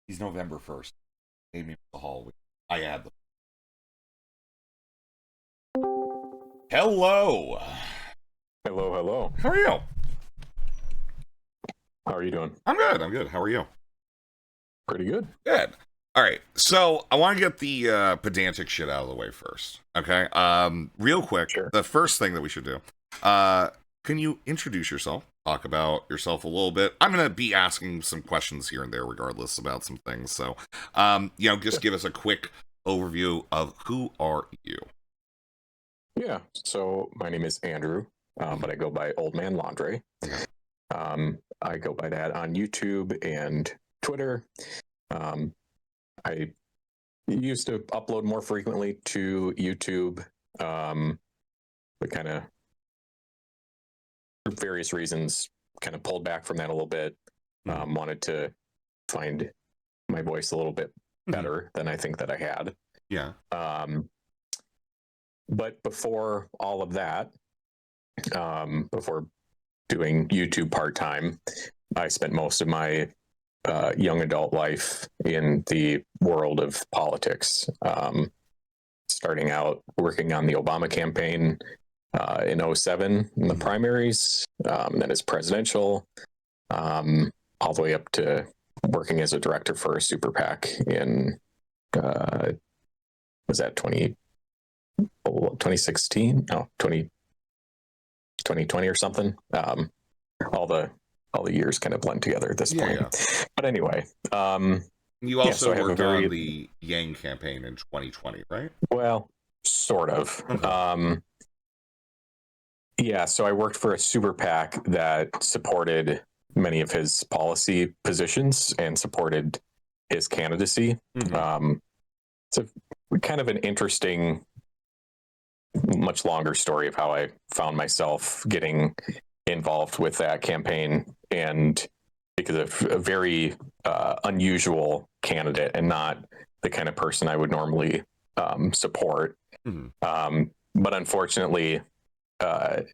He's November 1st. Maybe the Halloween. I add them. Hello. Hello, hello. How are you? How are you doing? I'm good. I'm good. How are you? Pretty good. Good. All right. So I want to get the pedantic shit out of the way first. Okay. Real quick. Sure. The first thing that we should do. Can you introduce yourself? Talk about yourself a little bit. I'm gonna be asking some questions here and there, regardless about some things. So, just give us a quick overview of who are you. Yeah. So my name is Andrew, but I go by Old Man Laundry. I go by that on YouTube and Twitter. I used to upload more frequently to YouTube, but kind of for various reasons, kind of pulled back from that a little bit. Wanted to find my voice a little bit better than I think that I had. Yeah. But before all of that, before doing YouTube part-time, I spent most of my young adult life in the world of politics, starting out working on the Obama campaign in 2007 in the primaries, then as presidential, all the way up to working as a director for a super PAC in, was that 2016? No, 2020 or something. All the years kind of blend together at this point. Yeah. But anyway, you also so worked on the Yang campaign in 2020, right? Well, sort of. Okay. So I worked for a super PAC that supported many of his policy positions and supported his candidacy. It's a kind of an interesting, much longer story of how I found myself getting involved with that campaign, and because of a very unusual candidate and not the kind of person I would normally support. But unfortunately, the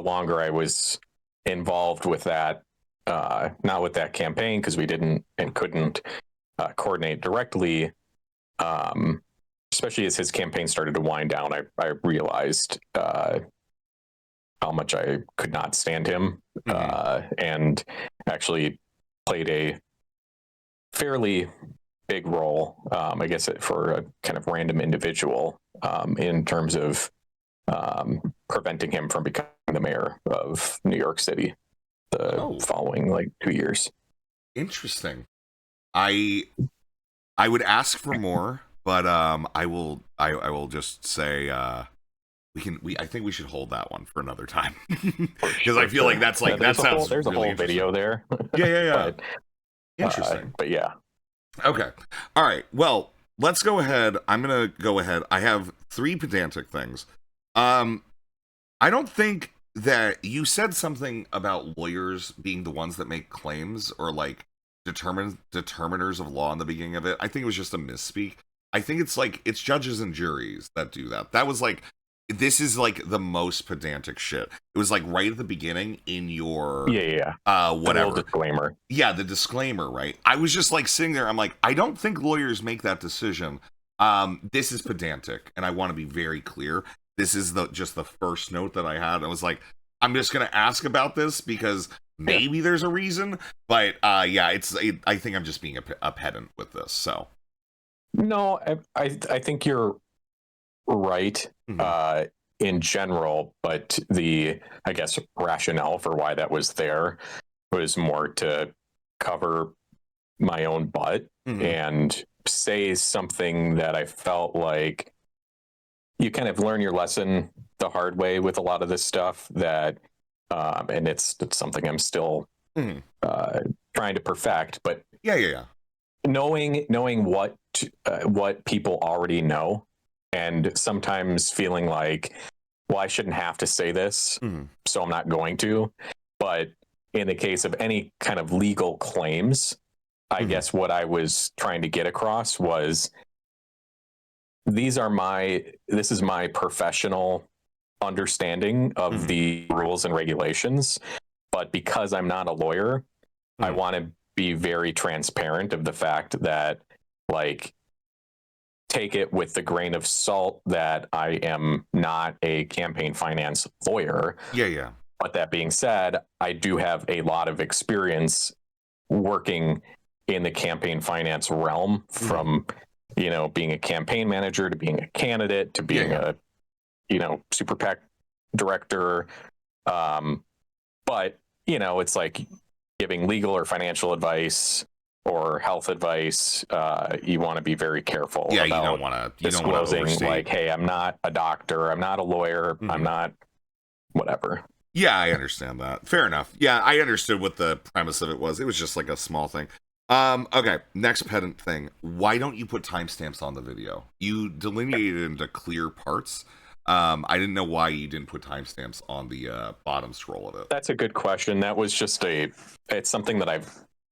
longer I was involved with that, not with that campaign, because we didn't and couldn't coordinate directly, especially as his campaign started to wind down, I realized how much I could not stand him, and actually played a fairly big role, I guess, for a kind of random individual, in terms of preventing him from becoming the mayor of New York City the following 2 years. Interesting. I would ask for more, but I will just say I think we should hold that one for another time, because I feel like that's that sounds there's really a whole video there. Yeah. Interesting. But yeah. Okay. All right. Well, let's go ahead. I'm gonna go ahead. I have 3 pedantic things. I don't think that you said something about lawyers being the ones that make claims or determiners of law in the beginning of it. I think it was just a misspeak. I think it's judges and juries that do that. That was this is the most pedantic shit. It was right at the beginning in your whatever the disclaimer. Yeah, the disclaimer, right? I was just sitting there. I'm I don't think lawyers make that decision. This is pedantic, and I want to be very clear. This is just the first note that I had. I was I'm just gonna ask about this because maybe there's a reason, but I think I'm just being a pedant with this. So no, I think you're right in general, but the rationale for why that was there was more to cover my own butt and say something that I felt like you kind of learn your lesson the hard way with a lot of this stuff, that and it's something I'm still trying to perfect, but knowing what people already know, and sometimes feeling well, I shouldn't have to say this, so I'm not going to. But in the case of any kind of legal claims, I guess what I was trying to get across was this is my professional understanding of the rules and regulations. But because I'm not a lawyer, I want to be very transparent of the fact that, like, take it with the grain of salt that I am not a campaign finance lawyer. Yeah. But that being said, I do have a lot of experience working in the campaign finance realm, from being a campaign manager to being a candidate to being a super PAC director. But it's like giving legal or financial advice or health advice. You want to be very careful Yeah, about you don't want to disclosing, overstate. like, hey, I'm not a doctor, I'm not a lawyer, I'm not whatever. Yeah, I understand that. Fair enough. Yeah, I understood what the premise of it was. It was just like a small thing. Okay, next pedant thing. Why don't you put timestamps on the video? You delineated it into clear parts. I didn't know why you didn't put timestamps on the bottom scroll of it. That's a good question. That was just it's something that I've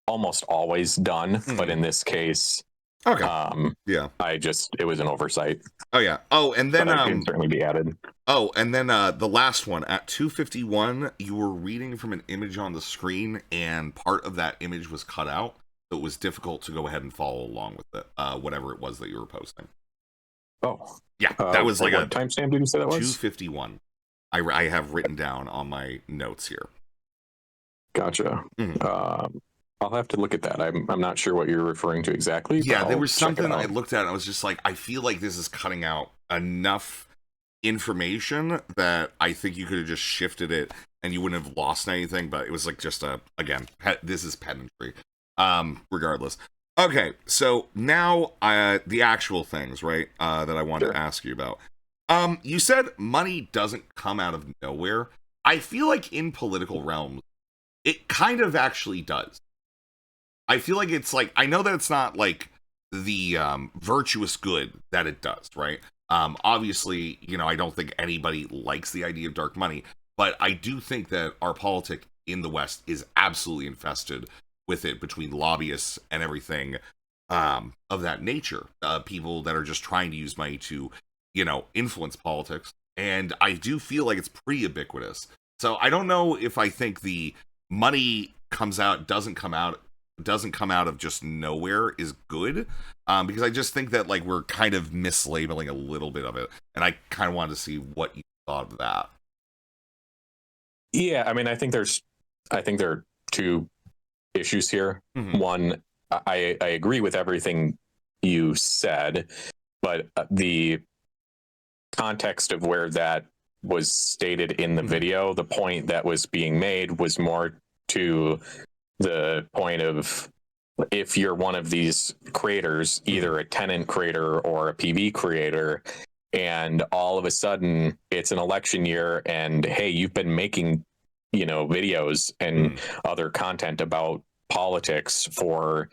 almost always done, but in this case, okay, yeah, it was an oversight. Oh yeah. Oh, and then it can certainly be added. Oh, and then the last one at 2:51, you were reading from an image on the screen, and part of that image was cut out, so it was difficult to go ahead and follow along with it, whatever it was that you were posting. Oh, yeah, that was like what timestamp did you say that was? 2:51. I have written down on my notes here. Gotcha. I'll have to look at that. I'm not sure what you're referring to exactly. Yeah, there was something I looked at and I was just like, I feel like this is cutting out enough information that I think you could have just shifted it and you wouldn't have lost anything, but it was like just this is pedantry. Regardless. Okay, so now the actual things, right, that I wanted to ask you about. You said money doesn't come out of nowhere. I feel like in political realms, it kind of actually does. I feel like it's like, I know that it's not like the virtuous good that it does, right? Obviously, I don't think anybody likes the idea of dark money, but I do think that our politic in the West is absolutely infested with it, between lobbyists and everything of that nature. People that are just trying to use money to, influence politics. And I do feel like it's pretty ubiquitous. So I don't know if I think the money doesn't come out of just nowhere is good, because I just think that, like, we're kind of mislabeling a little bit of it, and I kind of wanted to see what you thought of that. Yeah, I mean, I think there are two issues here. One, I agree with everything you said, but the context of where that was stated in the video, the point that was being made was more to the point of, if you're one of these creators, either a tenant creator or a PV creator, and all of a sudden it's an election year and, hey, you've been making, videos and other content about politics for,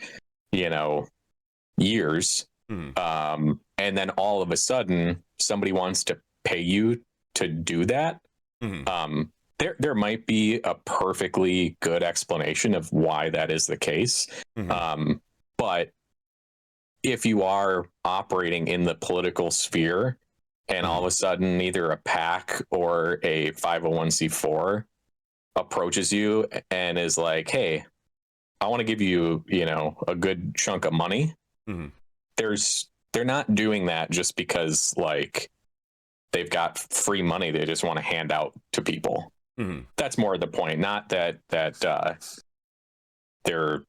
years. And then all of a sudden somebody wants to pay you to do that. There might be a perfectly good explanation of why that is the case. But if you are operating in the political sphere and all of a sudden either a PAC or a 501c4 approaches you and is like, hey, I want to give you, a good chunk of money. They're not doing that just because, like, they've got free money they just want to hand out to people. That's more the point. Not that their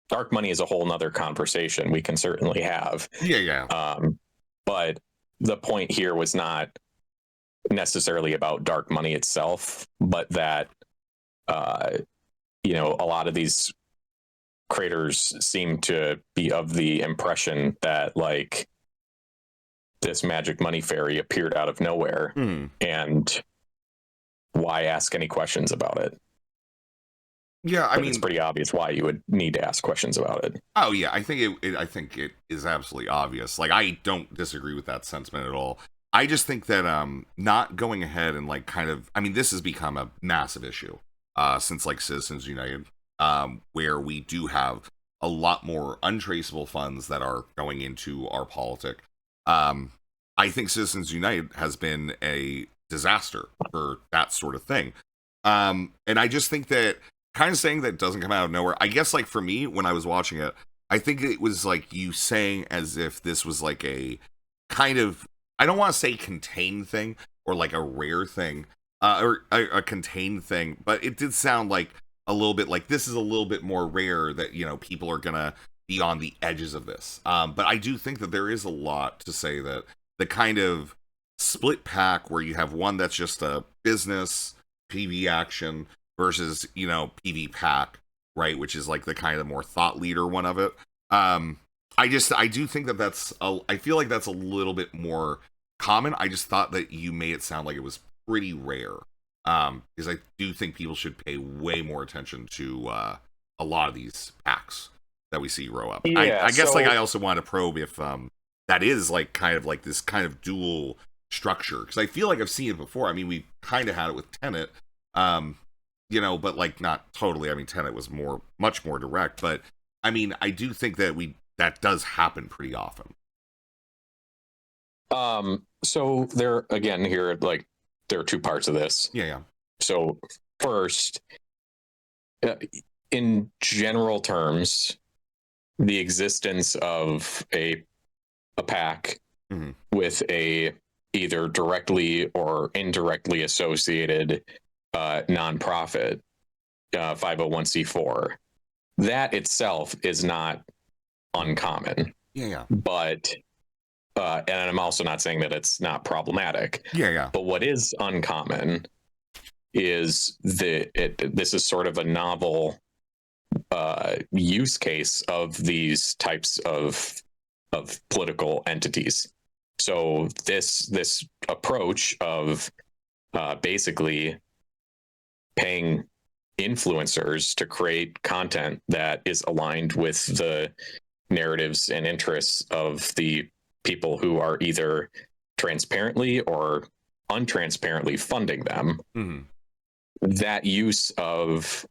dark money is a whole nother conversation we can certainly have. But the point here was not necessarily about dark money itself, but that a lot of these creators seem to be of the impression that, like, this magic money fairy appeared out of nowhere, and why ask any questions about it? Yeah, I mean, it's pretty obvious why you would need to ask questions about it. Oh yeah, I think it is absolutely obvious. Like, I don't disagree with that sentiment at all. I just think that not going ahead and, like, kind of, I mean, this has become a massive issue since, like, Citizens United, where we do have a lot more untraceable funds that are going into our politic. I think Citizens United has been a disaster for that sort of thing. And I just think that kind of saying that doesn't come out of nowhere. I guess like for me when I was watching it, I think it was like you saying as if this was like a kind of, I don't want to say contained thing or like a rare thing, or a contained thing, but it did sound like a little bit like this is a little bit more rare that, you know, people are gonna be on the edges of this. But I do think that there is a lot to say that the kind of split pack where you have one that's just a business PV action versus, you know, PV pack, right, which is like the kind of more thought leader one of it. I do think that I feel like that's a little bit more common. I just thought that you made it sound like it was pretty rare. Because I do think people should pay way more attention to a lot of these packs that we see grow up. Yeah, I guess so like I also want to probe if that is like kind of like this kind of dual structure, because I feel like I've seen it before. I mean, we kind of had it with Tenet, you know, but like not totally. I mean, Tenet was much more direct, but I mean, I do think that that does happen pretty often. so there again here, like there are two parts of this. Yeah. So first, uh, in general terms, the existence of a pack Mhm. with a either directly or indirectly associated nonprofit 501c4, that itself is not uncommon. Yeah. But and I'm also not saying that it's not problematic. Yeah. But what is uncommon is this is sort of a novel use case of these types of political entities. So this approach of basically paying influencers to create content that is aligned with the narratives and interests of the people who are either transparently or untransparently funding them. Mm-hmm. That use of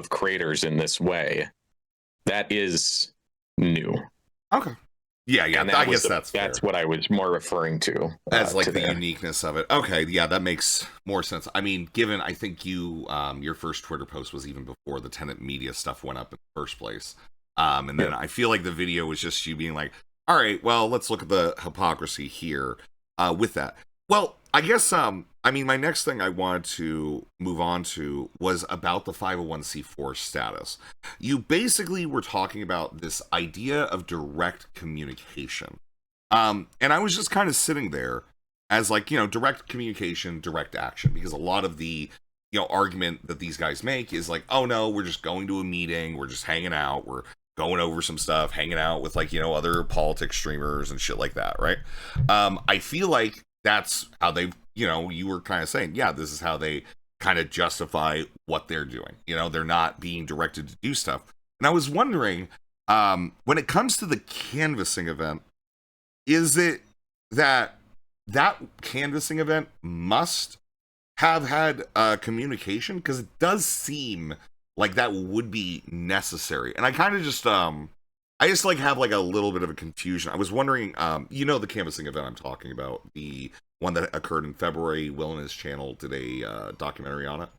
creators in this way, that is new. Okay. Yeah. And I guess that's fair. that's what I was more referring to As like to the there. uniqueness of it. Okay, yeah, that makes more sense. I mean, given I think you your first Twitter post was even before the Tenant Media stuff went up in the first place. And then Yeah. I feel like the video was just you being like, all right, well, let's look at the hypocrisy here with that. Well, I guess I mean my next thing I wanted to move on to was about the 501c4 status. You basically were talking about this idea of direct communication. And I was just kind of sitting there as like, you know, direct communication, direct action, because a lot of the, you know, argument that these guys make is like, oh no, we're just going to a meeting, we're just hanging out, we're going over some stuff, hanging out with like, you know, other politics streamers and shit like that, right? I feel like that's how they, you know, you were kind of saying, yeah, this is how they kind of justify what they're doing. You know, they're not being directed to do stuff. And I was wondering, when it comes to the canvassing event, is it that canvassing event must have had communication? Because it does seem like that would be necessary. And I kind of just I just like have like a little bit of a confusion. I was wondering, you know, the canvassing event I'm talking about, the one that occurred in February. Will and his channel did a documentary on it.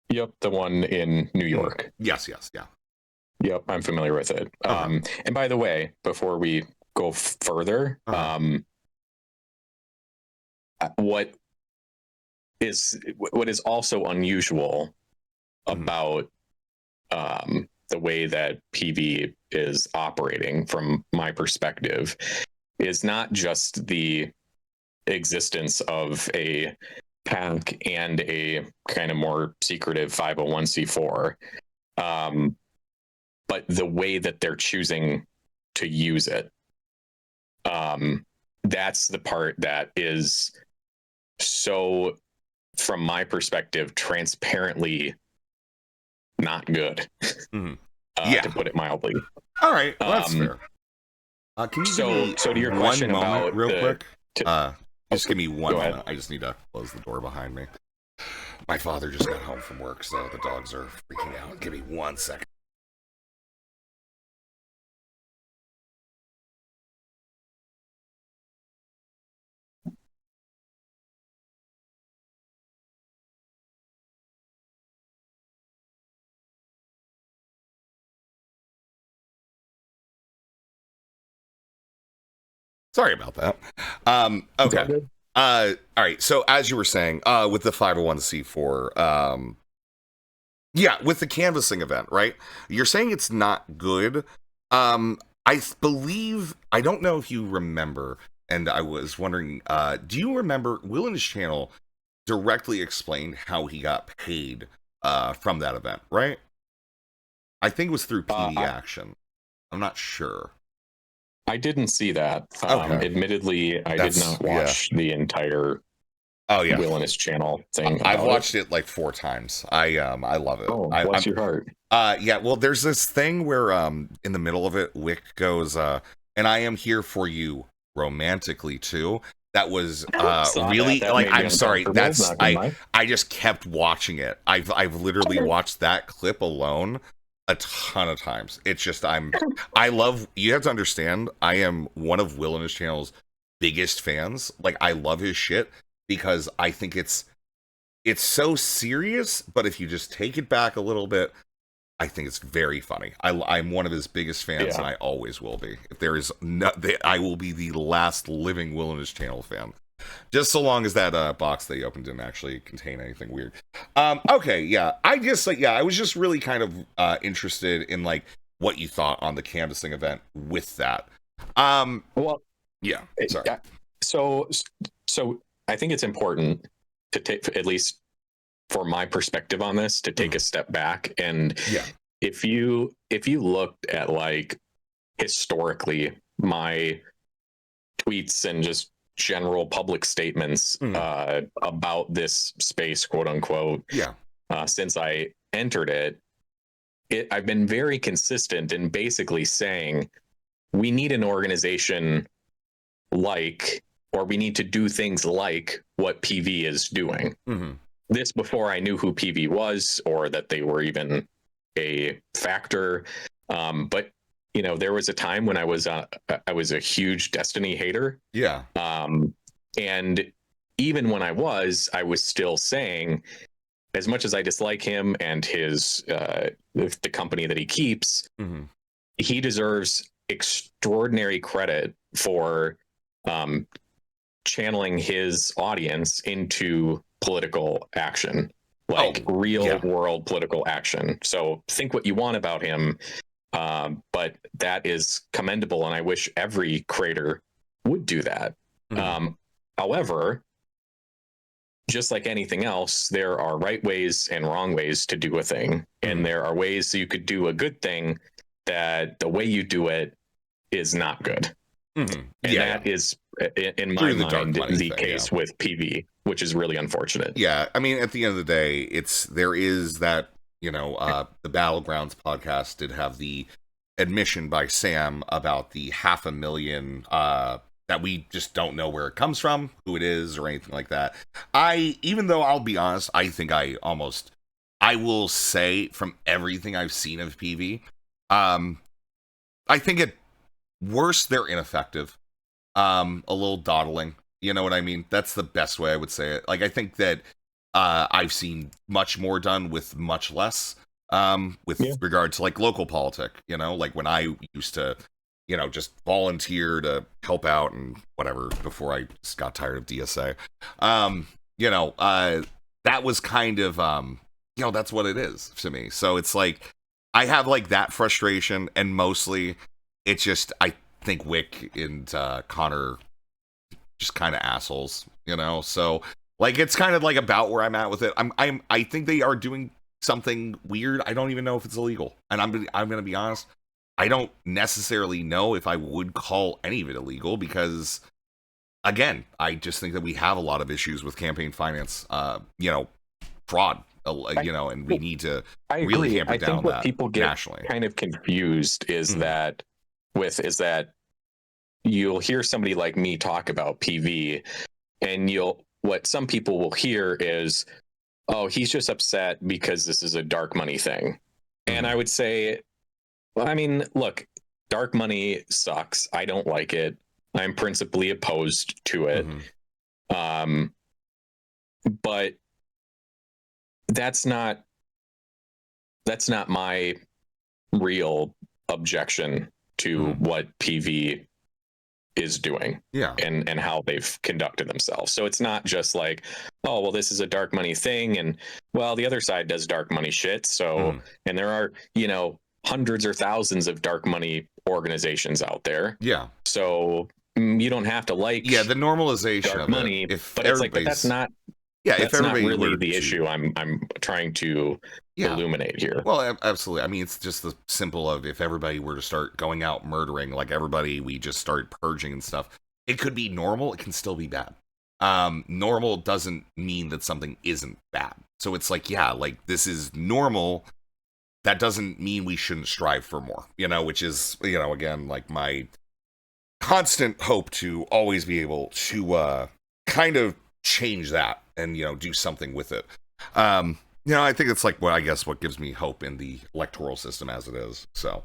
Yep, the one in New York. Yes, yeah. Yep, I'm familiar with it. Okay. And by the way, before we go further, what is also unusual about the way that PV is operating, from my perspective, is not just the existence of a PAC and a kind of more secretive 501c4, but the way that they're choosing to use it. That's the part that is so, from my perspective, transparently not good. To put it mildly. All right, well, that's fair. Can you give me so to your question about real quick? Just give me 1 Go moment. ahead. I just need to close the door behind me. My father just got home from work, so the dogs are freaking out. Give me 1 second. Sorry about that. Okay. All right. So as you were saying, with the 501c4, yeah, with the canvassing event, right? You're saying it's not good. Believe, I don't know if you remember, and I was wondering, do you remember Will and his channel directly explained how he got paid from that event, right? I think it was through PV Action. I'm not sure. I didn't see that. Okay. Admittedly, I did not watch the entire Will and his channel thing. I've watched it like 4 times. I love it. Oh, bless your heart. Yeah, well, there's this thing where in the middle of it, Wick goes, and I am here for you romantically too. That was really like, I'm sorry, that's I just kept watching it. I've literally watched that clip alone a ton of times. It's just I love, you have to understand, I am one of Will and his channel's biggest fans. Like, I love his shit because I think it's so serious, but if you just take it back a little bit, I think it's very funny. I'm one of his biggest fans, and I always will be. If there is no, I will be the last living Will and his channel fan. Just so long as that box they opened didn't actually contain anything weird. Okay, yeah. I guess, like, yeah, I was just really kind of interested in, like, what you thought on the canvassing event with that. Well, yeah, sorry. So I think it's important to take, at least for my perspective on this, to take a step back. And if you looked at, like, historically my tweets and just general public statements about this space, quote unquote, since I entered it, I've been very consistent in basically saying we need an organization like, or we need to do things like what PV is doing. This before I knew who PV was or that they were even a factor. But you know, there was a time when I was a huge Destiny hater. Yeah. And even when I was still saying, as much as I dislike him and his the company that he keeps, he deserves extraordinary credit for channeling his audience into political action, like real world political action. So think what you want about him, but that is commendable, and I wish every creator would do that. However, just like anything else, there are right ways and wrong ways to do a thing, and there are ways you could do a good thing that the way you do it is not good. And that is, in my mind, the case with PV, which is really unfortunate. Yeah, I mean, at the end of the day, there is that, you know, the Battlegrounds podcast did have the admission by Sam about the 500,000 that we just don't know where it comes from, who it is, or anything like that. Even though I'll be honest, I think I will say from everything I've seen of PV, I think at worst they're ineffective, a little dawdling. You know what I mean? That's the best way I would say it. Like, I think that I've seen much more done with much less, with regard to, like, local politic. You know, like when I used to, you know, just volunteer to help out and whatever before I just got tired of DSA. You know, that was kind of, you know, that's what it is to me. So it's like, I have, like, that frustration, and mostly it's just, I think Wick and Connor just kind of assholes, you know? So, like, it's kind of like about where I'm at with it. I think they are doing something weird. I don't even know if it's illegal. And I'm going to be honest, I don't necessarily know if I would call any of it illegal, because, again, I just think that we have a lot of issues with campaign finance, you know, fraud, you know, and we need to really hamper down on that nationally. I think what people get kind of confused is that you'll hear somebody like me talk about PV, and what some people will hear is, oh, he's just upset because this is a dark money thing. And I would say, well, I mean, look, dark money sucks. I don't like it. I'm principally opposed to it. But that's not my real objection to what PV is doing, Yeah. and how they've conducted themselves. So it's not just like, oh well, this is a dark money thing, and well, the other side does dark money shit. So and there are, you know, hundreds or thousands of dark money organizations out there. Yeah. So you don't have to like the normalization dark of money, it. If but it's like, but that's not if that's not everybody really were the to, issue I'm trying to illuminate here. Well, absolutely. I mean, it's just the simple of if everybody were to start going out murdering, like everybody, we just started purging and stuff. It could be normal. It can still be bad. Normal doesn't mean that something isn't bad. So it's like, yeah, like this is normal. That doesn't mean we shouldn't strive for more, you know, which is, you know, again, like my constant hope to always be able to kind of change that and, you know, do something with it. You know, I think it's like what gives me hope in the electoral system as it is. So,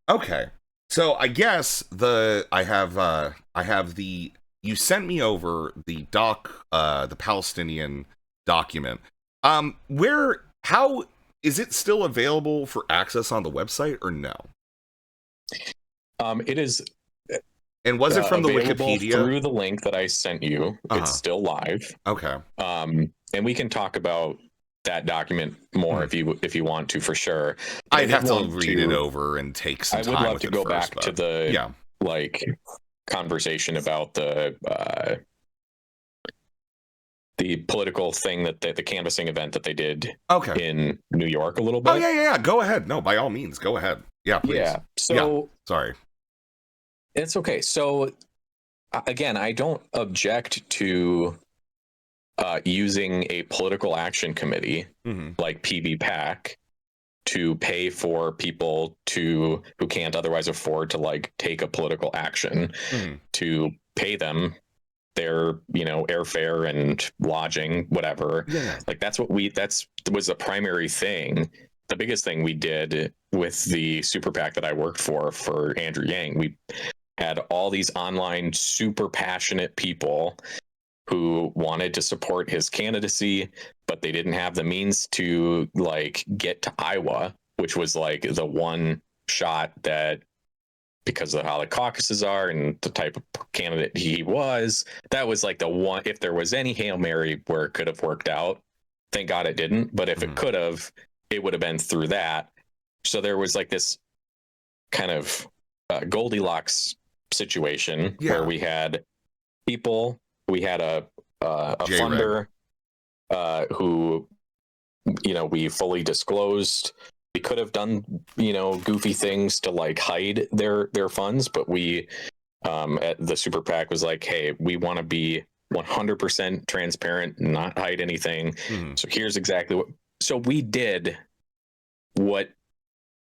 okay. So I guess I have the, you sent me over the the Palestinian document. How is it still available for access on the website or no? It is. And was it from the Wikipedia? Through the link that I sent you. It's still live. Okay. And we can talk about that document more if you want to, for sure. I'd have to read it over and take some time. I would love to go back to the like conversation about the political thing that the canvassing event that they did in New York a little bit. Oh yeah. Go ahead. No, by all means, go ahead. Yeah, please. Yeah. So sorry. It's okay. So again, I don't object to using a political action committee like PvPAC to pay for people who can't otherwise afford to like take a political action, to pay them their, you know, airfare and lodging, whatever. Like that was the primary thing. The biggest thing we did with the super PAC that I worked for Andrew Yang, we had all these online super passionate people who wanted to support his candidacy, but they didn't have the means to like get to Iowa, which was like the one shot that, because of how the caucuses are and the type of candidate he was, that was like the one, if there was any Hail Mary where it could have worked out. Thank God it didn't, but if it could have, it would have been through that. So there was like this kind of Goldilocks situation where we had people, we had a funder who, you know, we fully disclosed. We could have done, you know, goofy things to like hide their funds, but we at the super PAC was like, hey, we want to be 100% transparent, not hide anything. So here's exactly what. So we did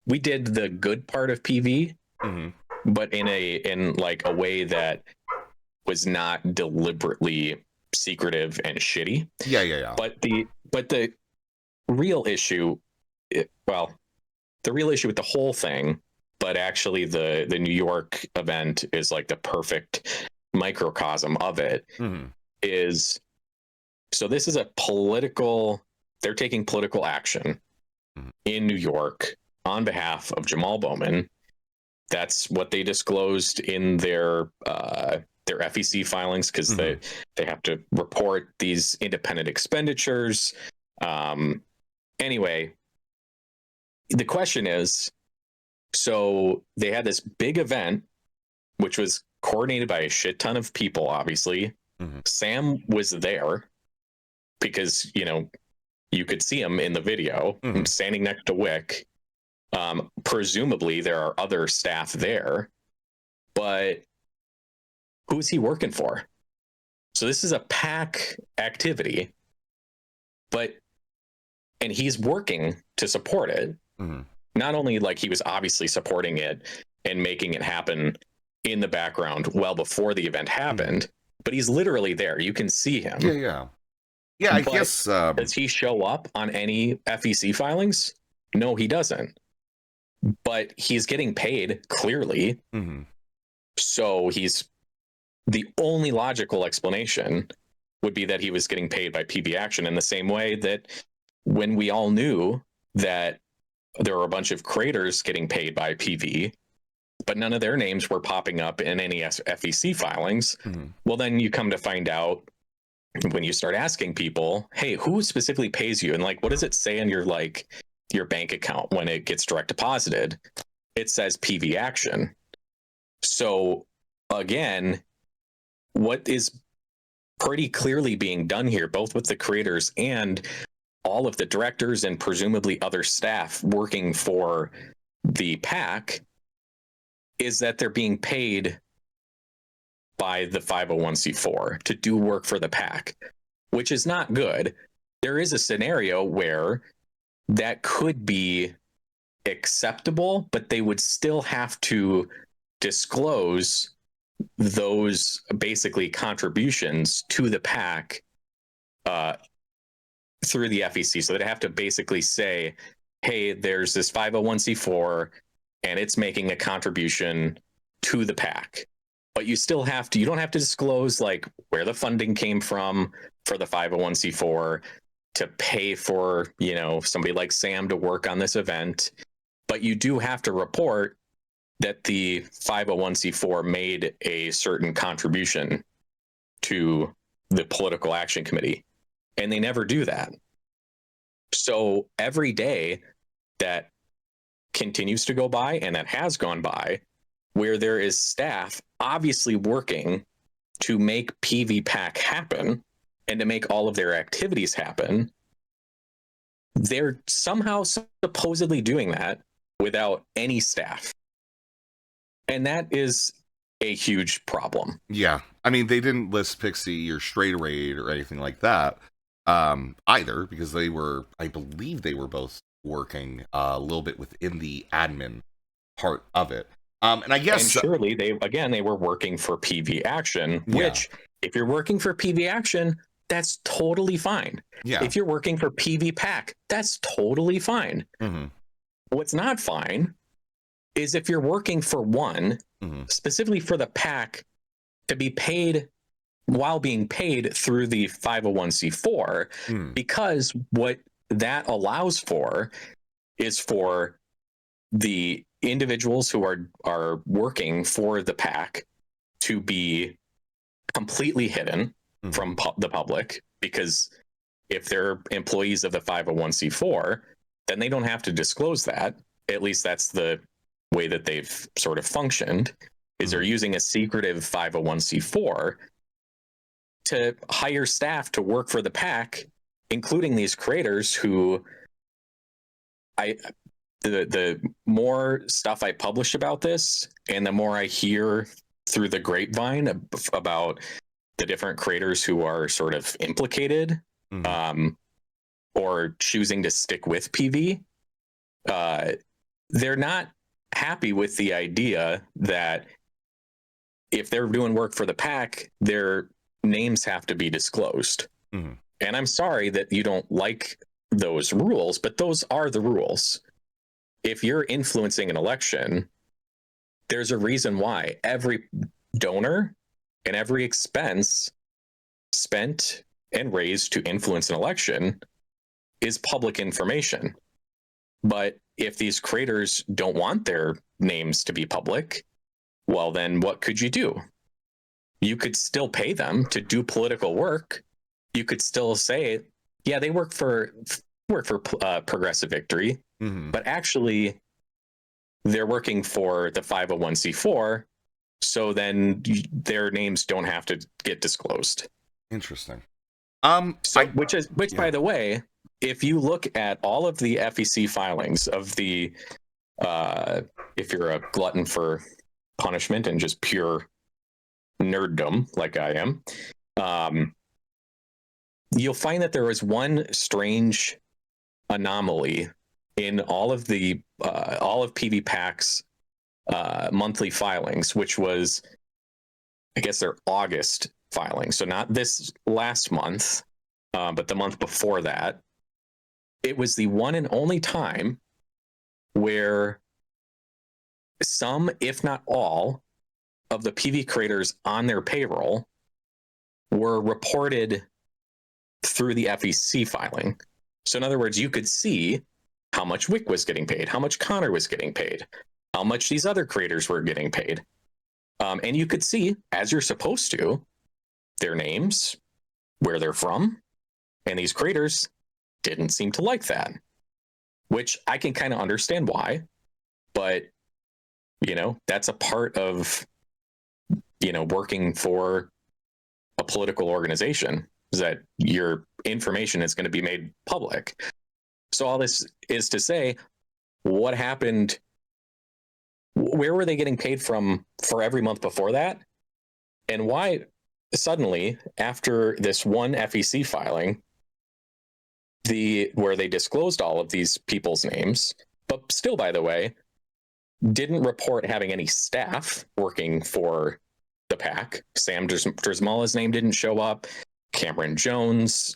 the good part of PV, but in like a way that was not deliberately secretive and shitty. Yeah. But the real issue, the real issue with the whole thing, but actually the New York event is like the perfect microcosm of it, is, so this is a political, they're taking political action in New York on behalf of Jamal Bowman. That's what they disclosed in their FEC filings, because they have to report these independent expenditures. Anyway, the question is, so they had this big event, which was coordinated by a shit ton of people, obviously. Sam was there because, you know, you could see him in the video standing next to Wick. Presumably there are other staff there, but who's he working for? So this is a PAC activity, and he's working to support it. Not only like he was obviously supporting it and making it happen in the background well before the event happened, but he's literally there. You can see him. Yeah, I guess. Does he show up on any FEC filings? No, he doesn't. But he's getting paid, clearly. So the only logical explanation would be that he was getting paid by PB Action, in the same way that when we all knew that there were a bunch of creators getting paid by PV, but none of their names were popping up in any FEC filings. Mm-hmm. Well, then you come to find out when you start asking people, hey, who specifically pays you? And like, what does it say in your bank account when it gets direct deposited? It says PV Action. So again, what is pretty clearly being done here, both with the creators and all of the directors and presumably other staff working for the PAC, is that they're being paid by the 501c4 to do work for the PAC, which is not good. There is a scenario where that could be acceptable, but they would still have to disclose those basically contributions to the PAC through the FEC. So they'd have to basically say, hey, there's this 501c4 and it's making a contribution to the PAC. But you still have to, you don't have to disclose like where the funding came from for the 501c4 to pay for, you know, somebody like Sam to work on this event. But you do have to report that the 501c4 made a certain contribution to the political action committee. And they never do that. So every day that continues to go by, and that has gone by, where there is staff obviously working to make PvPAC happen and to make all of their activities happen, they're somehow supposedly doing that without any staff. And that is a huge problem. Yeah. I mean, they didn't list Pixie or Straight Raid or anything like that either, because they were, I believe they were both working a little bit within the admin part of it. And I guess... And surely they were working for PV Action, which if you're working for PV Action, that's totally fine. Yeah. If you're working for PvPAC, that's totally fine. Mm-hmm. What's not fine is if you're working for one, specifically for the PAC, to be paid while being paid through the 501c4, because what that allows for is for the individuals who are working for the PAC to be completely hidden from the public, because if they're employees of the 501c4, then they don't have to disclose that. At least that's the way that they've sort of functioned, is they're using a secretive 501c4 to hire staff to work for the PAC, including these creators who the more stuff I publish about this and the more I hear through the grapevine about the different creators who are sort of implicated or choosing to stick with PV, they're not happy with the idea that if they're doing work for the PAC, their names have to be disclosed. And I'm sorry that you don't like those rules, but those are the rules. If you're influencing an election, there's a reason why every donor and every expense spent and raised to influence an election is public information. But if these creators don't want their names to be public, well, then what could you do? You could still pay them to do political work. You could still say, yeah, they work for Progressive Victory, but actually they're working for the 501c4. So then their names don't have to get disclosed. Interesting. By the way, if you look at all of the FEC filings of the, if you're a glutton for punishment and just pure nerddom like I am, you'll find that there was one strange anomaly in all of PvPAC's monthly filings, which was, I guess, their August filing. So not this last month, but the month before that. It was the one and only time where some, if not all, of the PV creators on their payroll were reported through the FEC filing. So in other words, you could see how much Wick was getting paid, how much Connor was getting paid, how much these other creators were getting paid. And you could see, as you're supposed to, their names, where they're from, and these creators didn't seem to like that, which I can kind of understand why. But, that's a part of, working for a political organization, is that your information is going to be made public. So all this is to say, what happened? Where were they getting paid from for every month before that? And why suddenly, after this one FEC filing, where they disclosed all of these people's names, but still, by the way, didn't report having any staff working for the PAC. Sam Drismala's name didn't show up. Cameron Jones,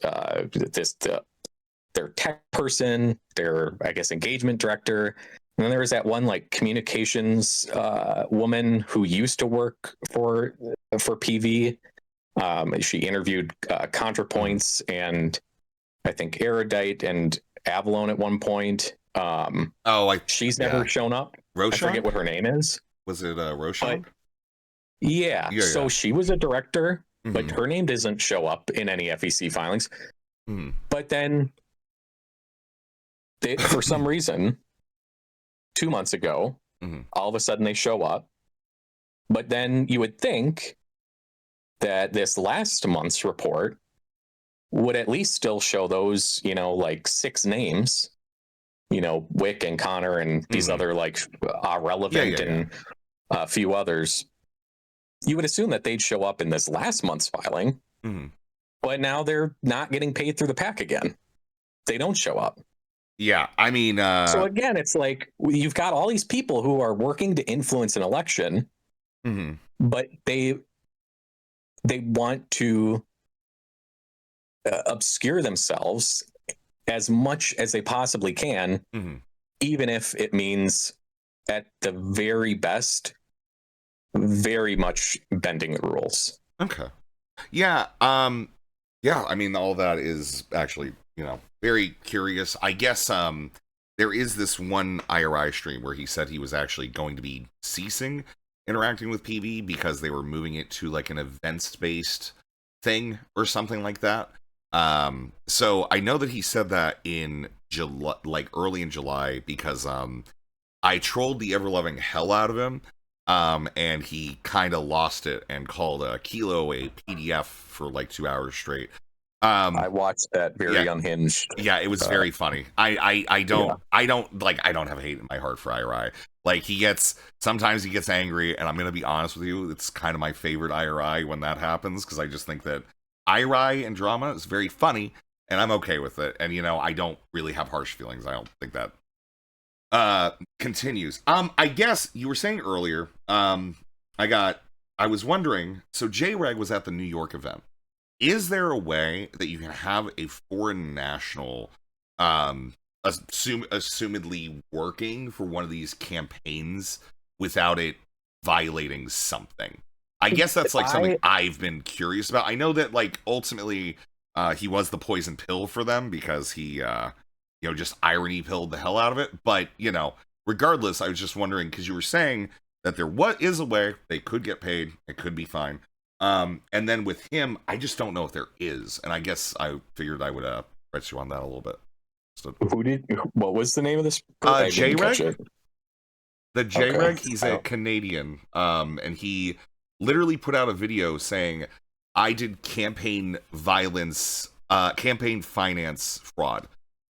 their tech person, their, I guess, engagement director. And then there was that one communications woman who used to work for PV. She interviewed ContraPoints and I think Erudite and Avalon at one point. She's never shown up. Roshan? I forget what her name is. Was it Roshan? Yeah. So she was a director, but her name doesn't show up in any FEC filings. But then for some reason, 2 months ago, all of a sudden they show up. But then you would think that this last month's report would at least still show those, 6 names, Wick and Connor and these other Relevant and a few others. You would assume that they'd show up in this last month's filing, but now they're not getting paid through the PAC again. They don't show up. Yeah, I mean... So again, it's like you've got all these people who are working to influence an election, but they want to obscure themselves as much as they possibly can, even if it means, at the very best, very much bending the rules. Okay. Yeah. Yeah, I mean, all that is actually, very curious. I guess there is this one IRI stream where he said he was actually going to be ceasing interacting with PV because they were moving it to an events-based thing or something like that. So I know that he said that in July, early in July, because I trolled the ever-loving hell out of him. And he kind of lost it and called Kilo a PDF for 2 hours straight. I watched that very unhinged. Yeah, it was very funny. I don't have hate in my heart for IRI. Sometimes he gets angry, and I'm gonna be honest with you, it's kind of my favorite IRI when that happens, because I just think that IRI and drama is very funny, and I'm okay with it. And I don't really have harsh feelings. I don't think that continues. I guess you were saying earlier, I was wondering, so J-Reg was at the New York event. Is there a way that you can have a foreign national assumedly working for one of these campaigns without it violating something? I guess that's something I've been curious about. I know that ultimately he was the poison pill for them because he just irony pilled the hell out of it. But, regardless, I was just wondering, because you were saying that there is a way they could get paid. It could be fine. And then with him, I just don't know if there is. And I guess I figured I would press you on that a little bit. So, what was the name of this? J-Reg? The J-Reg, okay. He's a Canadian. And he literally put out a video saying, I did campaign finance fraud.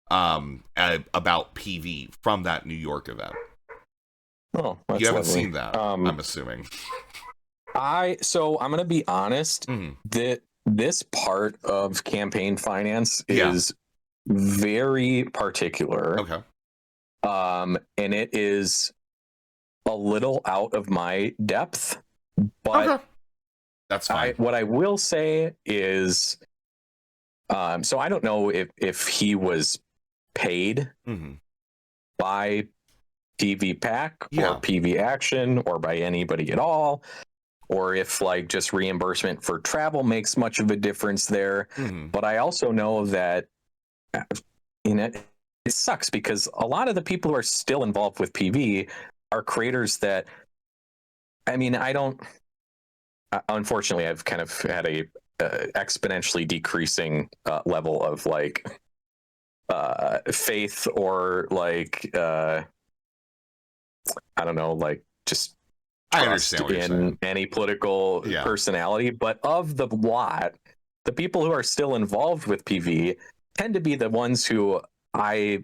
About PV from that New York event. Oh, that's you haven't lovely. seen that, I'm assuming. So I'm gonna be honest. That this part of campaign finance is very particular. Okay. And it is a little out of my depth, but okay. That's fine. What I will say is, so I don't know if he was paid by PV PAC or PV Action or by anybody at all, or if just reimbursement for travel makes much of a difference there. But I also know that it sucks because a lot of the people who are still involved with PV are creators that, I mean, I don't, unfortunately, I've kind of had a exponentially decreasing level of like faith or like I don't know, like just I trust understand what you're in saying. any political Yeah. personality. But of the lot, the people who are still involved with PV tend to be the ones who I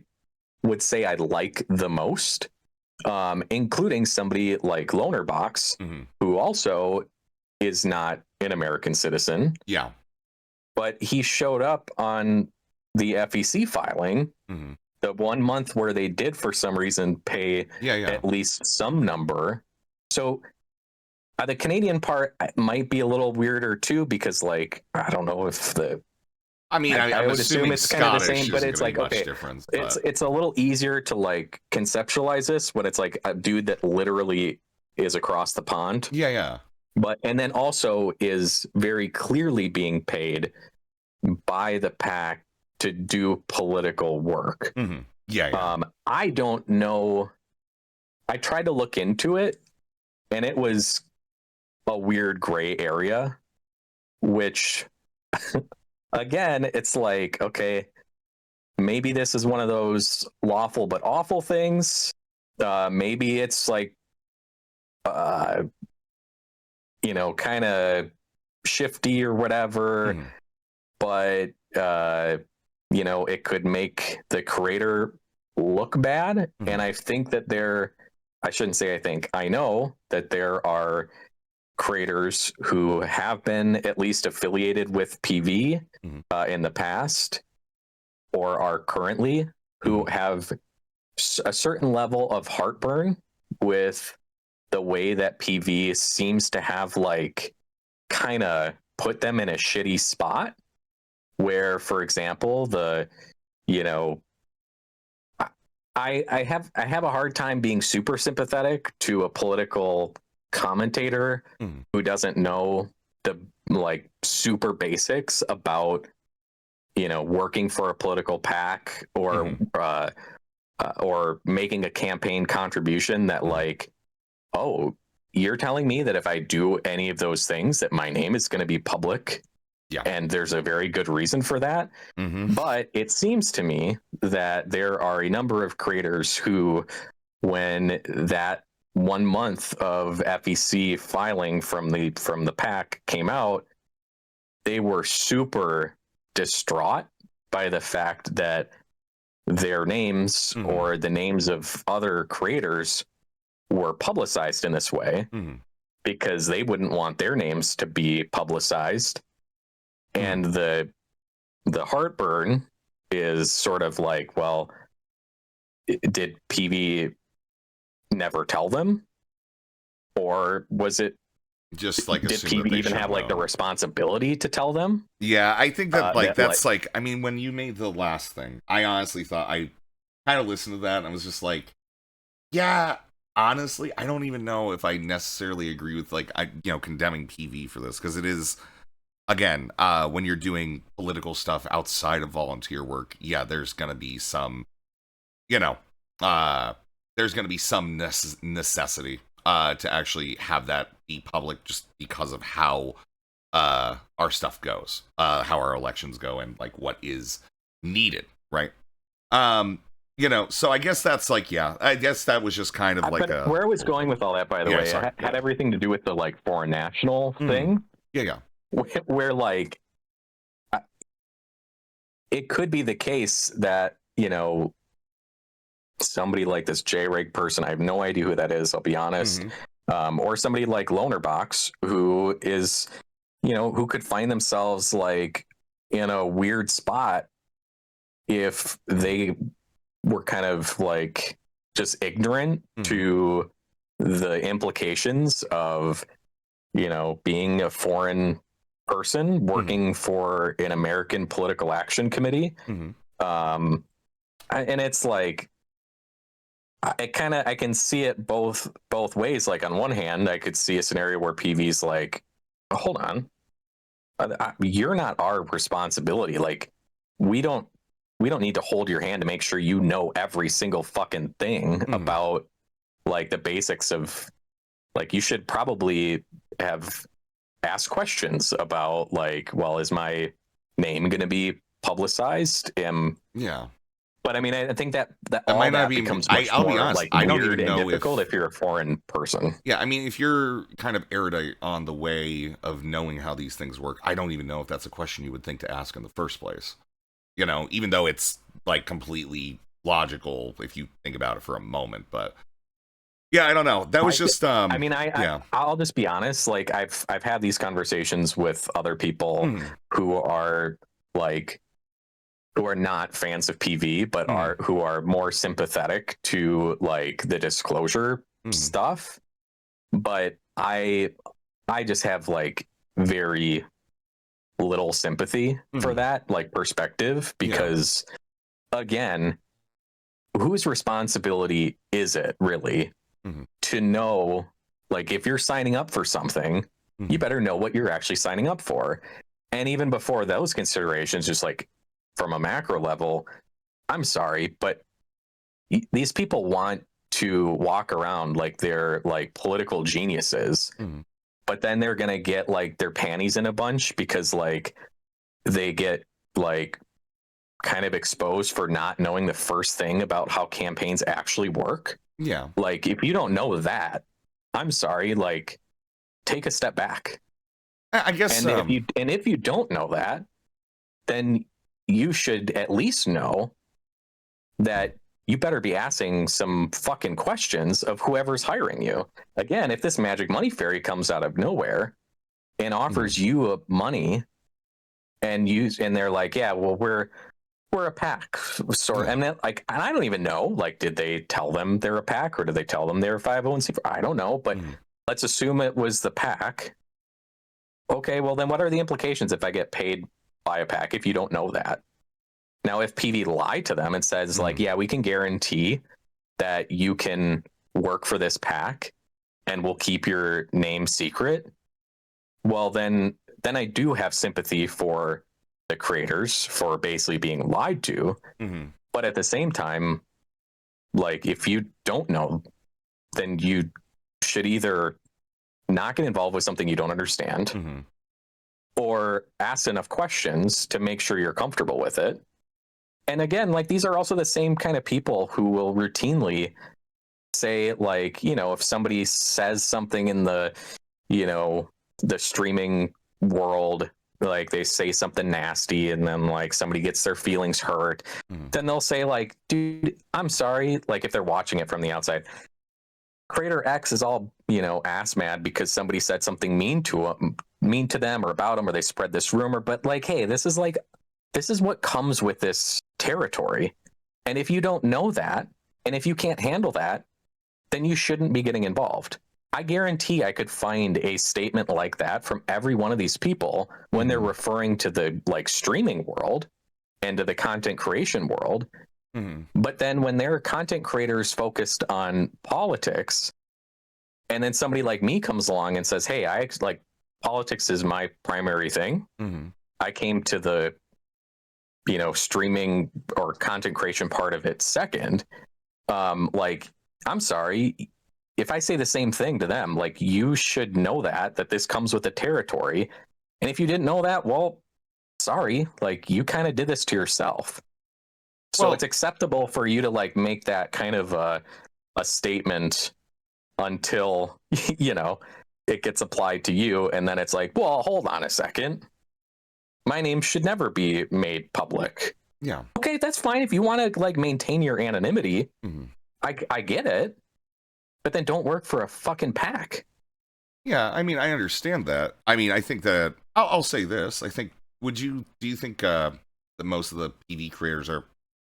would say I like the most, including somebody like Lonerbox, hmm who also is not an American citizen, Yeah. but he showed up on the FEC filing hmm the 1 month where they did for some reason pay Yeah. at least some number. So the Canadian part might be a little weirder too, because like I don't know if the I mean, I I'm would assume assuming it's kind of the Scottish same, but isn't it's going to be like much okay, different. it's But it's a little easier to like conceptualize this when it's like a dude that literally is across the pond, yeah. but and then also is very clearly being paid by the pack to do political work. hmm Yeah. I don't know. I tried to look into it, and it was a weird gray area, which again, it's like, okay, maybe this is one of those lawful but awful things. Maybe it's like, uh, kind of shifty or whatever, Mhm. but, it could make the creator look bad. Mhm. And I think that I shouldn't say I know that there are creators who have been at least affiliated with PV Mhm. in the past or are currently who Mhm. have a certain level of heartburn with the way that PV seems to have like kind of put them in a shitty spot where, for example, you know I have a hard time being super sympathetic to a political commentator Mhm. who doesn't know the like super basics about working for a political pack Mhm. or making a campaign contribution that Mhm. like, oh, you're telling me that if I do any of those things that my name is going to be public, Yeah. and there's a very good reason for that. hmm But it seems to me that there are a number of creators who, when that 1 month of FEC filing from the pack came out, they were super distraught by the fact that their names hmm or the names of other creators were publicized in this way hmm because they wouldn't want their names to be publicized. hmm And the heartburn is sort of like, well, did PV never tell them, or was it, Just like did assume that PV they even should have like the know. responsibility to tell them? Yeah, I think that like That like, that's like I mean when you made the last thing, I honestly thought I kind of listened to that and I was just like, yeah, honestly, I don't even know if I necessarily agree with like condemning PV for this because it is again, when you're doing political stuff outside of volunteer work, yeah, there's gonna be some, you know, uh, there's gonna be some necessity to actually have that be public, just because of how our stuff goes, how our elections go, and like what is needed, right? Um, so I guess that's like, yeah, I guess that was just kind of like but a where I was going with all that, by the yeah, way, sorry, had everything to do with the like foreign national Mhm. thing, Yeah. where like it could be the case that somebody like this J-Rig person, I have no idea who that is, I'll be honest, hmm or somebody like Lonerbox who is, who could find themselves like in a weird spot if they were kind of like just ignorant hmm to the implications of, being a foreign person hmm working for an American political action committee. hmm And it's like, I can see it both ways. Like on one hand, I could see a scenario where PV's like, hold on, you're not our responsibility. Like we don't we don't need to hold your hand to make sure you know every single fucking thing hmm about like the basics of like you should probably have asked questions about like, well, is my name going to be publicized? Yeah. But I mean, I think that That all might not that be. becomes much I'll be more honest. like I don't weird even and know difficult if. if you're a foreign person. Yeah, I mean, if you're kind of erudite on the way of knowing how these things work, I don't even know if that's a question you would think to ask in the first place. You know, even though it's like completely logical if you think about it for a moment. But yeah, I don't know. That was just I mean, yeah. I'll just be honest. Like I've had these conversations with other people Mhm. who are like who are not fans of PV, but Mhm. who are more sympathetic to like the disclosure Mhm. stuff. But I just have like very little sympathy for Mhm. that like perspective Yeah. because again, whose responsibility is it really Mhm. to know like if you're signing up for something, you Mhm. better know what you're actually signing up for. And even before those considerations, just like from a macro level, I'm sorry, but these people want to walk around like they're like political geniuses, Mhm. but then they're gonna get like their panties in a bunch because like they get like kind of exposed for not knowing the first thing about how campaigns actually work. Yeah. Like if you don't know that, I'm sorry, like take a step back. I guess And if you don't know that, then you should at least know that you better be asking some fucking questions of whoever's hiring you. Again, if this magic money fairy comes out of nowhere and mhm. offers you money and they're like, yeah, well, we're a pack sort Yeah. and then like and I don't even know like did they tell them they're a pack or did they tell them they're 501c4? I don't know, but Mhm. let's assume it was the pack. Okay, well then what are the implications if I get paid by a pack if you don't know that? Now if PV lied to them and says like, Mhm. yeah, we can guarantee that you can work for this pack and we'll keep your name secret, well then I do have sympathy for the creators for basically being lied to. Mhm. But at the same time, like if you don't know, then you should either not get involved with something you don't understand Mhm. or ask enough questions to make sure you're comfortable with it. And again, like these are also the same kind of people who will routinely say like, you know, if somebody says something in the, you know, the streaming world, like they say something nasty and then like somebody gets their feelings hurt, Mhm. then they'll say like, dude, I'm sorry, like if they're watching it from the outside, creator X is all, you know, ass mad because somebody said something mean to them or about them or they spread this rumor, but like, hey, this is what comes with this territory. And if you don't know that, and if you can't handle that, then you shouldn't be getting involved. I guarantee I could find a statement like that from every one of these people when they're Mhm. referring to the like streaming world and to the content creation world. Mhm. But then when they're content creators focused on politics, and then somebody like me comes along and says, "Hey, I like politics is my primary thing. Mhm. I came to the, you know, streaming or content creation part of it second." Like I'm sorry, if I say the same thing to them, like you should know that this comes with the territory. And if you didn't know that, well, sorry, like you kind of did this to yourself. So it's Well, acceptable for you to like make that kind of a statement until you know it gets applied to you, and then it's like, well, hold on a second, my name should never be made public. yeah. Okay, that's fine if you want to like maintain your anonymity. Mhm. I get it, but then don't work for a fucking pack. Yeah, I mean, I understand that. I mean, I think that I'll say this. I think do you think that most of the PV creators are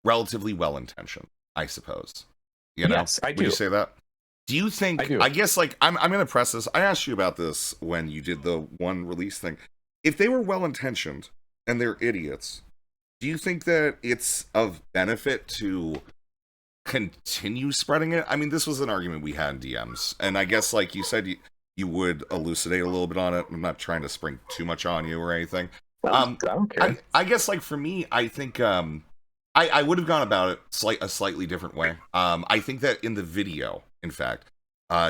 relatively well intentioned? I suppose. You know, Yes, I would you do. say that? Do you I think? do. I guess like I'm gonna press this. I asked you about this when you did the one release thing. If they were well intentioned and they're idiots, do you think that it's of benefit to continue spreading it? I mean, this was an argument we had in DMs, and I guess like you said, you would elucidate a little bit on it. I'm not trying to spring too much on you or anything. I don't care. I guess like for me, I think I would have gone about it a slightly different way. I think that in the video, in fact,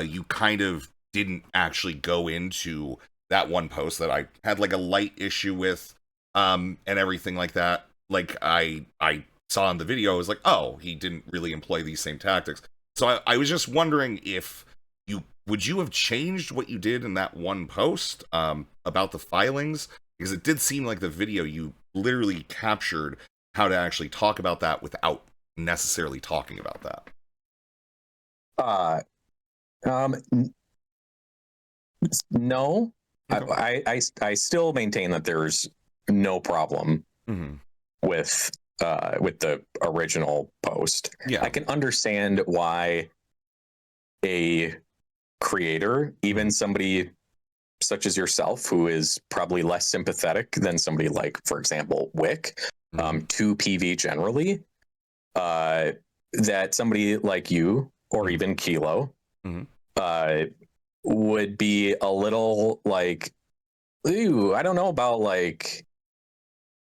you kind of didn't actually go into that one post that I had like a light issue with, and everything like that. Like I saw in the video, I was like, oh, he didn't really employ these same tactics. So I was just wondering if would you have changed what you did in that one post about the filings? Because it did seem like the video you literally captured how to actually talk about that without necessarily talking about that. No, Okay. I still maintain that there's no problem Mm-hmm. with the original post. Yeah. I can understand why a creator, even somebody such as yourself, who is probably less sympathetic than somebody like, for example, Wick, Mm-hmm. to PV generally, that somebody like you or Mm-hmm. even Kilo Mm-hmm. uh, would be a little like, ooh, I don't know about like,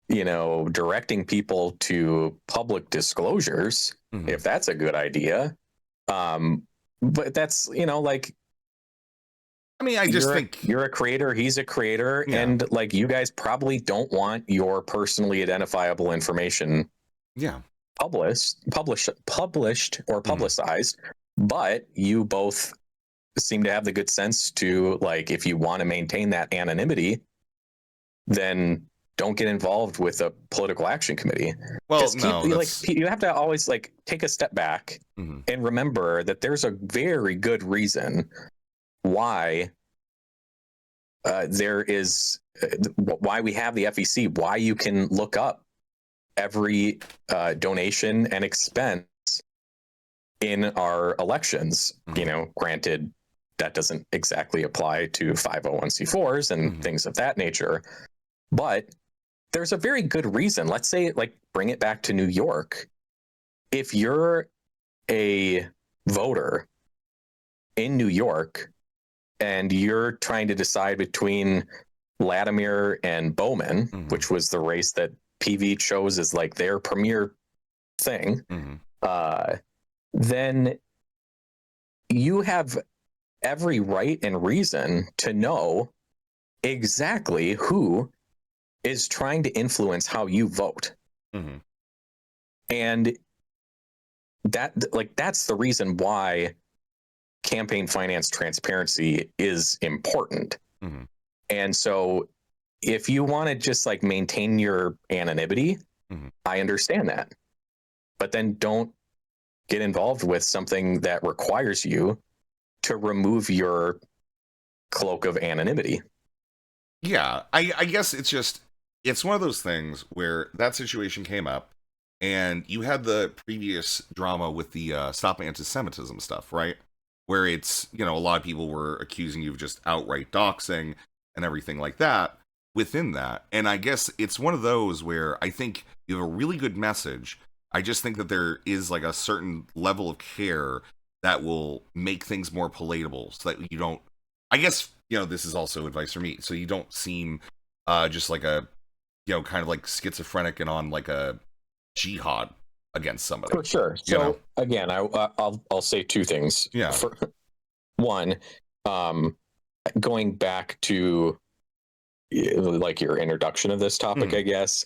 directing people to public disclosures, Mm-hmm. if that's a good idea. But that's, like, I mean, I just think, you're a creator, he's a creator, yeah, and like you guys probably don't want your personally identifiable information yeah. published or Mm-hmm. publicized, but you both seem to have the good sense to, like, if you want to maintain that anonymity, then don't get involved with a political action committee. Well, Just keep, no, like, that's. you have to always like take a step back Mm-hmm. and remember that there's a very good reason why there is why we have the FEC, why you can look up every donation and expense in our elections. Mm-hmm. Granted, that doesn't exactly apply to 501c4s and Mm-hmm. things of that nature, but there's a very good reason. Let's say, like, bring it back to New York. If you're a voter in New York and you're trying to decide between Latimer and Bowman, Mm-hmm. which was the race that PV chose as like their premier thing, Mm-hmm. uh, then you have every right and reason to know exactly who is trying to influence how you vote. Mm-hmm. And that's the reason why campaign finance transparency is important. Mm-hmm. And so if you want to just like maintain your anonymity, Mm-hmm. I understand that. But then don't get involved with something that requires you to remove your cloak of anonymity. Yeah, I guess it's one of those things where that situation came up, and you had the previous drama with the stop anti-Semitism stuff, right? Where it's, a lot of people were accusing you of just outright doxing and everything like that within that. And I guess it's one of those where I think you have a really good message. I just think that there is like a certain level of care that will make things more palatable so that you don't, I guess, this is also advice for me. So you don't seem just like a, kind of like schizophrenic and on like a jihad against somebody. For sure. You know? So again, I'll say two things. Yeah. For one, going back to like your introduction of this topic, I guess.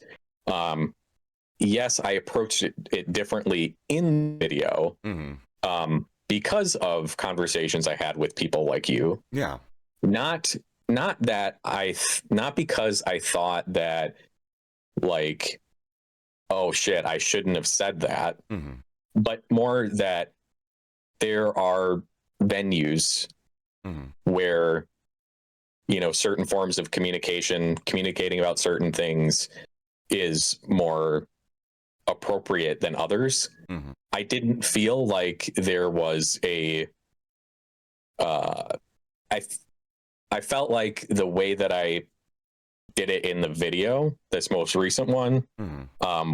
Yes, I approached it differently in video, because of conversations I had with people like you. Yeah. Not that not because I thought that, like, oh shit, I shouldn't have said that, but more that there are venues where, certain forms of communicating about certain things is more appropriate than others. I didn't feel like there was a I felt like the way that I did it in the video, this most recent one,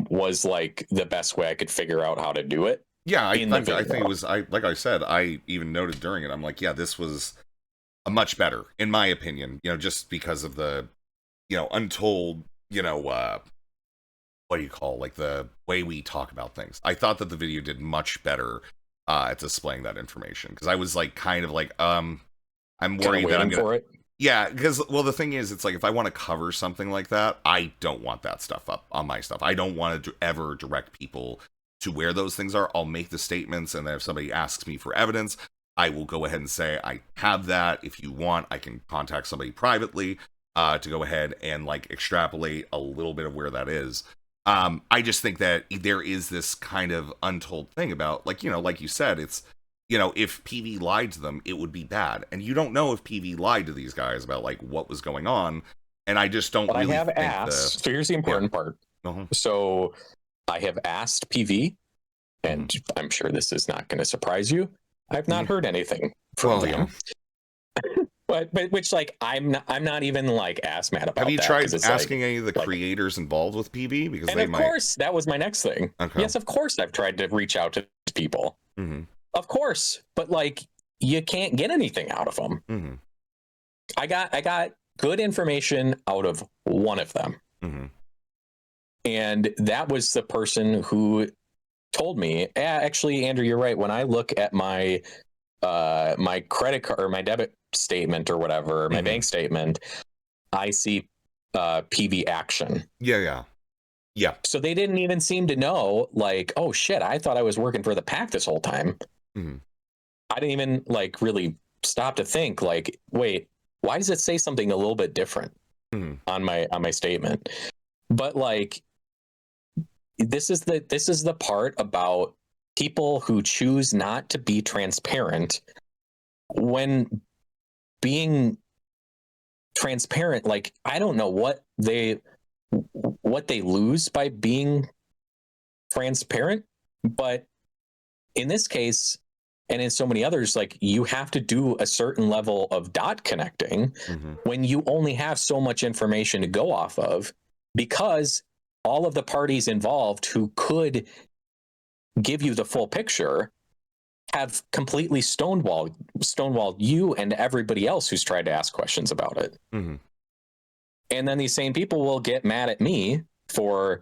was like the best way I could figure out how to do it. Yeah, I in the think I video. think it was, I like I said, I even noted during it, I'm like, yeah, this was a much better, in my opinion, just because of the, untold, what do you call, like the way we talk about things. I thought that the video did much better displaying that information, because I was like kind of like I'm Kind worried of that I'm waiting gonna. for it. Yeah, because well, the thing is, it's like if I want to cover something like that, I don't want that stuff up on my stuff. I don't want to ever direct people to where those things are. I'll make the statements, and then if somebody asks me for evidence, I will go ahead and say I have that. If you want, I can contact somebody privately to go ahead and like extrapolate a little bit of where that is. I just think that there is this kind of untold thing about, like, like you said, it's, if PV lied to them, it would be bad. And you don't know if PV lied to these guys about like what was going on. And I just don't But really I have think asked. So here's the important part. Uh-huh. So I have asked PV, and Mm-hmm. I'm sure this is not going to surprise you. I've not heard anything from Well, them. But which, like, I'm not even like ass mad about have you that, tried it's asking like, any of the creators involved with PV, because and they of might. course that was my next thing. Okay. Yes, of course I've tried to reach out to people. Mm-hmm. Of course, but like you can't get anything out of them. Mm-hmm. I got good information out of one of them. Mm-hmm. And that was the person who told me, actually, Andrew, you're right. When I look at my my credit card or my debit statement or whatever, my bank statement, I see PV action. Yeah. So they didn't even seem to know, like, oh shit, I thought I was working for the PAC this whole time. Mm-hmm. I didn't even like really stop to think, like, wait, why does it say something a little bit different on my statement? But like, this is the part about people who choose not to be transparent. When being transparent, like, I don't know what they lose by being transparent, but in this case and in so many others, like, you have to do a certain level of dot connecting when you only have so much information to go off of, because all of the parties involved who could give you the full picture have completely stonewalled you and everybody else who's tried to ask questions about it. And then these same people will get mad at me for,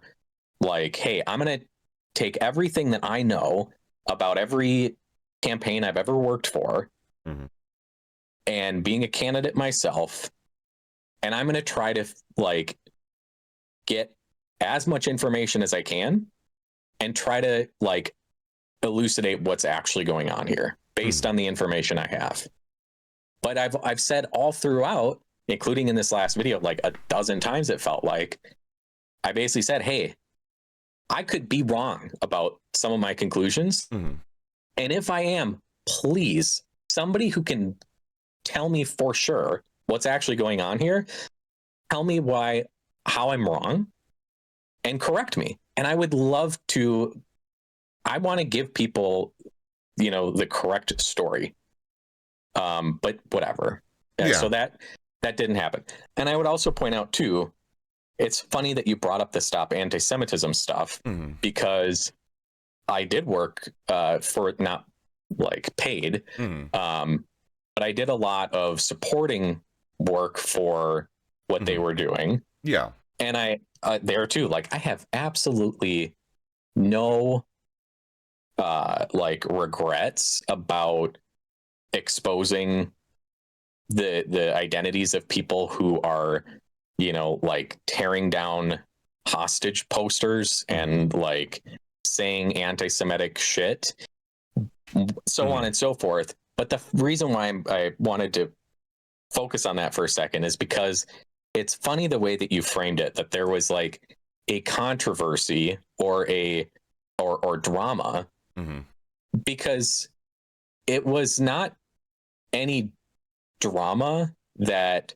like, hey, I'm going to take everything that I know about every campaign I've ever worked for and being a candidate myself, and I'm going to try to like get as much information as I can and try to like elucidate what's actually going on here based on the information I have. But I've said all throughout, including in this last video, like a dozen times, it felt like, I basically said, hey, I could be wrong about some of my conclusions. And if I am, please, somebody who can tell me for sure what's actually going on here, tell me how I'm wrong and correct me. And I would love to, I want to give people, the correct story. But whatever. Yeah. So that didn't happen. And I would also point out too, it's funny that you brought up the Stop Anti-Semitism stuff, because I did work for, not like paid, but I did a lot of supporting work for what they were doing. Yeah. And I there too, like, I have absolutely no like regrets about exposing the identities of people who are, like, tearing down hostage posters and like saying anti-Semitic shit, so on and so forth. But the reason why I wanted to focus on that for a second is because it's funny the way that you framed it, that there was like a controversy or or drama, because it was not any drama that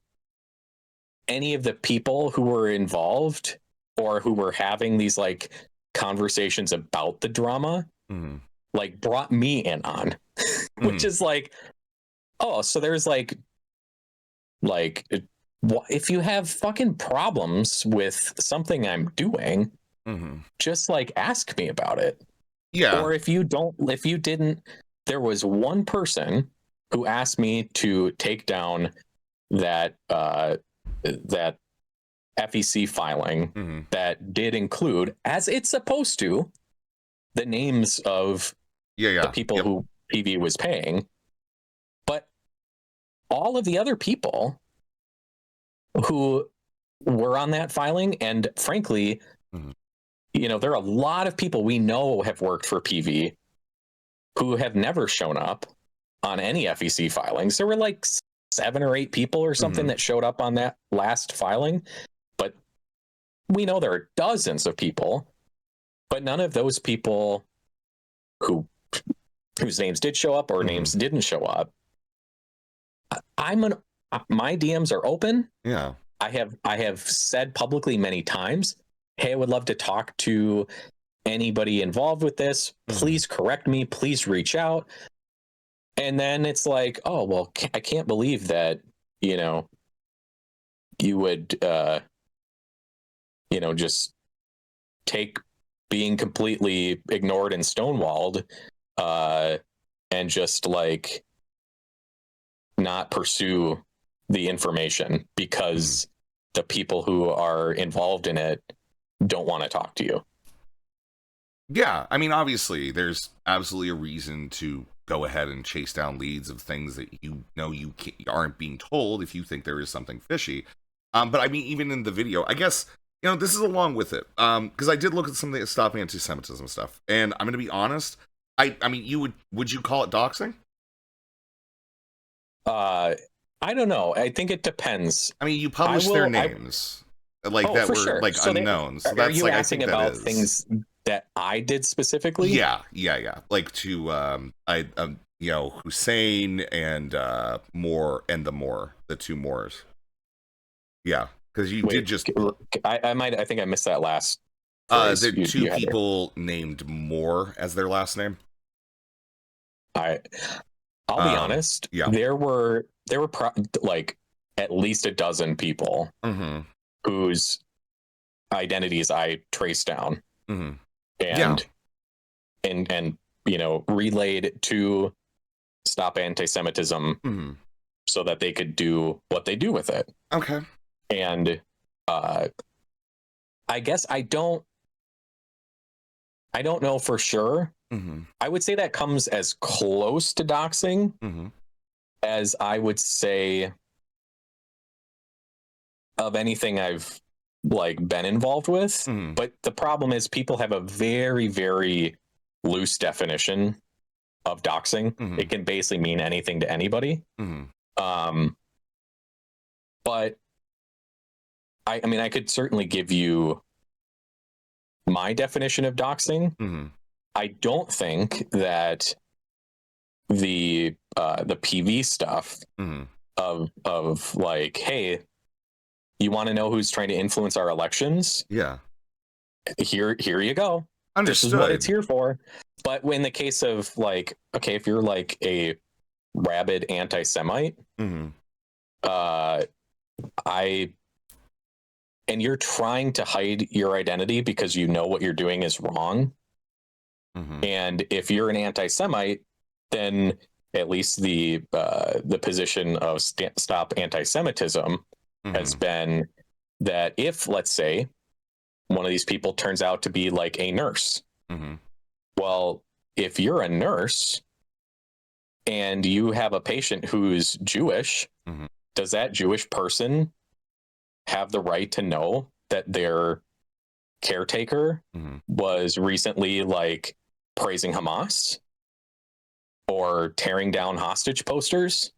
any of the people who were involved or who were having these like conversations about the drama like brought me in on, which is like, oh, so there's like if you have fucking problems with something I'm doing, just like ask me about it. Yeah. Or if you didn't, there was one person who asked me to take down that that FEC filing that did include, as it's supposed to, the names of the people who PV was paying. But all of the other people who were on that filing, and frankly, there are a lot of people we know have worked for PV who have never shown up on any FEC filings. There were like 7 or 8 people or something that showed up on that last filing, but we know there are dozens of people, but none of those people whose names did show up or names didn't show up. My DMs are open. Yeah. I have said publicly many times, hey, I would love to talk to anybody involved with this. Please correct me. Please reach out. And then it's like, oh, well, I can't believe that, you would, just take being completely ignored and stonewalled and just like not pursue the information because the people who are involved in it don't want to talk to you. Yeah, I mean, obviously, there's absolutely a reason to go ahead and chase down leads of things that you aren't being told if you think there is something fishy. But I mean, even in the video, I guess, this is along with it. Because I did look at some of the Stop Anti-Semitism stuff, and I'm going to be honest. I mean, would you call it doxing? I don't know. I think it depends. I mean, you publish their names, that were sure. like so unknown. So are that's you like, asking I think about that is things that I did specifically? Yeah. Like to Hussein and Moore and the 2 Moors. Yeah, because you did just. I think I missed that last. There 2 people named Moore as their last name. I'll be honest. Yeah. There were like at least a dozen people whose identities I traced down and relayed to Stop Anti-Semitism so that they could do what they do with it. Okay. And I guess I don't know for sure. I would say that comes as close to doxing as I would say of anything I've been involved with. But the problem is people have a very, very loose definition of doxing. It can basically mean anything to anybody. But I mean, I could certainly give you my definition of doxing. I don't think that the PV stuff of like, hey, you want to know who's trying to influence our elections? Yeah. Here you go. Understood. This is what it's here for. But in the case of like, okay, if you're like a rabid anti-Semite, and you're trying to hide your identity because you know what you're doing is wrong. And if you're an anti-Semite, then at least the position of Stop Anti-Semitism has been that if, let's say, one of these people turns out to be like a nurse, well, if you're a nurse and you have a patient who's Jewish, does that Jewish person have the right to know that their caretaker was recently like praising Hamas or tearing down hostage posters?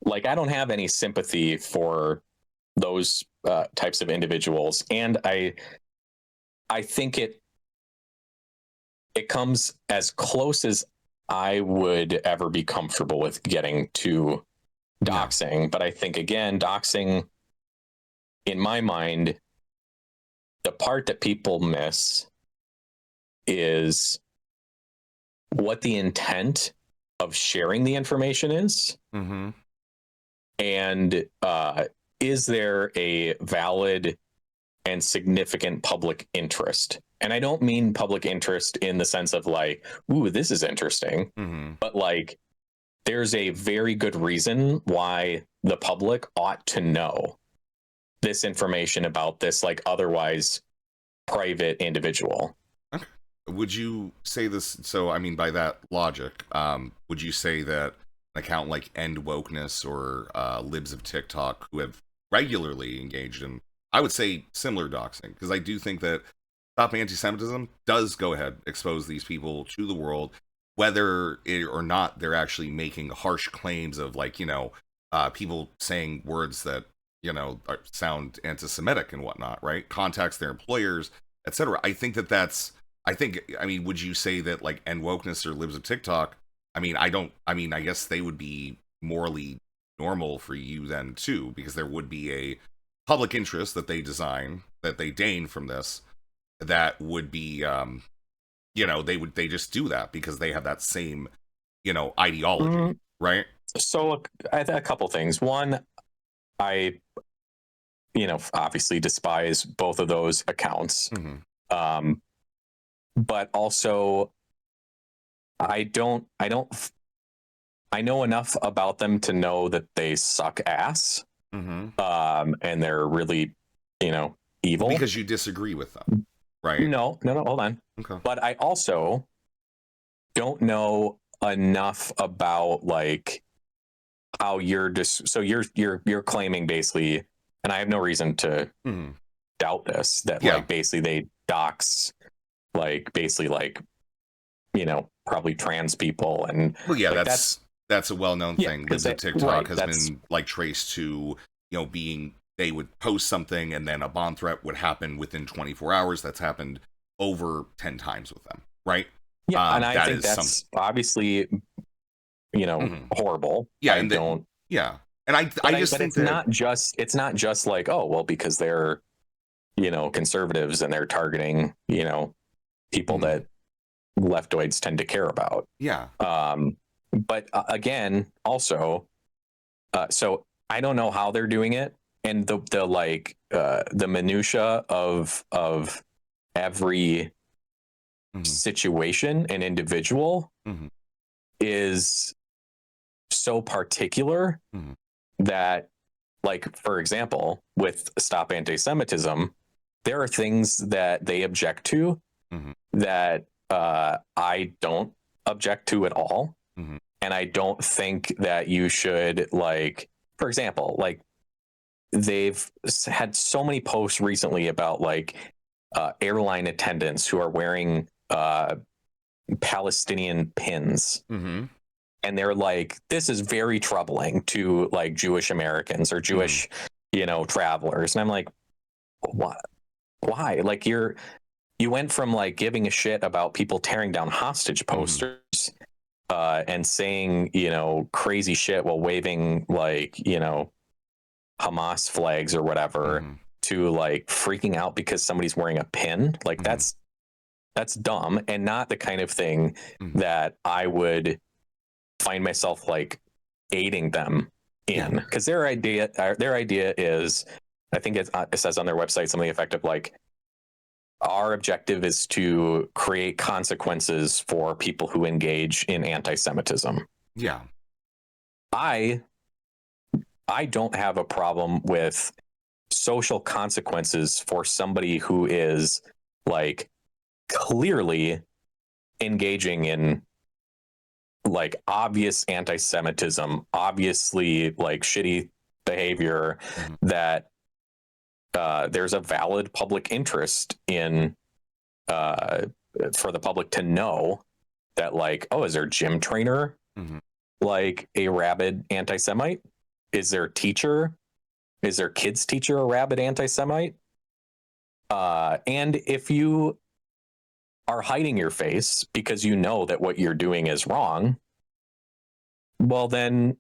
Like, I don't have any sympathy for those types of individuals, and I think it comes as close as I would ever be comfortable with getting to doxing. But I think, again, doxing, in my mind, the part that people miss is what the intent of sharing the information is. And is there a valid and significant public interest? And I don't mean public interest in the sense of like, ooh, this is interesting, but like, there's a very good reason why the public ought to know this information about this like otherwise private individual. would you say this? So, I mean, by that logic, would you say that an account like End Wokeness or Libs of TikTok, who have regularly engaged in, I would say, similar doxing, because I do think that Stop Anti-Semitism does go ahead, expose these people to the world, whether or not they're actually making harsh claims of, like, people saying words that, sound anti-Semitic and whatnot, right? Contacts their employers, etc. I mean, would you say that, like, End Wokeness or Libs of TikTok, I guess they would be morally normal for you then too, because there would be a public interest that they deign from this, that would be, they just do that because they have that same, ideology, right? So look, a couple things. One, I, obviously despise both of those accounts. Mm-hmm. But also I know enough about them to know that they suck ass. Mm-hmm. And they're really, evil. Because you disagree with them, right? No, hold on. Okay. But I also don't know enough about, like, how you're just, so you're claiming basically, and I have no reason to doubt this, that like basically they dox, like, basically, like, probably trans people. And well, yeah, like, that's a well-known thing. Libs of TikTok has been, like, traced to, being, they would post something and then a bomb threat would happen within 24 hours. That's happened over 10 times with them, right? Yeah, and I think that's obviously, horrible. Yeah, and I just think it's not just like, oh well, because they're, conservatives and they're targeting, people that leftoids tend to care about. Yeah. But again, also, so I don't know how they're doing it, and the minutia of every situation and individual is so particular that, like, for example, with Stop Anti-Semitism, there are things that they object to that I don't object to at all. And I don't think that you should, like, for example, like, they've had so many posts recently about, like, airline attendants who are wearing Palestinian pins. And they're like, this is very troubling to, like, Jewish Americans or Jewish, travelers. And I'm like, what? Why? Like, you went from, like, giving a shit about people tearing down hostage posters and saying, crazy shit while waving, like, Hamas flags or whatever, to, like, freaking out because somebody's wearing a pin. Like, that's dumb, and not the kind of thing that I would find myself, like, aiding them in, because their idea is, I think it says on their website something effective like, our objective is to create consequences for people who engage in anti-Semitism. Yeah. I don't have a problem with social consequences for somebody who is, like, clearly engaging in, like, obvious anti-Semitism, obviously, like, shitty behavior that there's a valid public interest in, for the public to know that, like, oh, is their gym trainer like a rabid anti-Semite? Is their kids teacher a rabid anti-Semite? And if you are hiding your face because you know that what you're doing is wrong, well then,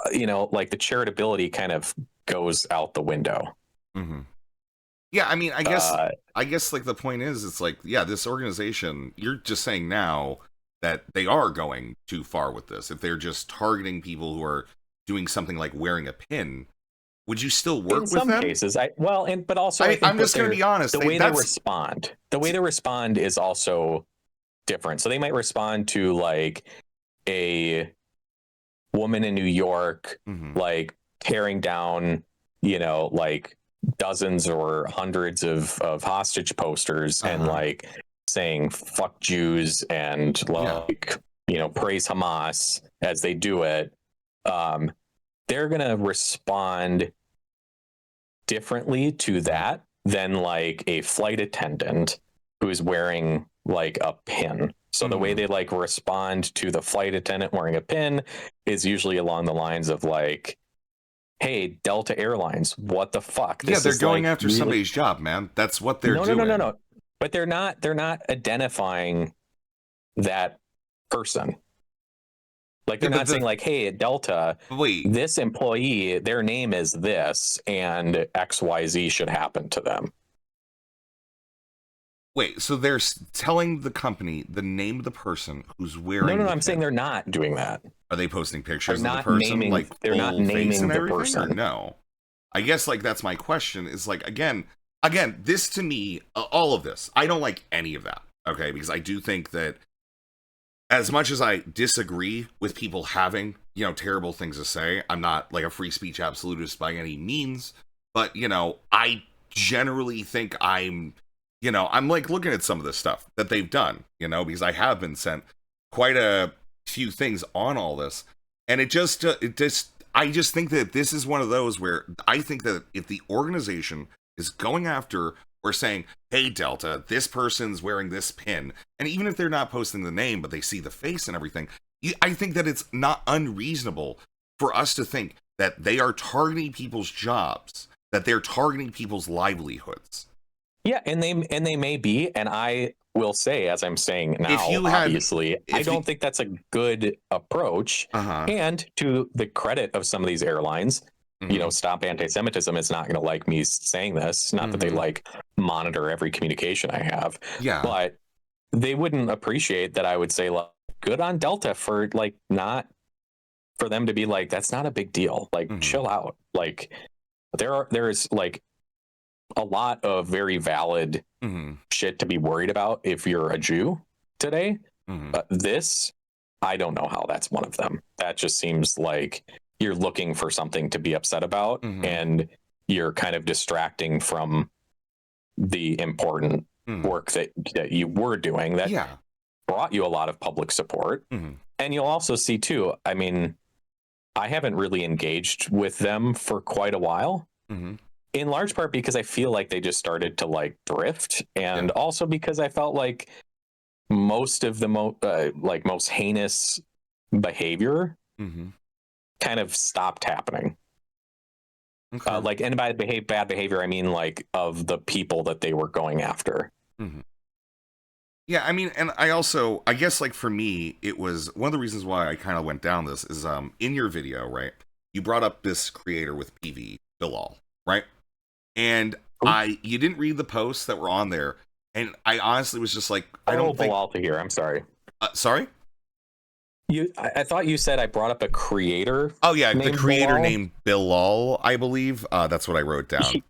like, the charitability kind of goes out the window. Yeah, I mean, I guess like the point is, it's like, yeah, this organization, you're just saying now that they are going too far with this. If they're just targeting people who are doing something like wearing a pin, would you still work with them? In some cases, but also, I'm just going to be honest. The way they respond is also different. So they might respond to, like, a woman in New York, like, tearing down, like, dozens or hundreds of hostage posters and, like, saying fuck Jews and like praise Hamas as they do it, they're gonna respond differently to that than like a flight attendant who's wearing like a pin. So the way they like respond to the flight attendant wearing a pin is usually along the lines of like, hey, Delta Airlines, what the fuck? This they're going after somebody's job, man. That's what they're doing. No. But they're not identifying that person. Like they're not saying like, hey, at Delta, this employee, their name is this, and XYZ should happen to them. Wait, so they're telling the company the name of the person who's wearing. No, I'm saying they're not doing that. Are they posting pictures of the person? Like they're not naming the person. No, I guess like that's my question. Is like again, this to me, all of this, I don't like any of that. Okay, because I do think that as much as I disagree with people having terrible things to say, I'm not like a free speech absolutist by any means. But I generally think I'm like looking at some of the stuff that they've done, because I have been sent quite a few things on all this. And I just think that this is one of those where I think that if the organization is going after or saying, hey, Delta, this person's wearing this pin, and even if they're not posting the name, but they see the face and everything, I think that it's not unreasonable for us to think that they are targeting people's jobs, that they're targeting people's livelihoods. Yeah, and they may be, and I will say, as I'm saying now, obviously, I don't think that's a good approach. And to the credit of some of these airlines, Stop Anti-Semitism is not going to like me saying this. Not that they like monitor every communication I have. Yeah. But they wouldn't appreciate that I would say, like, good on Delta for like not for them to be like, that's not a big deal. Like, chill out. Like, there is like a lot of very valid shit to be worried about if you're a Jew today. This, I don't know how that's one of them. That just seems like you're looking for something to be upset about, and you're kind of distracting from the important work that you were doing that brought you a lot of public support. And you'll also see too, I mean, I haven't really engaged with them for quite a while. In large part because I feel like they just started to like drift, and also because I felt like most of the most heinous behavior kind of stopped happening. Like, and by bad behavior, I mean like of the people that they were going after. Yeah, I mean, and I guess like for me, it was one of the reasons why I kind of went down this is in your video, right? You brought up this creator with PV, Bilal, right? And you didn't read the posts that were on there, and I honestly was just like, I don't think Bilal to hear. I'm sorry. Sorry? I thought you said I brought up a creator. Oh yeah, the creator named Bilal, I believe. That's what I wrote down.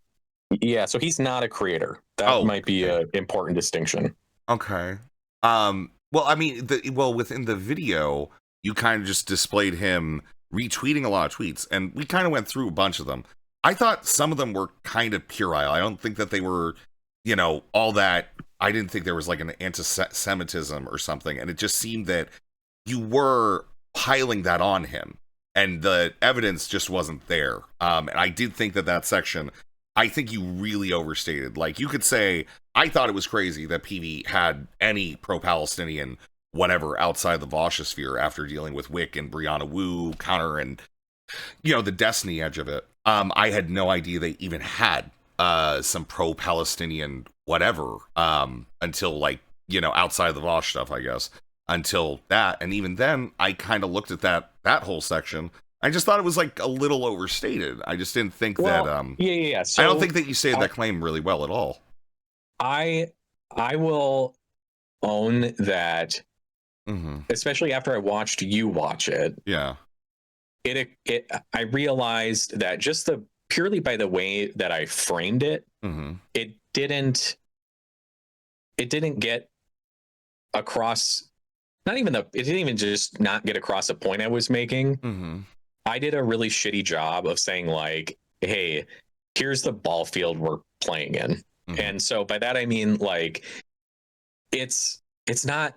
So he's not a creator. That might be an important distinction. Okay. Well, I mean, within the video, you kind of just displayed him retweeting a lot of tweets, and we kind of went through a bunch of them. I thought some of them were kind of puerile. I don't think that they were, all that. I didn't think there was like an anti-Semitism or something, and it just seemed that you were piling that on him, and the evidence just wasn't there. And I did think that section, I think you really overstated. Like, you could say, I thought it was crazy that PV had any pro-Palestinian whatever outside the Voshsphere after dealing with Wick and Brianna Wu, Counter, and, the Destiny edge of it. I had no idea they even had some pro-Palestinian whatever until, like, outside of the Vosh stuff, I guess. Until that, and even then, I kind of looked at that whole section. I just thought it was like a little overstated. I just didn't think that. Yeah. So I don't think that you stated that claim really well at all. I will own that, especially after I watched you watch it. Yeah. I realized that just purely by the way that I framed it, it didn't get across. It didn't even just not get across a point I was making. I did a really shitty job of saying like, hey, here's the ball field we're playing in. And so by that, I mean, like, it's not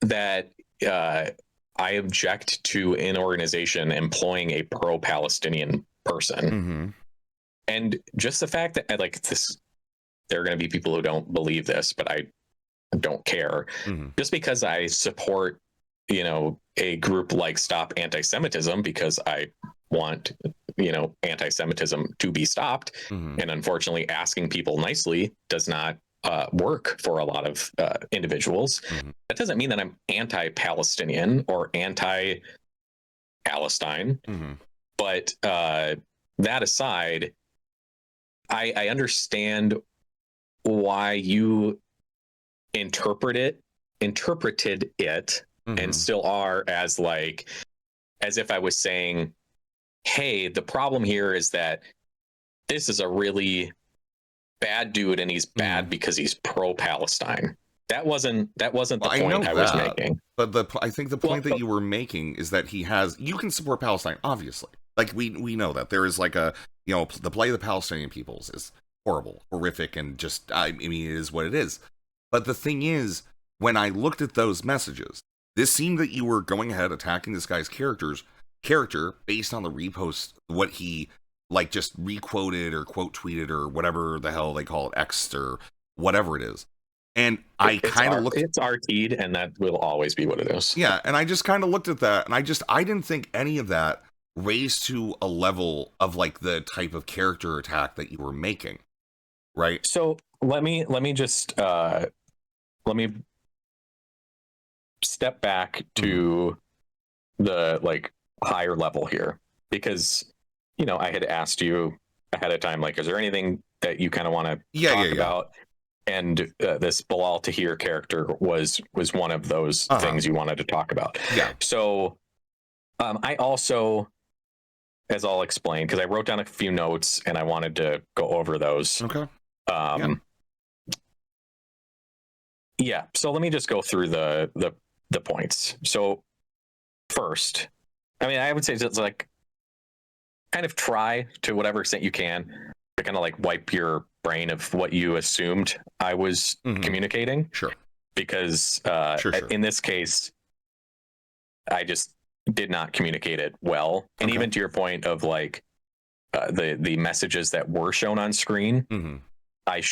that I object to an organization employing a pro-Palestinian person. Mm-hmm. And just the fact that like this, there are going to be people who don't believe this, but I don't care. Mm-hmm. Just because I support, a group like Stop Anti-Semitism because I want, anti-Semitism to be stopped. Mm-hmm. And unfortunately, asking people nicely does not work for a lot of individuals. Mm-hmm. That doesn't mean that I'm anti-Palestinian or anti-Palestine. Mm-hmm. But that aside, I understand why you interpreted it Mm-hmm. and still are as if I was saying, hey, the problem here is that this is a really bad dude and he's bad because he's pro-Palestine. That wasn't the point I was making. But I think the point that you were making is that you can support Palestine, obviously. Like we know that there is like a, the plight of the Palestinian peoples is horrible, horrific, and just, I mean, it is what it is. But the thing is, when I looked at those messages, this seemed that you were going ahead attacking this guy's character based on the repost, what he like just requoted or quote tweeted or whatever the hell they call it, X or whatever it is. And I kind of looked. It's RT'd, and that will always be what it is. Yeah, and I just kind of looked at that, and I didn't think any of that raised to a level of like the type of character attack that you were making, right? So let me just let me step back to the like higher level here, because I had asked you ahead of time, like, is there anything that you kind of want to talk about? And this Bilal Tahir character was one of those things you wanted to talk about. Yeah. So I also, as I'll explain, because I wrote down a few notes and I wanted to go over those. Okay. Yeah. So let me just go through the points. So first, I mean, I would say it's like kind of try to whatever extent you can to kind of like wipe your brain of what you assumed I was communicating. Sure. Because in this case, I just did not communicate it well. And even to your point of like the messages that were shown on screen,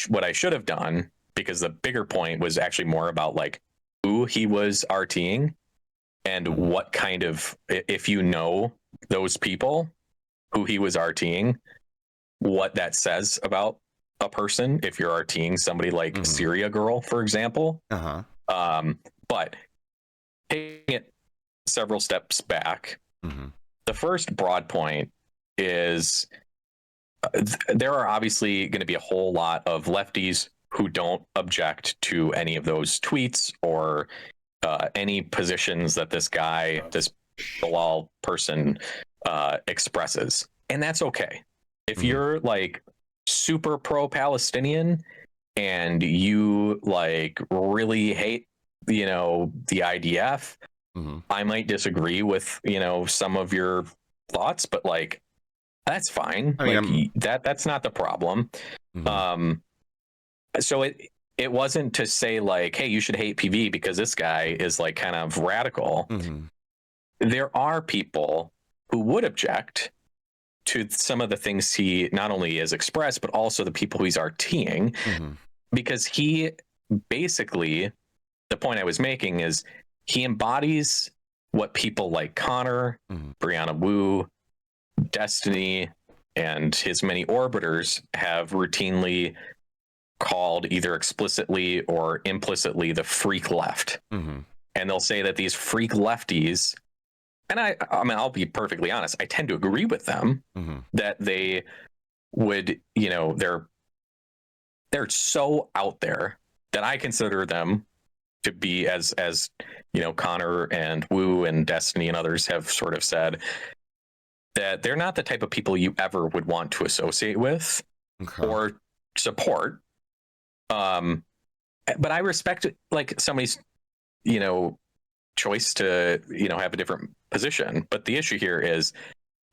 what I should have done, because the bigger point was actually more about like who he was RTing and what kind of, if you know those people who he was RTing, what that says about a person if you're RTing somebody like Syria Girl, for example. But taking it several steps back, the first broad point is there are obviously going to be a whole lot of lefties who don't object to any of those tweets or any positions that this Bilal person expresses. And that's okay. If you're like super pro-Palestinian and you like really hate, the IDF, I might disagree with, some of your thoughts, but like, that's fine. I mean, that's not the problem. So it wasn't to say like, hey, you should hate PV because this guy is like kind of radical. There are people who would object to some of the things he not only has expressed, but also the people who he's RTing, because he basically, the point I was making is he embodies what people like Connor, Brianna Wu, Destiny, and his many orbiters have routinely called either explicitly or implicitly the freak left. And they'll say that these freak lefties, and I mean, I'll be perfectly honest, I tend to agree with them that they would, they're so out there that I consider them to be, as Connor and Wu and Destiny and others have sort of said, that they're not the type of people you ever would want to associate with or support. But I respect like somebody's, choice to, have a different position. But the issue here is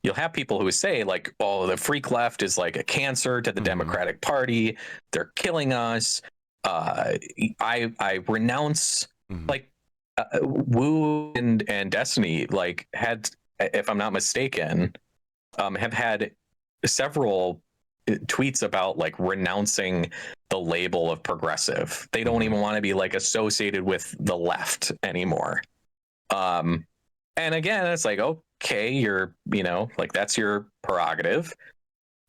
you'll have people who say like, oh, the freak left is like a cancer to the Democratic Party. They're killing us. I renounce Mhm. like Wu and Destiny like had, if I'm not mistaken, have had several tweets about like renouncing the label of progressive. They don't Mhm. even want to be like associated with the left anymore. Um, and again, it's like, okay, you're, like that's your prerogative,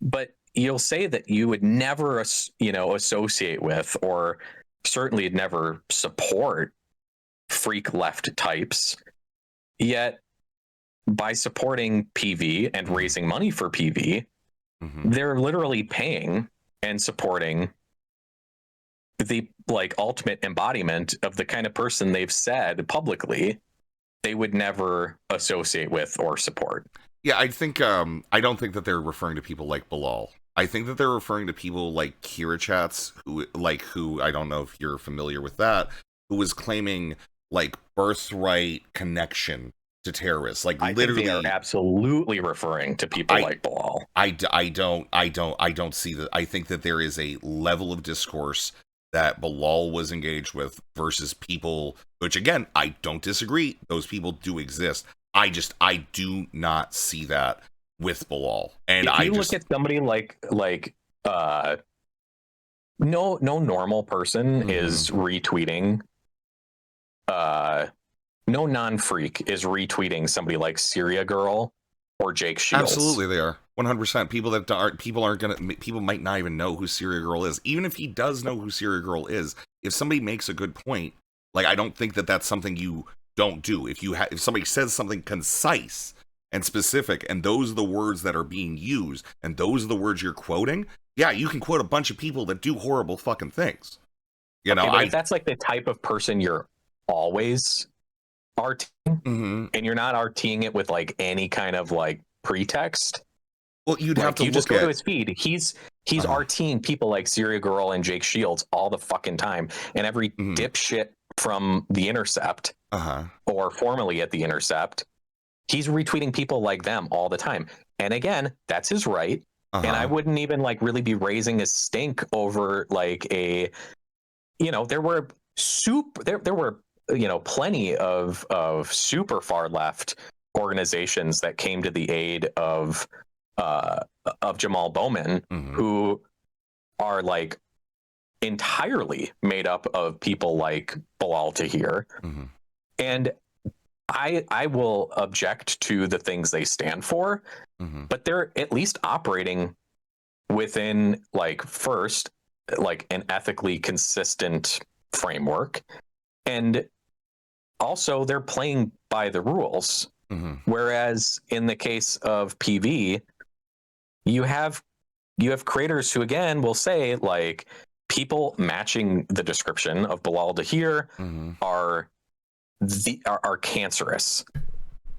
but you'll say that you would never, associate with, or certainly never support freak left types. Yet by supporting PV and Mhm. raising money for PV, Mhm. they're literally paying and supporting the like ultimate embodiment of the kind of person they've said publicly they would never associate with or support. Yeah, I don't think that they're referring to people like Bilal. I think that they're referring to people like Kira Chats, who I don't know if you're familiar with that, who was claiming like birthright connection to terrorists. Like I think they are literally absolutely referring to people I like Bilal. I don't see that. I think that there is a level of discourse that Bilal was engaged with versus people, which again, I don't disagree. Those people do exist. I do not see that with Bilal. And If I you look just at somebody like uh no normal person mhm. is retweeting uh no non-freak is retweeting somebody like Syria Girl or Jake Shields. Absolutely, they are 100%. People might not even know who Syria Girl is. Even if he does know who Syria Girl is, if somebody makes a good point, like I don't think that that's something you don't do. If somebody says something concise and specific, and those are the words that are being used, and those are the words you're quoting, yeah, you can quote a bunch of people that do horrible fucking things. You know, Okay, but if I. that's like the type of person you're always RTing, Mhm. and you're not RTing it with like any kind of like pretext, Well, you'd have like to you just look go to at. his feed, he's Uh, RTing people like Syria Girl and Jake Shields all the fucking time, and every mhm. dipshit from The Intercept Uh-huh. or formerly at The Intercept, he's retweeting people like them all the time. And again, that's his right. And I Uh-huh. wouldn't even like really be raising a stink over like there were there were plenty of super far left organizations that came to the aid uh of Jamal Bowman, Mhm. who are like entirely made up of people like Bilal Tahir. Mhm. And I will object to the things they stand for, Mhm. but they're at least operating within like first like an ethically consistent framework, and also they're playing by the rules. Mhm. Whereas in the case of PV, you have creators who again will say like people matching the description of Bilal Dahir Mhm. are are cancerous.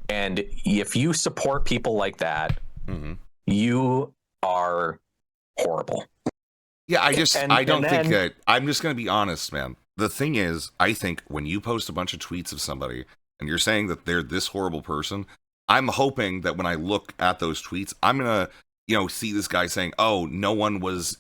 And if you support people like that, Mhm. you are horrible. Yeah, I And don't think then that. I'm just going to be honest, man. The thing is, I think when you post a bunch of tweets of somebody and you're saying that they're this horrible person, I'm hoping that when I look at those tweets, I'm going to, see this guy saying, "Oh, no one was,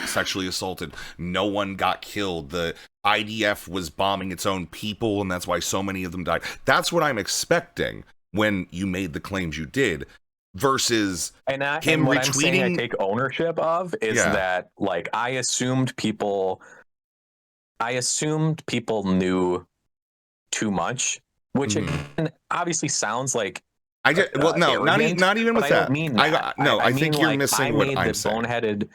sexually assaulted. No one got killed. The IDF was bombing its own people and that's why so many of them died." That's what I'm expecting when you made the claims you did versus and him what I'm saying I retweeting. take ownership of is Yeah. that like I assumed people knew too much, which Mhm. again obviously sounds like Well, no, arrogant, not even but with I don't that. mean that. No, I I mean think you're like I missing what made the I'm saying. boneheaded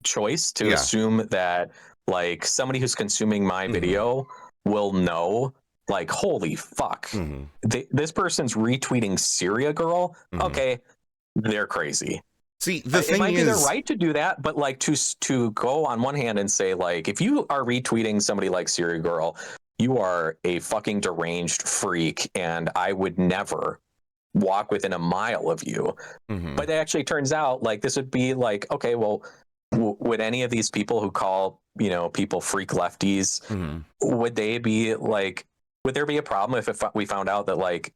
choice to Yeah. assume that like somebody who's consuming my Hmm. video will know like holy fuck, Hmm. this person's retweeting Syria Girl. Hmm. Okay, they're crazy. See, the It thing might be their is, right to do that, but like to go on one hand and say like if you are retweeting somebody like Syria Girl, you are a fucking deranged freak, and I would never walk within a mile of you. hmm, But it actually turns out like this would be like, okay, well, would any of these people who call people freak lefties, hmm. would they be like, would there be a problem if we found out that like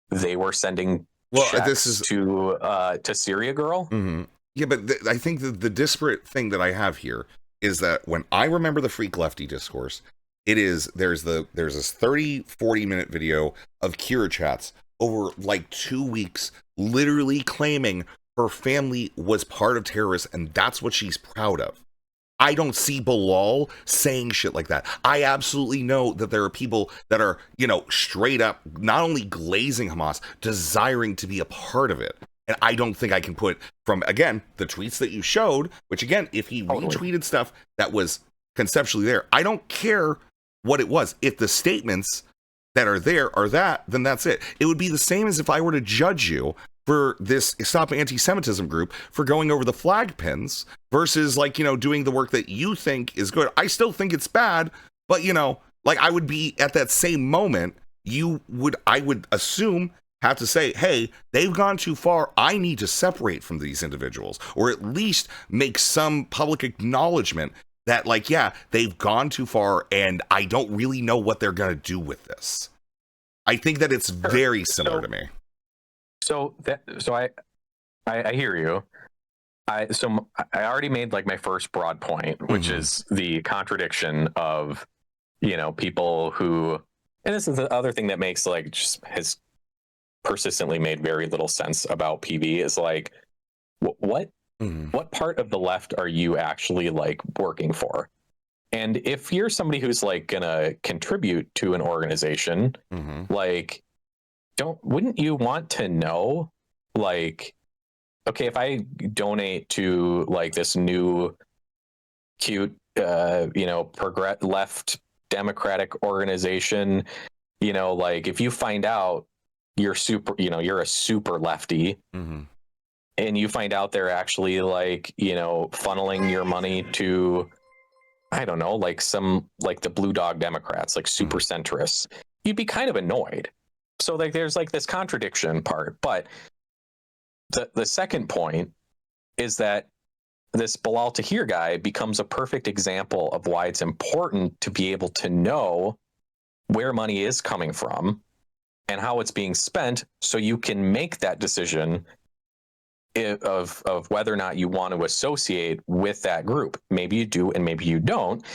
they were sending Well, this checks is, to Syria Girl? hmm, yeah, but I think the disparate thing that I have here is that when I remember the freak lefty discourse, there's this 30-40 minute video of Kira chats over like 2 weeks, literally claiming her family was part of terrorists and that's what she's proud of. I don't see Bilal saying shit like that. I absolutely know that there are people that are, straight up not only glazing Hamas, desiring to be a part of it. And I don't think I can put from, again, the tweets that you showed, which again, if he retweeted stuff that was conceptually there, I don't care what it was. If the statements that are there are that, then that's it. It would be the same as if I were to judge you for this Stop Anti-Semitism group for going over the flag pins versus doing the work that you think is good. I still think it's bad, but I would be at that same moment, I would assume have to say, hey, they've gone too far. I need to separate from these individuals, or at least make some public acknowledgement that they've gone too far and I don't really know what they're going to do with this. I think that it's very similar to me. So I hear you. I already made my first broad point, which is the contradiction of, people who, and this is the other thing that makes just has persistently made very little sense about PV is what part of the left are you actually working for? And if you're somebody who's gonna contribute to an organization, wouldn't you want to know, okay, if I donate to this new cute, left democratic organization, if you find out you're a super lefty, and you find out they're actually funneling your money to, I don't know, some the Blue Dog Democrats, super centrists, you'd be kind of annoyed. So there's this contradiction part, but the second point is that this Bilal Tahir guy becomes a perfect example of why it's important to be able to know where money is coming from and how it's being spent, so you can make that decision of whether or not you want to associate with that group. Maybe you do and maybe you don't.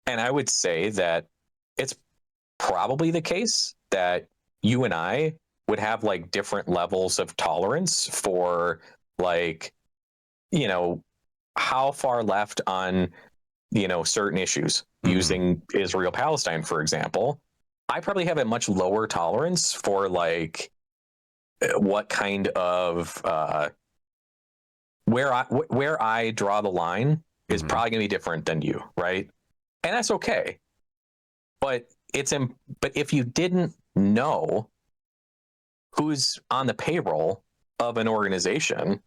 And I would say that it's probably the case that you and I would have different levels of tolerance for how far left on certain issues, using Israel Palestine for example. I probably have a much lower tolerance for what kind of where I draw the line is probably going to be different than you, right? And that's okay. But if you didn't know who's on the payroll of an organization,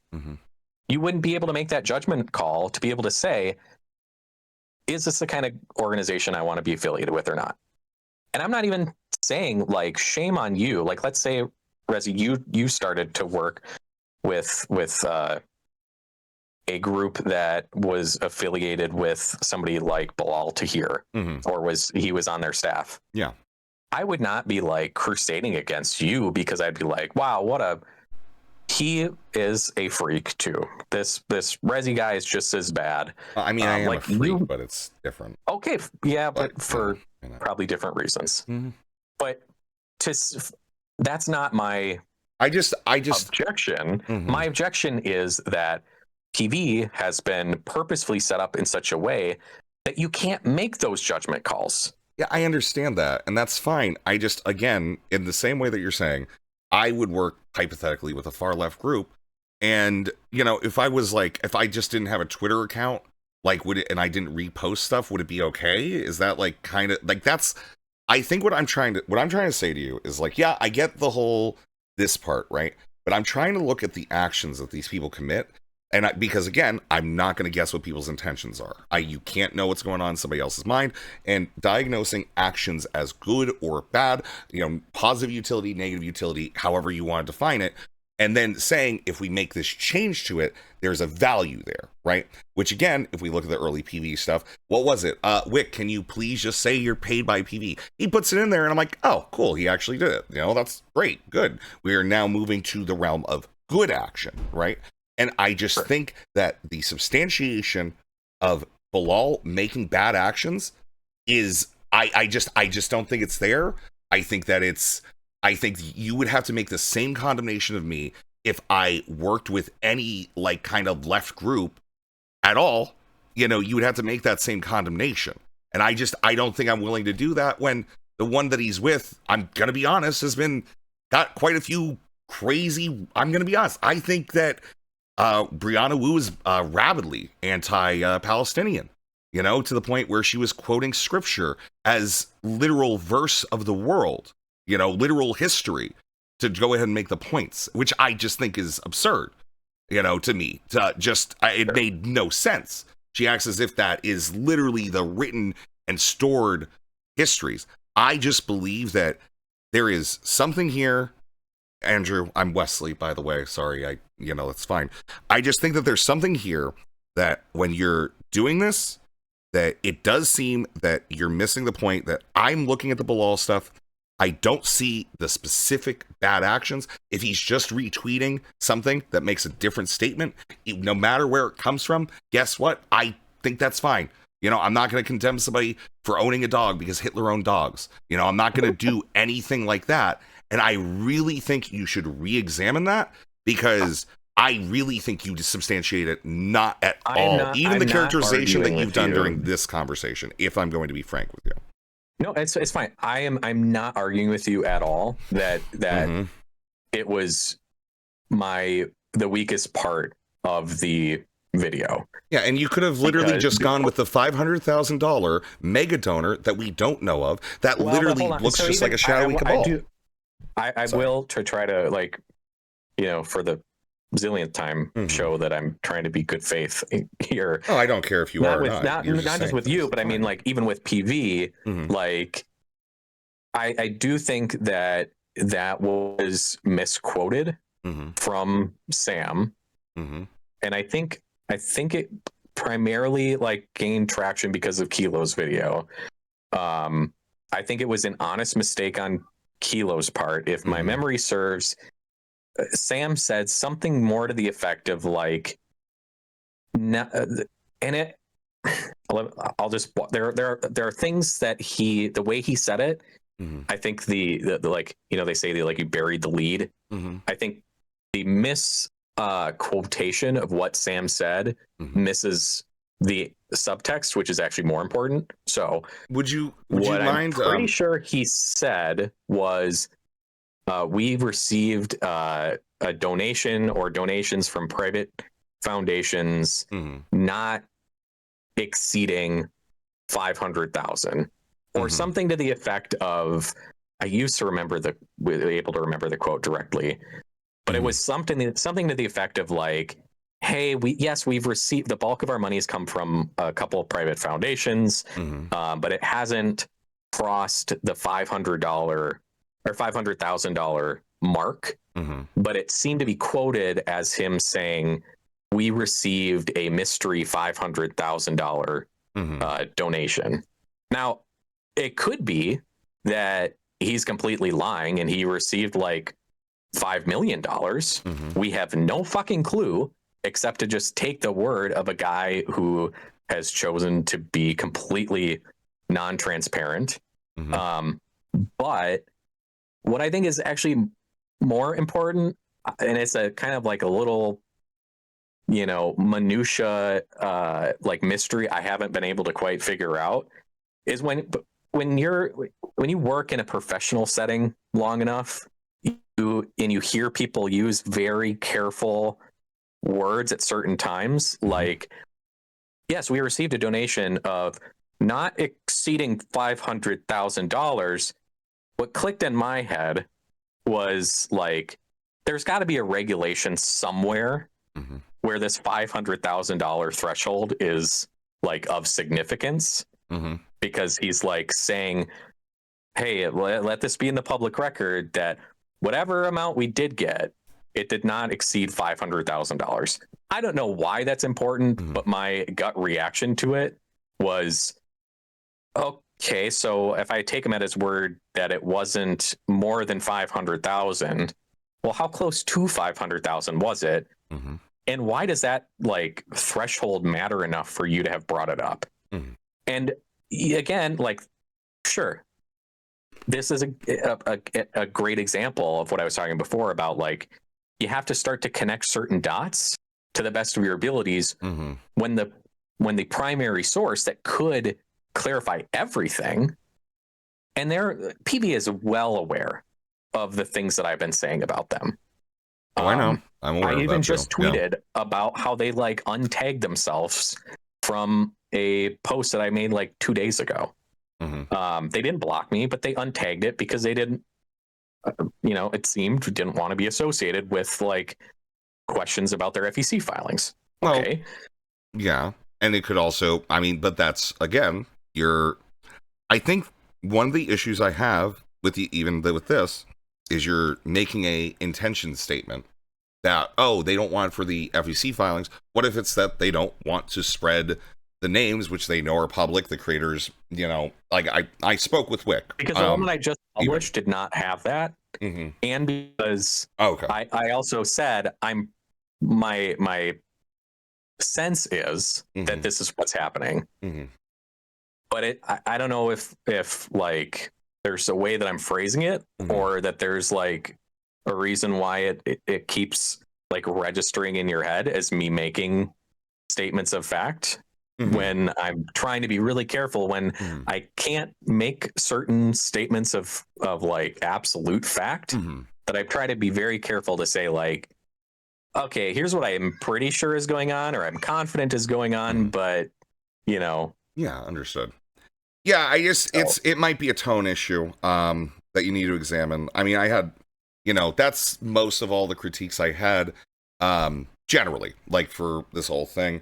you wouldn't be able to make that judgment call to be able to say, is this the kind of organization I want to be affiliated with or not? And I'm not even saying shame on you. Let's say, Rezi, you started to work with a group that was affiliated with somebody like Bilal Tahir, or he was on their staff. Yeah. I would not be crusading against you because I'd be wow, he is a freak too. This Rezi guy is just as bad. I mean, I am a freak, but it's different. Okay, yeah, but for probably different reasons. But that's not my objection. My objection is that TV has been purposefully set up in such a way that you can't make those judgment calls. Yeah, I understand that, and that's fine. Again, in the same way that you're saying, I would work hypothetically with a far left group, and if I just didn't have a Twitter account, and I didn't repost stuff, would it be okay? Is that kind of that's? I think what I'm trying to say to you is yeah, I get the whole this part, right? But I'm trying to look at the actions that these people commit. And because again, I'm not going to guess what people's intentions are. You can't know what's going on in somebody else's mind, and diagnosing actions as good or bad, positive utility, negative utility, however you want to define it, and then saying if we make this change to it, there's a value there, right? Which again, if we look at the early PV stuff, what was it? Wick, can you please just say you're paid by PV? He puts it in there, and I'm like, oh, cool, he actually did it. That's great, good. We are now moving to the realm of good action, right? And I just think that the substantiation of Bilal making bad actions is I just don't think it's there. I think that I think you would have to make the same condemnation of me if I worked with any like kind of left group at all. You would have to make that same condemnation. And I don't think I'm willing to do that when the one that he's with, I'm gonna be honest, has got quite a few crazy. I'm gonna be honest. I think that Brianna Wu is rabidly anti-Palestinian, to the point where she was quoting scripture as literal verse of the world, literal history to go ahead and make the points, which I just think is absurd, to me. It made no sense. She acts as if that is literally the written and stored histories. I just believe that there is something here. Andrew, I'm Wesley, by the way. Sorry, it's fine. I just think that there's something here that when you're doing this, that it does seem that you're missing the point that I'm looking at the Bilal stuff. I don't see the specific bad actions. If he's just retweeting something that makes a different statement, no matter where it comes from, guess what? I think that's fine. I'm not going to condemn somebody for owning a dog because Hitler owned dogs. I'm not going to do anything like that. And I really think you should re-examine that, because I really think you substantiate it not at all. Even the characterization that you've done during this conversation, if I'm going to be frank with you. No, it's fine. I'm not arguing with you at all that it was the weakest part of the video. Yeah, and you could have literally just gone with the $500,000 mega donor that we don't know of, that literally looks just like a shadowy cabal. I will try to, for the zillionth time, show that I'm trying to be good faith here. Oh, I don't care if you are or not. Not just with you, but I mean, even with PV, I do think that was misquoted from Sam, and I think it primarily gained traction because of Kilo's video. I think it was an honest mistake on Kilo's part. If my memory serves, Sam said something more to the effect of I'll just, there are things that the way he said it, I think the they say you buried the lead. I think the quotation of what Sam said misses the subtext, which is actually more important. So would you mind? I'm pretty sure he said was, we've received a donation or donations from private foundations not exceeding 500,000 or something to the effect of. I used to able to remember the quote directly, but it was something to the effect of hey, we've received, the bulk of our money has come from a couple of private foundations, but it hasn't crossed the $500 or $500,000 mark. But it seemed to be quoted as him saying, we received a mystery $500,000 donation. Now, it could be that he's completely lying and he received $5 million. We have no fucking clue, except to just take the word of a guy who has chosen to be completely non-transparent. But what I think is actually more important, and it's a kind of a little, minutia, mystery I haven't been able to quite figure out, is when you work in a professional setting long enough, you hear people use very careful words at certain times, yes, we received a donation of not exceeding $500,000. What clicked in my head was there's got to be a regulation somewhere where this $500,000 threshold is of significance, because he's saying, hey, let this be in the public record that whatever amount we did get, it did not exceed $500,000. I don't know why that's important, but my gut reaction to it was, okay, so if I take him at his word that it wasn't more than 500,000, well, how close to 500,000 was it? And why does that like threshold matter enough for you to have brought it up? Mhm. And again, like, sure, this is a great example of what I was talking before about, like, you have to start to connect certain dots to the best of your abilities Mhm. when the primary source that could clarify everything, and PB is well aware of the things that I've been saying about them. Oh, I know. I'm aware I of even that too. just tweeted about how they like untagged themselves from a post that I made like 2 days ago. They didn't block me, but they untagged it because they didn't, it seemed didn't want to be associated with like questions about their FEC filings. Well, Okay. yeah. And it could also, I mean, but that's, again, I think one of the issues I have with with this is you're making a intention statement that, oh, they don't want it for the FEC filings. What if it's that they don't want to spread the names, which they know are public, the creators, like I spoke with Wick. Because the one that I just published did not have that. Mm-hmm. And because Okay. I also said my sense is that this is what's happening. Mm-hmm. But I don't know if like there's a way that I'm phrasing it, or that there's like a reason why it keeps like registering in your head as me making statements of fact, when I'm trying to be really careful, when I can't make certain statements of like absolute fact, that I try to be very careful to say, like, okay, here's what I'm pretty sure is going on, or I'm confident is going on, but Yeah, understood. Yeah, it might be a tone issue that you need to examine. I mean, I had, that's most of all the critiques I had generally, like, for this whole thing.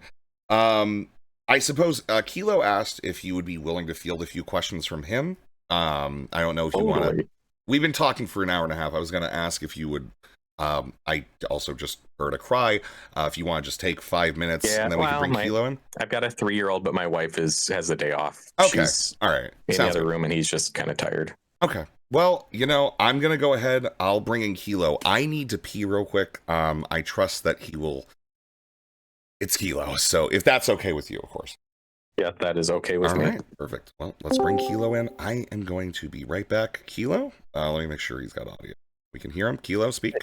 I suppose Kilo asked if you would be willing to field a few questions from him. I don't know if you want to. We've been talking for an hour and a half. I was going to ask if you would. I also just heard a cry. If you want to just take 5 minutes, and then we can bring Kilo in. I've got a 3-year-old, but my wife has the day off. Okay, She's all right. in the other room, and he's just kind of tired. Okay. Well, I'm gonna go ahead. I'll bring in Kilo. I need to pee real quick. I trust that he will. It's Kilo, so if that's okay with you, of course. Yeah, that is okay with me. All right, perfect. Well, let's bring Kilo in. I am going to be right back. Kilo, let me make sure he's got audio. We can hear him. Kilo, speak.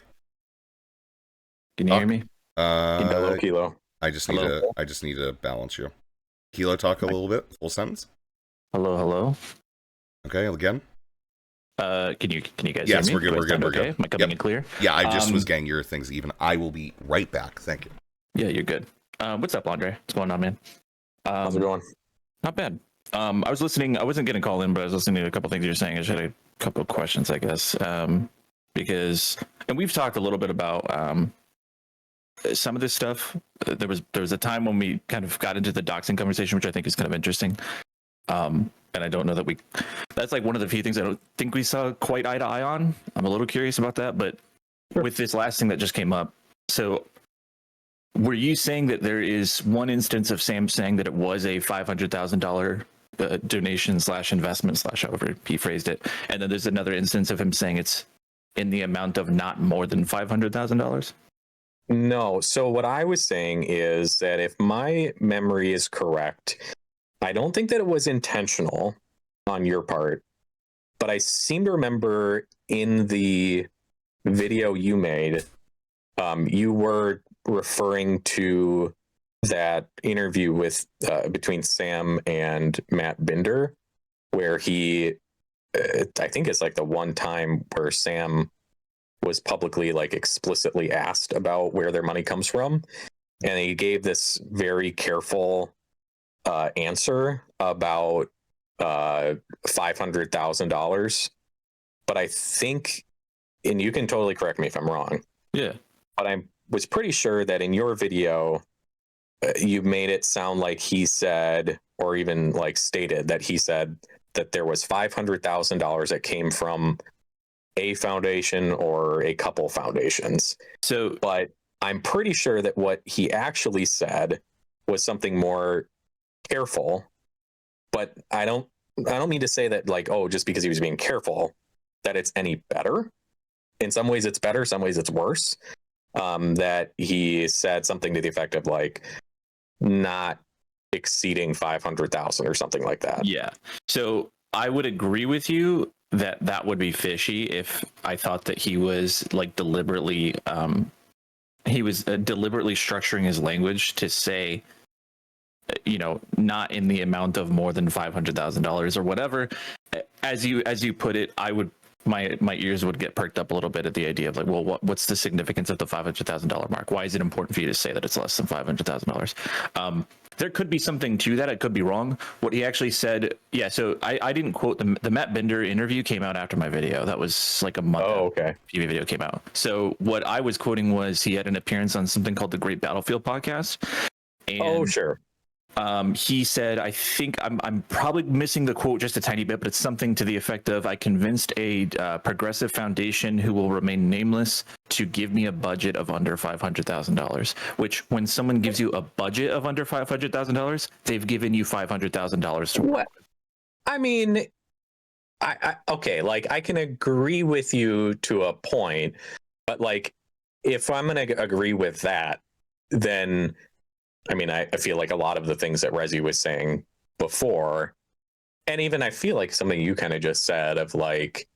Can you hear me? Hello, Kilo. I just need to balance you. Kilo, talk a little bit. Full sentence. Hello. Okay, again. Can you guys yes, hear me? We're good. Okay, am I coming in clear? Yeah, I just was getting your things even. I will be right back. Thank you. Yeah, you're good. What's up, Andre? What's going on, man? How's it going? Not bad. I was listening. I wasn't getting called in, but I was listening to a couple things you're saying. I just had a couple of questions, I guess, because, and we've talked a little bit about some of this stuff. There was a time when we kind of got into the doxing conversation, which I think is kind of interesting. And I don't know that that's like one of the few things I don't think we saw quite eye to eye on. I'm a little curious about that, but with this last thing that just came up, so were you saying that there is one instance of Sam saying that it was a $500,000 donation / investment / however he phrased it, and then there's another instance of him saying it's in the amount of not more than $500,000? No. So what I was saying is that if my memory is correct, I don't think that it was intentional on your part, but I seem to remember in the video you made, you were referring to that interview with between Sam and Matt Binder, where I think it's like the one time where Sam was publicly like explicitly asked about where their money comes from, and he gave this very careful answer about $500,000. But I think, and you can totally correct me if I'm wrong. Yeah. But I was pretty sure that in your video, you made it sound like he said, or even like stated that he said that there was $500,000 that came from a foundation or a couple foundations. So, but I'm pretty sure that what he actually said was something more careful. But I don't mean to say that, like, oh, just because he was being careful, that it's any better. In some ways it's better, some ways it's worse. that he said something to the effect of like not exceeding 500,000 or something like that. Yeah. So I would agree with you that that would be fishy if I thought that he was like deliberately deliberately structuring his language to say, not in the amount of more than $500,000 or whatever. As you put it, I would, my ears would get perked up a little bit at the idea of like, well, what's the significance of the $500,000 mark? Why is it important for you to say that it's less than $500,000? There could be something to that. I could be wrong. What he actually said, yeah. So I didn't quote the Matt Bender interview came out after my video. That was like a month. Oh, okay. TV video came out. So what I was quoting was he had an appearance on something called the Great Battlefield podcast. And, oh, sure. He said, I think I'm probably missing the quote just a tiny bit, but it's something to the effect of, I convinced a progressive foundation who will remain nameless to give me a budget of under $500,000, which when someone gives you a budget of under $500,000, they've given you $500,000 to work with. I mean, I okay, like I can agree with you to a point, but like if I'm going to agree with that, then I mean, I feel like a lot of the things that Rezi was saying before, and even I feel like something you kind of just said of like,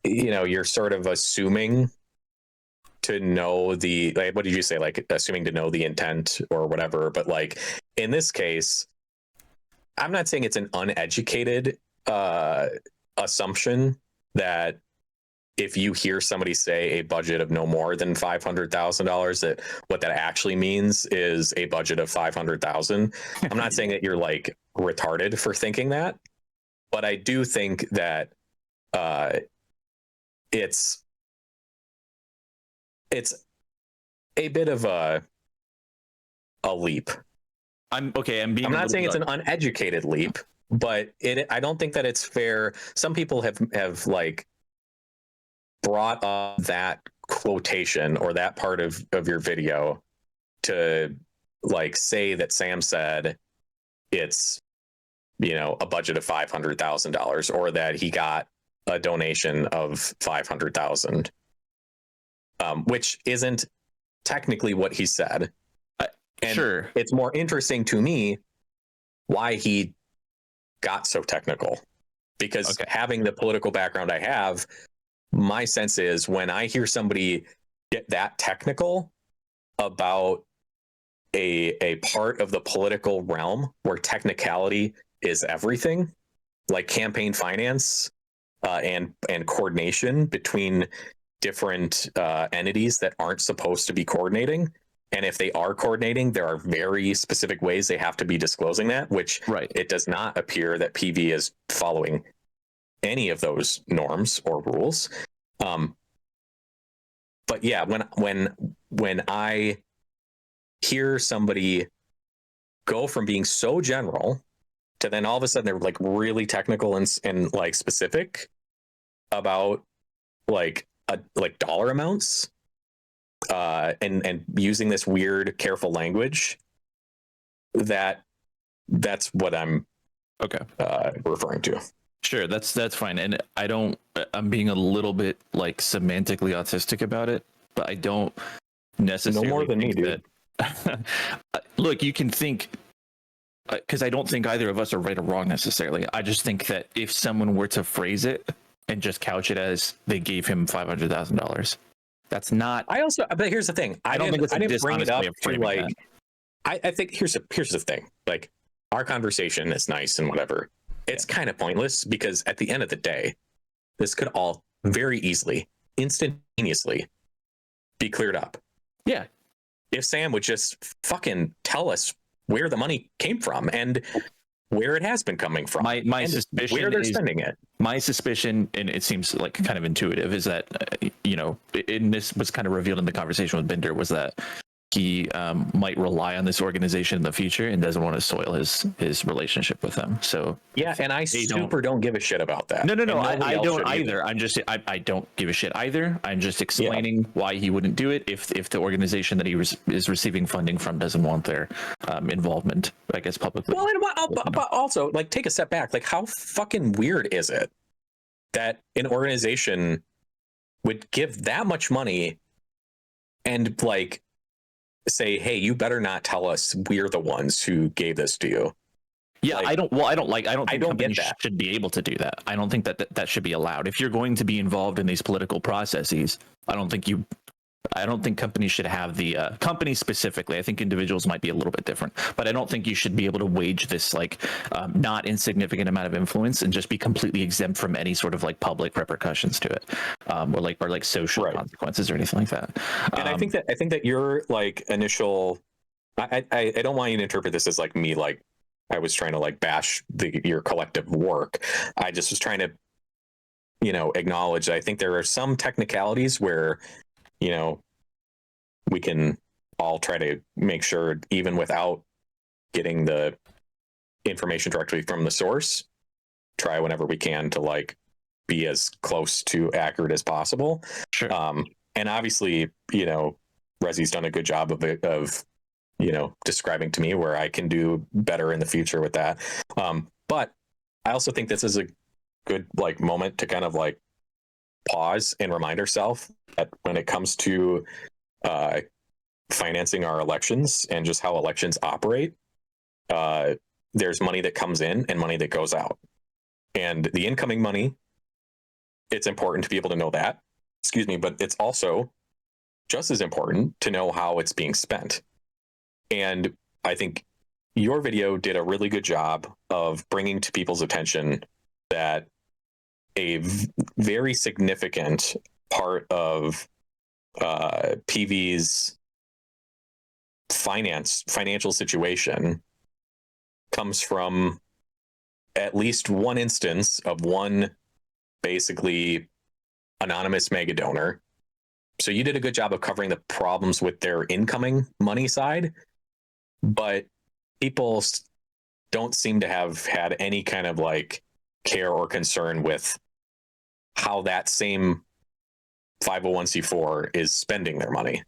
you're sort of assuming to know the, like, what did you say? Like assuming to know the intent or whatever. But like in this case, I'm not saying it's an uneducated assumption that if you hear somebody say a budget of no more than $500,000, that what that actually means is a budget of 500,000. I'm not saying that you're like retarded for thinking that, but I do think that it's a bit of a leap. I'm not saying it's an uneducated leap, but I don't think that it's fair. Some people have like brought up that quotation or that part of your video to like say that Sam said it's a budget of $500,000 or that he got a donation of 500,000, which isn't technically what he said. And sure, it's more interesting to me why he got so technical, because having the political background I have, my sense is when I hear somebody get that technical about a part of the political realm where technicality is everything, like campaign finance and coordination between different entities that aren't supposed to be coordinating. And if they are coordinating, there are very specific ways they have to be disclosing that, which it does not appear that PV is following any of those norms or rules. But yeah, when I hear somebody go from being so general to then all of a sudden they're like really technical and like specific about like dollar amounts, and using this weird careful language, that's what I'm referring to. Sure, that's fine. And I'm being a little bit like semantically autistic about it, but I don't necessarily no more than think me, dude. that look, you can think, because I don't think either of us are right or wrong necessarily. I just think that if someone were to phrase it and just couch it as they gave him $500,000, that's not. But here's the thing. I don't think it's a dishonest way of framing that. I think here's the thing. Like, our conversation is nice and whatever. It's kind of pointless because at the end of the day, this could all very easily, instantaneously be cleared up. Yeah. If Sam would just fucking tell us where the money came from and where it has been coming from. My suspicion where they're spending it. My suspicion, and it seems like kind of intuitive, is that, and this was kind of revealed in the conversation with Binder, was that he might rely on this organization in the future and doesn't want to soil his relationship with them. So yeah, and I don't give a shit about that. No, I don't either. I don't give a shit either. I'm just explaining why he wouldn't do it if the organization that he is receiving funding from doesn't want their involvement, I guess, publicly. Well, but also, like, take a step back. Like, how fucking weird is it that an organization would give that much money and like say, hey, you better not tell us we're the ones who gave this to you. Yeah, Like, I don't think I don't get companies that. should be able to do that. I don't think that should be allowed. If you're going to be involved in these political processes, I don't think companies should have the companies specifically. I think individuals might be a little bit different, but I don't think you should be able to wage this like not insignificant amount of influence and just be completely exempt from any sort of like public repercussions to it, or like social consequences or anything like that. And I think that your like initial, I don't want you to interpret this as like me like I was trying to like bash your collective work. I just was trying to, acknowledge that I think there are some technicalities where, we can all try to make sure, even without getting the information directly from the source, try whenever we can to like be as close to accurate as possible. Sure. And obviously, Resi's done a good job of describing to me where I can do better in the future with that. But I also think this is a good like moment to kind of like pause and remind ourselves that when it comes to financing our elections and just how elections operate, there's money that comes in and money that goes out. And the incoming money, it's important to be able to know that, but it's also just as important to know how it's being spent. And I think your video did a really good job of bringing to people's attention that a very significant part of PV's financial situation comes from at least one instance of one basically anonymous mega donor. So you did a good job of covering the problems with their incoming money side, but people don't seem to have had any kind of like care or concern with how that same 501c4 is spending their money.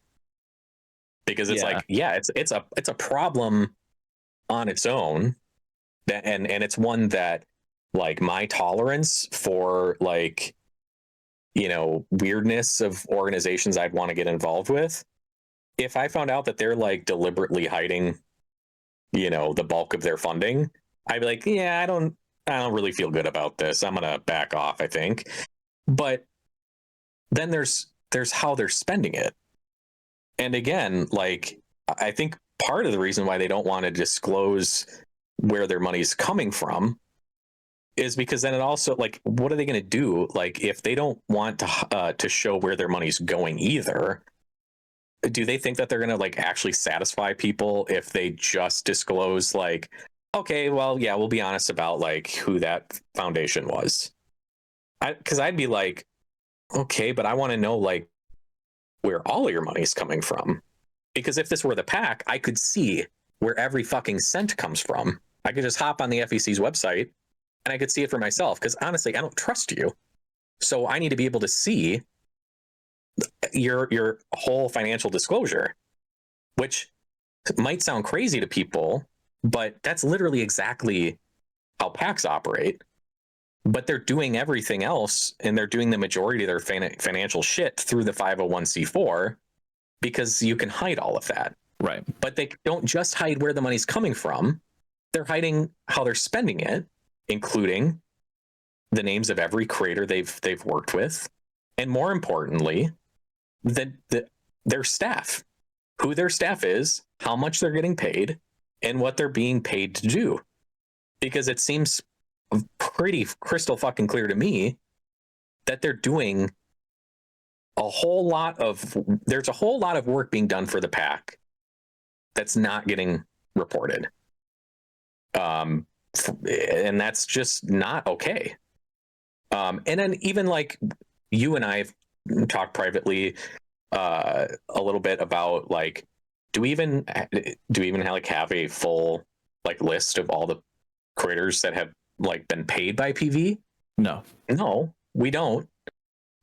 Because it's it's a problem on its own, that and it's one that like my tolerance for like weirdness of organizations I'd want to get involved with, if I found out that they're like deliberately hiding the bulk of their funding, I'd be like, yeah, I don't really feel good about this, I'm gonna back off, I think. But then there's how they're spending it. And again, like, I think part of the reason why they don't want to disclose where their money's coming from is because then it also, like, what are they going to do? Like, if they don't want to show where their money's going either, do they think that they're going to like actually satisfy people if they just disclose like, okay, well, yeah, we'll be honest about like who that foundation was? Because I'd be like, okay, but I want to know like where all of your money's coming from. Because if this were the PAC, I could see where every fucking cent comes from. I could just hop on the FEC's website and I could see it for myself. Because honestly, I don't trust you. So I need to be able to see your whole financial disclosure, which might sound crazy to people, but that's literally exactly how PACs operate. But they're doing everything else, and they're doing the majority of their financial shit through the 501c4 because you can hide all of that. Right. But they don't just hide where the money's coming from. They're hiding how they're spending it, including the names of every creator they've worked with, and more importantly, their staff, who their staff is, how much they're getting paid, and what they're being paid to do. Because it seems pretty crystal fucking clear to me that they're doing there's a whole lot of work being done for the PAC that's not getting reported. And that's just not okay. And then even like you and I have talked privately a little bit about like, do we even have a full like list of all the creators that have like been paid by PV? No, we don't.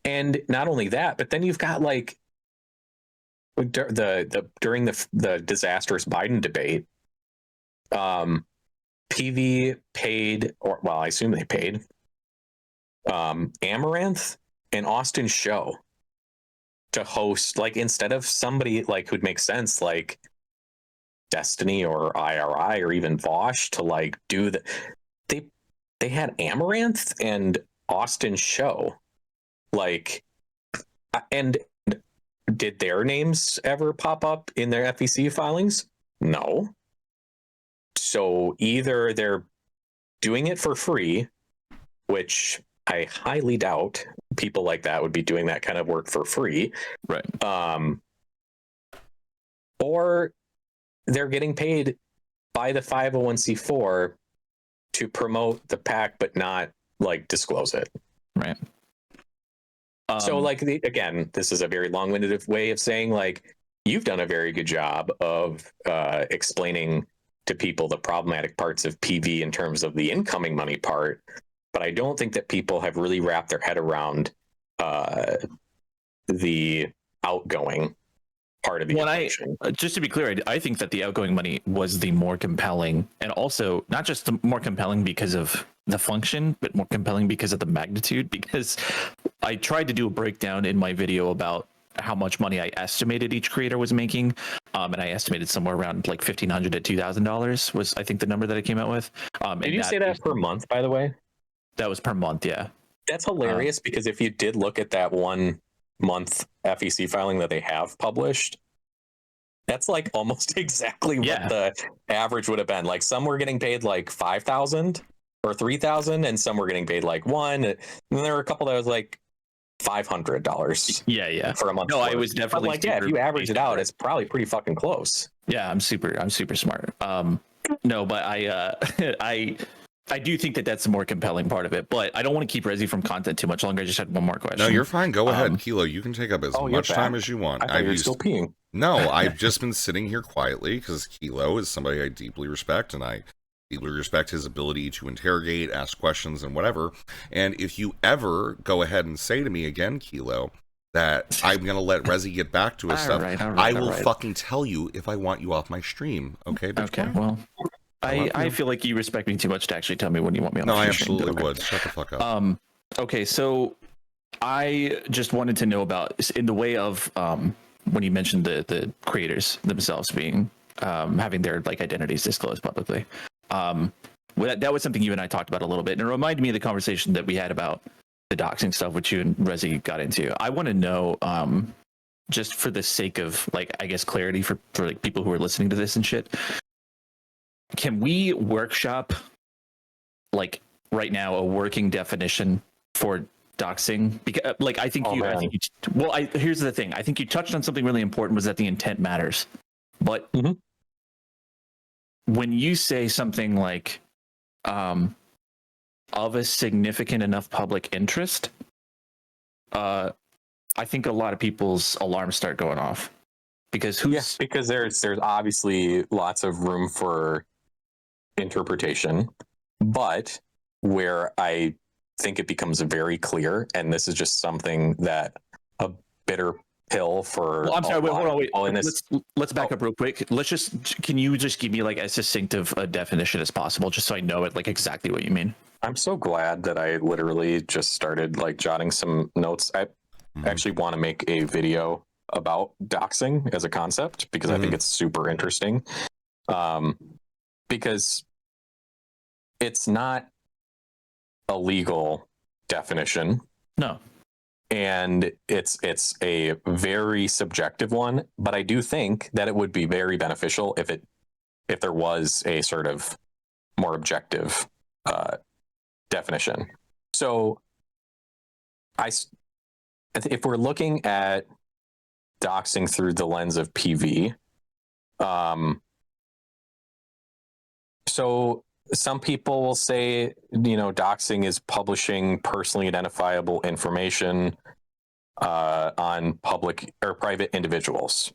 And not only that, but then you've got like during the disastrous Biden debate, PV paid, or well, I assume they paid Amaranth and Austin Show to host, like, instead of somebody like who'd make sense, like Destiny or IRI or even Vosh to like do the they had Amaranth and Austin Show, like, and did their names ever pop up in their FEC filings? No. So either they're doing it for free, which I highly doubt people like that would be doing that kind of work for free. Right. Or they're getting paid by the 501c4 to promote the pack, but not like disclose it. Right. So like, again, this is a very long-winded way of saying, like, you've done a very good job of explaining to people the problematic parts of PV in terms of the incoming money part, but I don't think that people have really wrapped their head around the outgoing part of the equation. Just to be clear, I think that the outgoing money was the more compelling, and also not just the more compelling because of the function, but more compelling because of the magnitude. Because I tried to do a breakdown in my video about how much money I estimated each creator was making, and I estimated somewhere around like $1,500 to $2,000 was, I think, the number that I came out with. Did you say that per month, by the way? That was per month, yeah. That's hilarious, because if you did look at that 1 month FEC filing that they have published, that's like almost exactly what the average would have been. Like, some were getting paid like 5,000 or 3,000, and some were getting paid like one. And then there were a couple that was like $500. Yeah. For a month. No, I was definitely like, yeah, if you average it out, it's probably pretty fucking close. Yeah, I'm super smart. No, but I do think that that's the more compelling part of it, but I don't want to keep Resi from content too much longer. I just had one more question. No, you're fine. Go ahead, Kilo. You can take up as much time as you want. I thought you were still peeing. No, I've just been sitting here quietly because Kilo is somebody I deeply respect, and I deeply respect his ability to interrogate, ask questions, and whatever. And if you ever go ahead and say to me again, Kilo, that I'm going to let Resi get back to his stuff, I will fucking tell you if I want you off my stream. Okay, Bitcoin? Okay, well... I feel like you respect me too much to actually tell me when you want me on. No, I absolutely would. Shut the fuck up. Okay, so I just wanted to know about, in the way of when you mentioned the creators themselves being having their like identities disclosed publicly. That was something you and I talked about a little bit, and it reminded me of the conversation that we had about the doxing stuff, which you and Rezi got into. I want to know, just for the sake of like, I guess, clarity for like people who are listening to this and shit. Can we workshop, like, right now, a working definition for doxing? Because, like, I think here's the thing. I think you touched on something really important, was that the intent matters. But when you say something like, of a significant enough public interest, I think a lot of people's alarms start going off. Because because there's obviously lots of room for interpretation, but where I think it becomes very clear, and this is just something that a bitter pill for. Well, I'm sorry. Wait, hold on. Wait. Let's back up real quick. Can you just give me like as succinct of a definition as possible, just so I know it like exactly what you mean? I'm so glad that I literally just started like jotting some notes. I actually want to make a video about doxing as a concept, because I think it's super interesting. Because it's not a legal definition. No. And it's a very subjective one, but I do think that it would be very beneficial if there was a sort of more objective definition. So if we're looking at doxing through the lens of PV, so some people will say, doxing is publishing personally identifiable information on public or private individuals.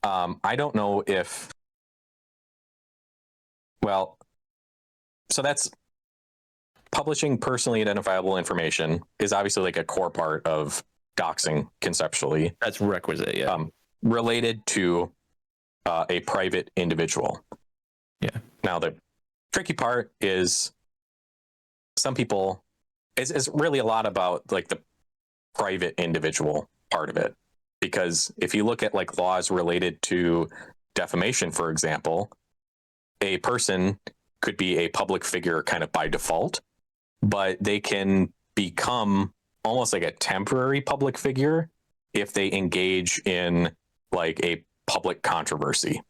I don't know if, so that's publishing personally identifiable information is obviously like a core part of doxing conceptually. That's requisite, yeah. Related to a private individual. Yeah. Now, the tricky part is some people, it's really a lot about like the private individual part of it. Because if you look at like laws related to defamation, for example, a person could be a public figure kind of by default, but they can become almost like a temporary public figure if they engage in like a public controversy.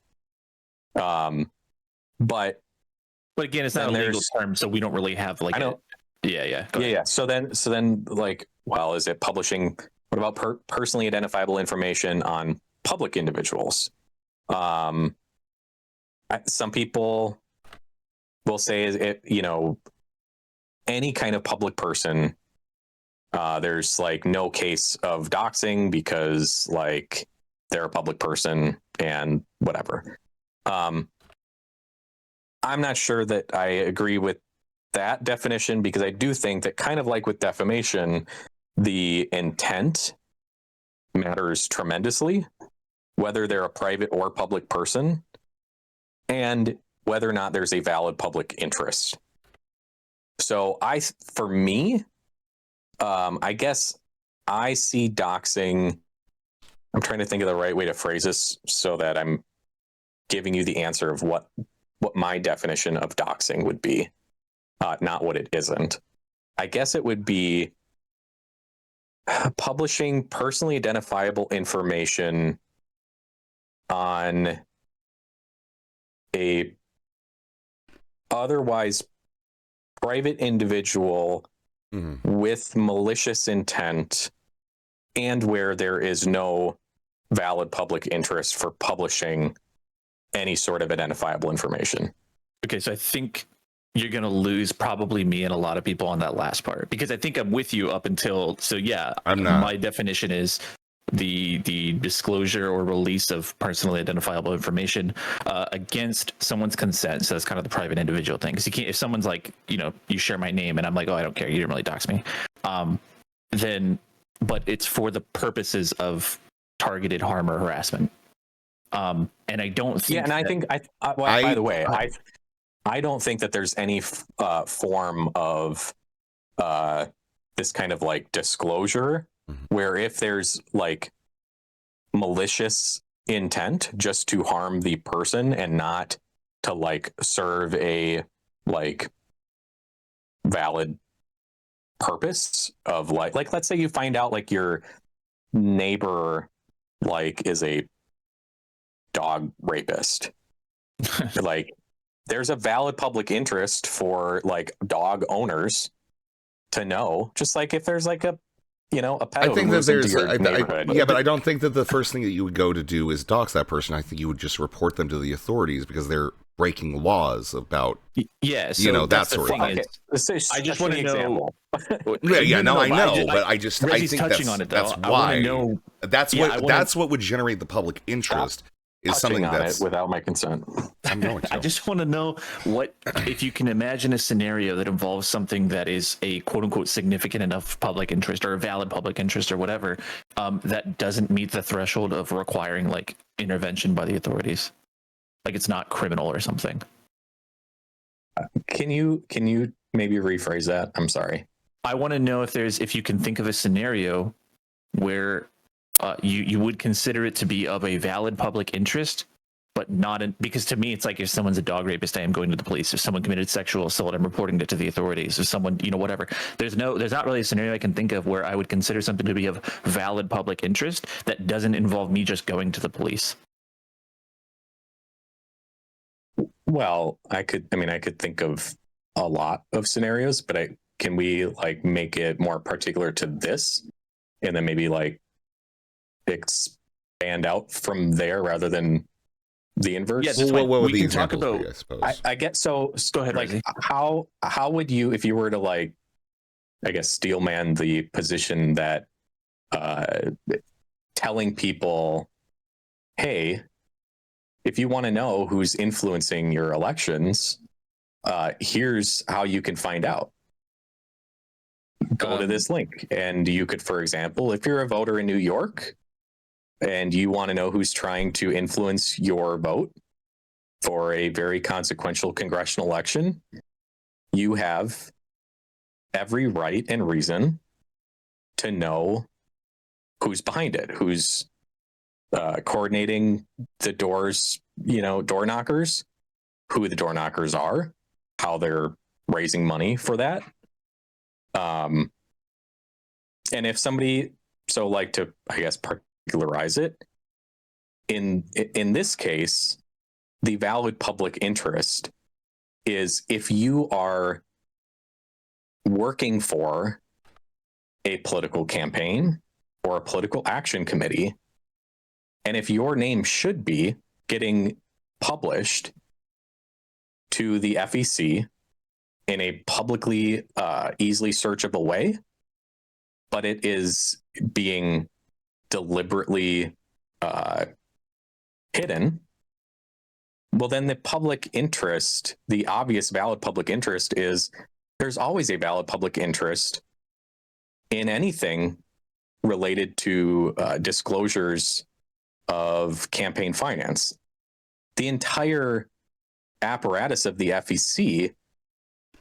But again, it's not a legal term, so we don't really have like. I know. Yeah. So then, like, well, is it publishing? What about personally identifiable information on public individuals? Some people will say, is it, any kind of public person. There's like no case of doxing because like they're a public person and whatever. I'm not sure that I agree with that definition, because I do think that, kind of like with defamation, the intent matters tremendously, whether they're a private or public person, and whether or not there's a valid public interest. So for me, I guess I see doxing. I'm trying to think of the right way to phrase this so that I'm giving you the answer of what my definition of doxing would be, not what it isn't. I guess it would be publishing personally identifiable information on a otherwise private individual with malicious intent, and where there is no valid public interest for publishing any sort of identifiable information. Okay, so I think you're going to lose probably me and a lot of people on that last part, because I think I'm with you up until, so yeah, I'm not. My definition is the disclosure or release of personally identifiable information against someone's consent. So that's kind of the private individual thing. Because you can't, if someone's like, you share my name and I'm like, oh, I don't care, you didn't really dox me, then, but it's for the purposes of targeted harm or harassment. And I don't think. Yeah, and I think by the way, I don't think that there's any form of this kind of like disclosure where if there's like malicious intent just to harm the person and not to like serve a like valid purpose of like let's say you find out like your neighbor like is a dog rapist. Like there's a valid public interest for like dog owners to know, just like if there's like a pet. I think that there's yeah, but I don't think that the first thing that you would go to do is dox that person. I think you would just report them to the authorities because they're breaking laws about that sort of thing. I just want to know. I know, but I think touching on it though. That's why. That's what would generate the public interest. Is something that's without my consent. I'm going to. I just want to know what, if you can imagine a scenario that involves something that is a quote unquote significant enough public interest or a valid public interest or whatever, that doesn't meet the threshold of requiring like intervention by the authorities. Like it's not criminal or something. Can you maybe rephrase that? I'm sorry. I want to know if you can think of a scenario where you would consider it to be of a valid public interest, but not because to me it's like if someone's a dog rapist, I am going to the police. If someone committed sexual assault, I'm reporting it to the authorities. If someone, whatever. There's not really a scenario I can think of where I would consider something to be of valid public interest that doesn't involve me just going to the police. Well, I could think of a lot of scenarios, but can we like make it more particular to this, and then maybe like expand out from there rather than the inverse? Yeah, what we can talk about. I suppose. I get so. Go ahead, like how would you, if you were to like, I guess, steelman the position that telling people, hey, if you want to know who's influencing your elections, here's how you can find out. Go to this link. And you could, for example, if you're a voter in New York and you want to know who's trying to influence your vote for a very consequential congressional election, you have every right and reason to know who's behind it, who's coordinating the door knockers, who the door knockers are, how they're raising money for that. And if somebody, so like to, I guess, particularize it, in this case, the valid public interest is if you are working for a political campaign or a political action committee, and if your name should be getting published to the FEC in a publicly easily searchable way, but it is being deliberately hidden, well, then the public interest, the obvious valid public interest is there's always a valid public interest in anything related to disclosures of campaign finance. The entire apparatus of the FEC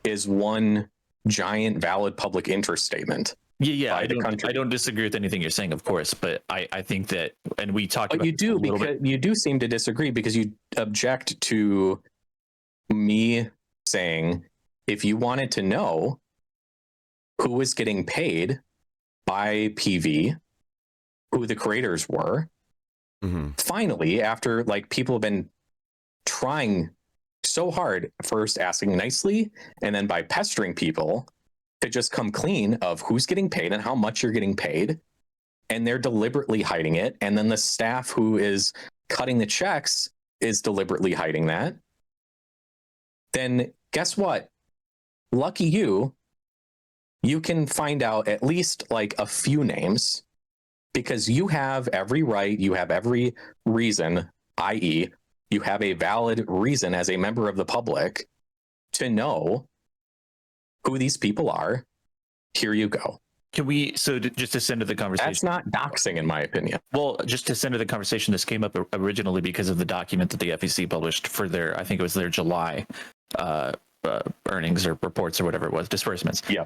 is one giant valid public interest statement. Yeah. I don't disagree with anything you're saying, of course, but I think that, and we talked about you do, because you do seem to disagree because you object to me saying if you wanted to know who was getting paid by PV, who the creators were, finally, after like people have been trying so hard, first asking nicely and then by pestering people to just come clean of who's getting paid and how much you're getting paid, and they're deliberately hiding it, and then the staff who is cutting the checks is deliberately hiding that, then guess what? Lucky you can find out at least like a few names, because you have every right, you have every reason, i.e., you have a valid reason as a member of the public to know who these people are. Here you go. Can we, just to send to the conversation. That's not doxing, in my opinion. Well, just to send to the conversation, this came up originally because of the document that the FEC published for their, I think it was their July earnings or reports or whatever it was, disbursements. Yeah.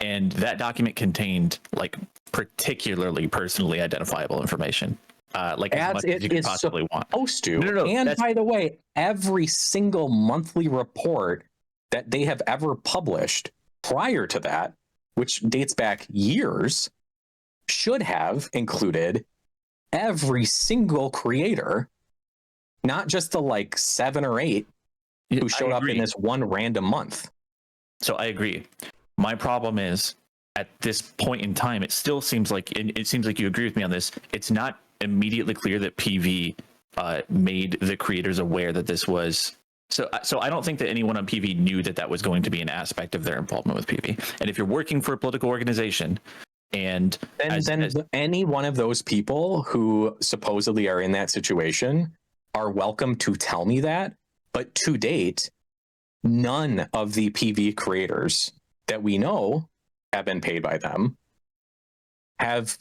And that document contained like particularly personally identifiable information. Like as much as you could possibly want. Supposed to. No, and by the way, every single monthly report that they have ever published prior to that, which dates back years, should have included every single creator, not just the like 7 or 8 who showed up in this one random month. So I agree. My problem is at this point in time, it still seems like, it seems like you agree with me on this. It's not immediately clear that PV made the creators aware that this was. So I don't think that anyone on PV knew that that was going to be an aspect of their involvement with PV. And if you're working for a political organization, and then any one of those people who supposedly are in that situation are welcome to tell me that. But to date, none of the PV creators that we know have been paid by them have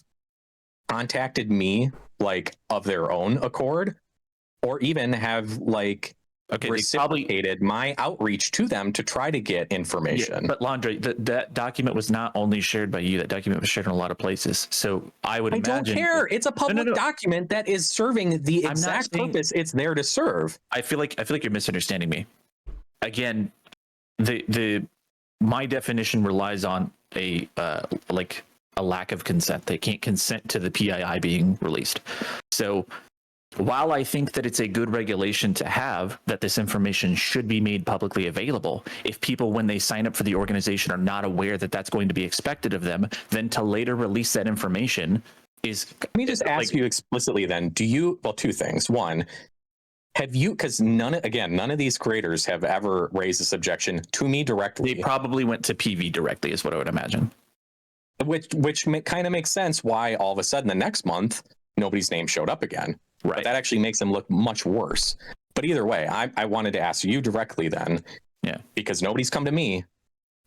contacted me like of their own accord, or even have like reciprocated my outreach to them to try to get information. Yeah, but Landre, that document was not only shared by you. That document was shared in a lot of places. So I imagine. Don't care. It's a public document that is serving the exact purpose it's there to serve. I feel like you're misunderstanding me. Again, my definition relies on a lack of consent. They can't consent to the PII being released. So while I think that it's a good regulation to have, that this information should be made publicly available, if people, when they sign up for the organization, are not aware that that's going to be expected of them, then to later release that information is... Let me just ask you explicitly then, do you, well, 2 things. One, have you, because none of these creators have ever raised this objection to me directly. They probably went to PV directly is what I would imagine. Which kind of makes sense why all of a sudden the next month, nobody's name showed up again. Right. But that actually makes them look much worse. But either way, I wanted to ask you directly then. Yeah. Because nobody's come to me,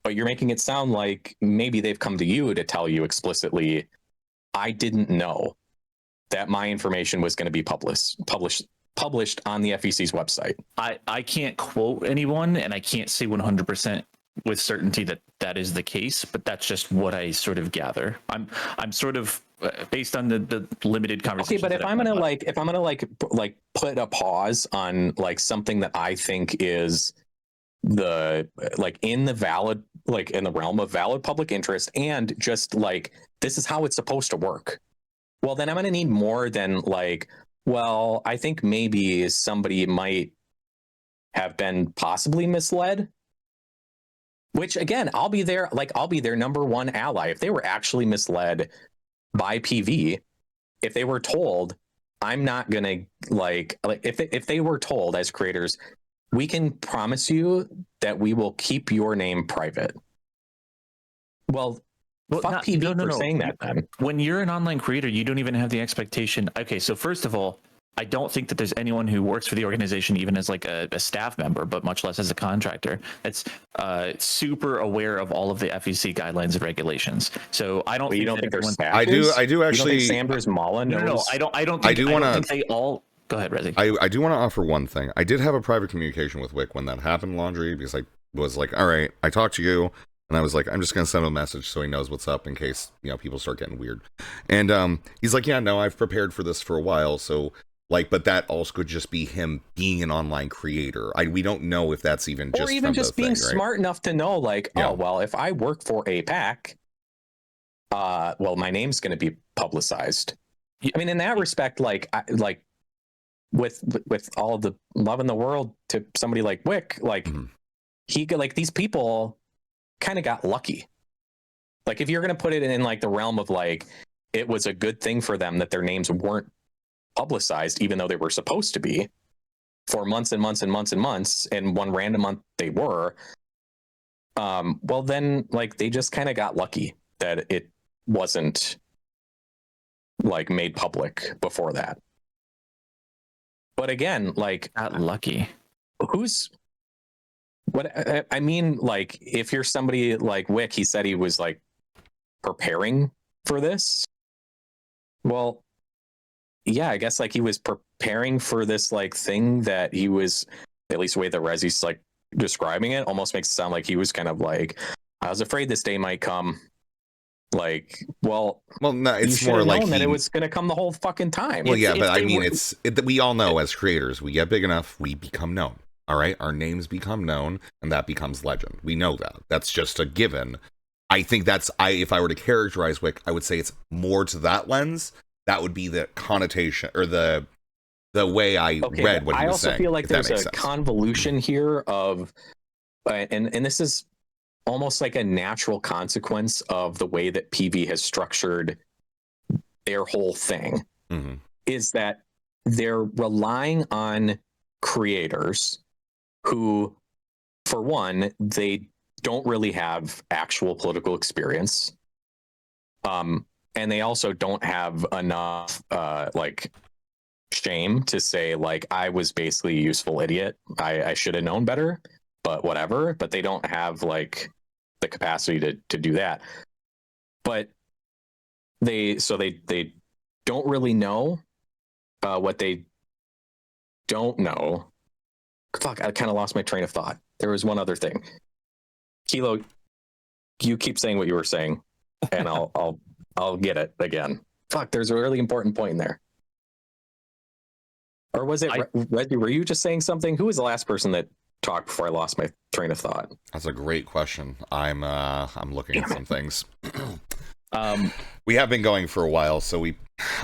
but you're making it sound like maybe they've come to you to tell you explicitly, I didn't know that my information was going to be published on the FEC's website. I can't quote anyone, and I can't say 100% with certainty that that is the case, but that's just what I sort of gather. I'm sort of based on the limited conversation. Okay, but if I'm gonna like put a pause on like something that I think is the like in the valid, like in the realm of valid public interest, and just like this is how it's supposed to work, well then I'm gonna need more than like, well, I think maybe somebody might have been possibly misled. Which again, I'll be their number one ally if they were actually misled by PV. If they were told, I'm not gonna like if they were told as creators, we can promise you that we will keep your name private. Well, fuck PV for saying that. Then when you're an online creator, you don't even have the expectation. Okay, so first of all, I don't think that there's anyone who works for the organization, even as like a staff member, but much less as a contractor, that's super aware of all of the FEC guidelines and regulations. So I don't. But think you don't think their staff? I do actually. You don't think Sanders Mala knows? No, I don't. Think, I don't think they all. Go ahead, Rezi. I do want to offer one thing. I did have a private communication with Wick when that happened, Laundry, because I was like, all right, I talked to you, and I was like, I'm just going to send him a message so he knows what's up in case, people start getting weird. And he's like, yeah, no, I've prepared for this for a while, so, like, but that also could just be him being an online creator. We don't know if that's even just or even from just the being thing, right? smart enough to know, like, Yeah. oh, well, if I work for APAC, well, my name's going to be publicized. I mean, in that respect, like with all the love in the world to somebody like Wick, like he like these people kind of got lucky. Like if you're going to put it in like the realm of like it was a good thing for them that their names weren't publicized, even though they were supposed to be for months and months and months and months, and one random month they were. Well, then like they just kind of got lucky that it wasn't like made public before that. But again, like Not lucky. I mean, like if you're somebody like Wick, he said he was like preparing for this. Well, yeah, I guess like he was preparing for this like thing that he was, at least the way that Rezi's like describing it, almost makes it sound like he was kind of like, I was afraid this day might come. Like, well, no, it's more like that it was going to come the whole fucking time. Well, yeah, but I mean, we all know as creators, we get big enough, we become known. All right, our names become known, and that becomes legend. We know that. That's just a given. I think if I were to characterize Wick, I would say it's more to that lens. That would be the connotation or the way I read what he was saying. I also feel like there's a sense. convolution here of, and this is almost like a natural consequence of the way that PV has structured their whole thing, is that they're relying on creators who, for one, they don't really have actual political experience. And they also don't have enough like shame to say like, I was basically a useful idiot. I should have known better, but whatever. But they don't have like the capacity to do that. But they don't really know what they don't know. Fuck, I kind of lost my train of thought. There was one other thing. Kilo, you keep saying what you were saying, and I'll get it again. Fuck, there's a really important point in there. Or was it Reggie? Were you just saying something? Who was the last person that talked before I lost my train of thought? That's a great question. I'm looking at some things. We have been going for a while, so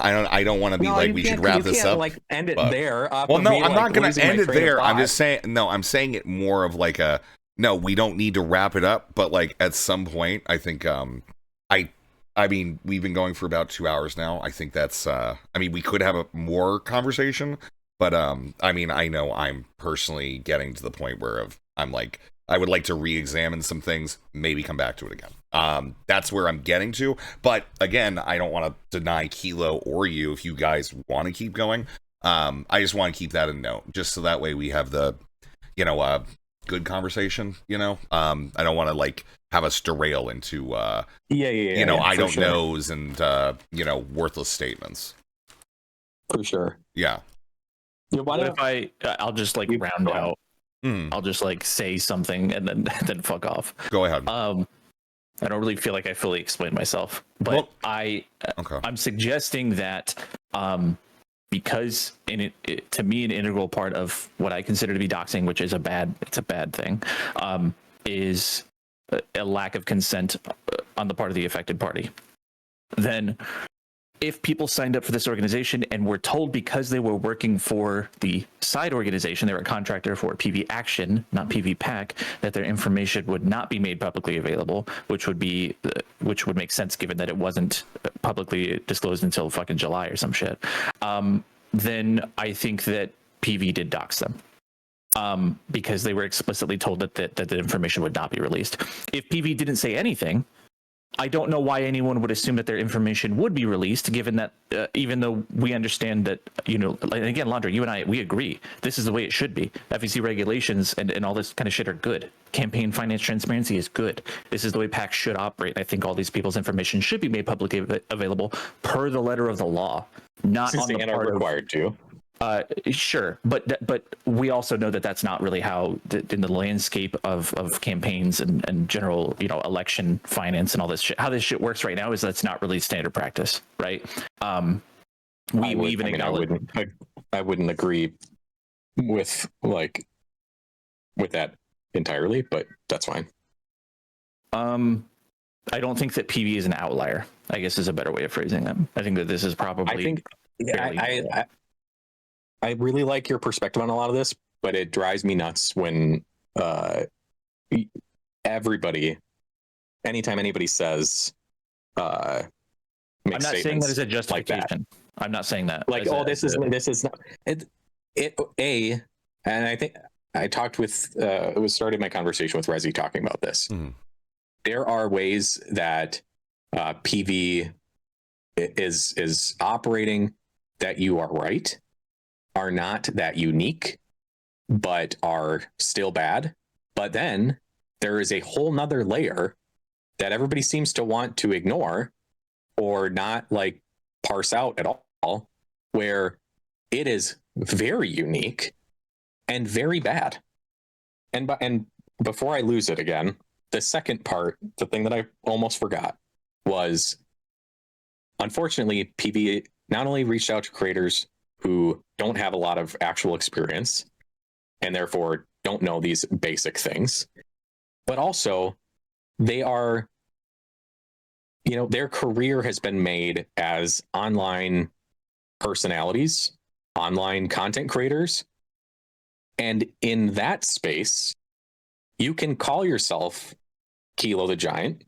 I don't want to be like we should wrap this up. Like end it there. Well, no, I'm not going to end it there. I'm just saying. No, I'm saying it more of like a no. We don't need to wrap it up, but like at some point, I think I mean, we've been going for about 2 hours now. I think that's I mean, we could have a more conversation, but I mean, I know I'm personally getting to the point where I'm like, I would like to re-examine some things, maybe come back to it again. That's where I'm getting to. But again, I don't want to deny Kilo or you if you guys want to keep going. I just want to keep that in note, just so that way we have the, good conversation. I don't want to like have us derail into I don't knows and worthless statements. For sure. Yeah. What if I'll just like round out I'll just like say something and then then fuck off. Go ahead. I don't really feel like I fully explained myself, but okay. I'm suggesting that because to me an integral part of what I consider to be doxing, which is a bad thing, is a lack of consent on the part of the affected party. Then if people signed up for this organization and were told because they were working for the side organization, they were a contractor for PV Action, not PV PAC, that their information would not be made publicly available, which would make sense given that it wasn't publicly disclosed until fucking July or some shit. Then I think that PV did dox them because they were explicitly told that the information would not be released. If PV didn't say anything, I don't know why anyone would assume that their information would be released, given that even though we understand that, like, again, Laundry, you and I, we agree this is the way it should be. FEC regulations and all this kind of shit are good. Campaign finance transparency is good. This is the way PACs should operate. I think all these people's information should be made publicly available per the letter of the law, not on the part required to. Sure, but we also know that that's not really how in the landscape of campaigns and general election finance and all this shit, how this shit works right now is that's not really standard practice, right? We even acknowledge. I wouldn't agree with that entirely, but that's fine. I don't think that PV is an outlier, I guess is a better way of phrasing them. I think that this is probably. I really like your perspective on a lot of this, but it drives me nuts when anytime anybody says, I'm not saying that as a justification. Like I'm not saying that. Like, this is not and I think I talked with it was started my conversation with Rezi talking about this. Mm. There are ways that PV is operating that you are right, are not that unique, but are still bad. But then there is a whole nother layer that everybody seems to want to ignore or not like parse out at all, where it is very unique and very bad. And before I lose it again, the second part, the thing that I almost forgot, was unfortunately PV not only reached out to creators who don't have a lot of actual experience and therefore don't know these basic things, but also they are, their career has been made as online personalities, online content creators. And in that space, you can call yourself Kilo the Giant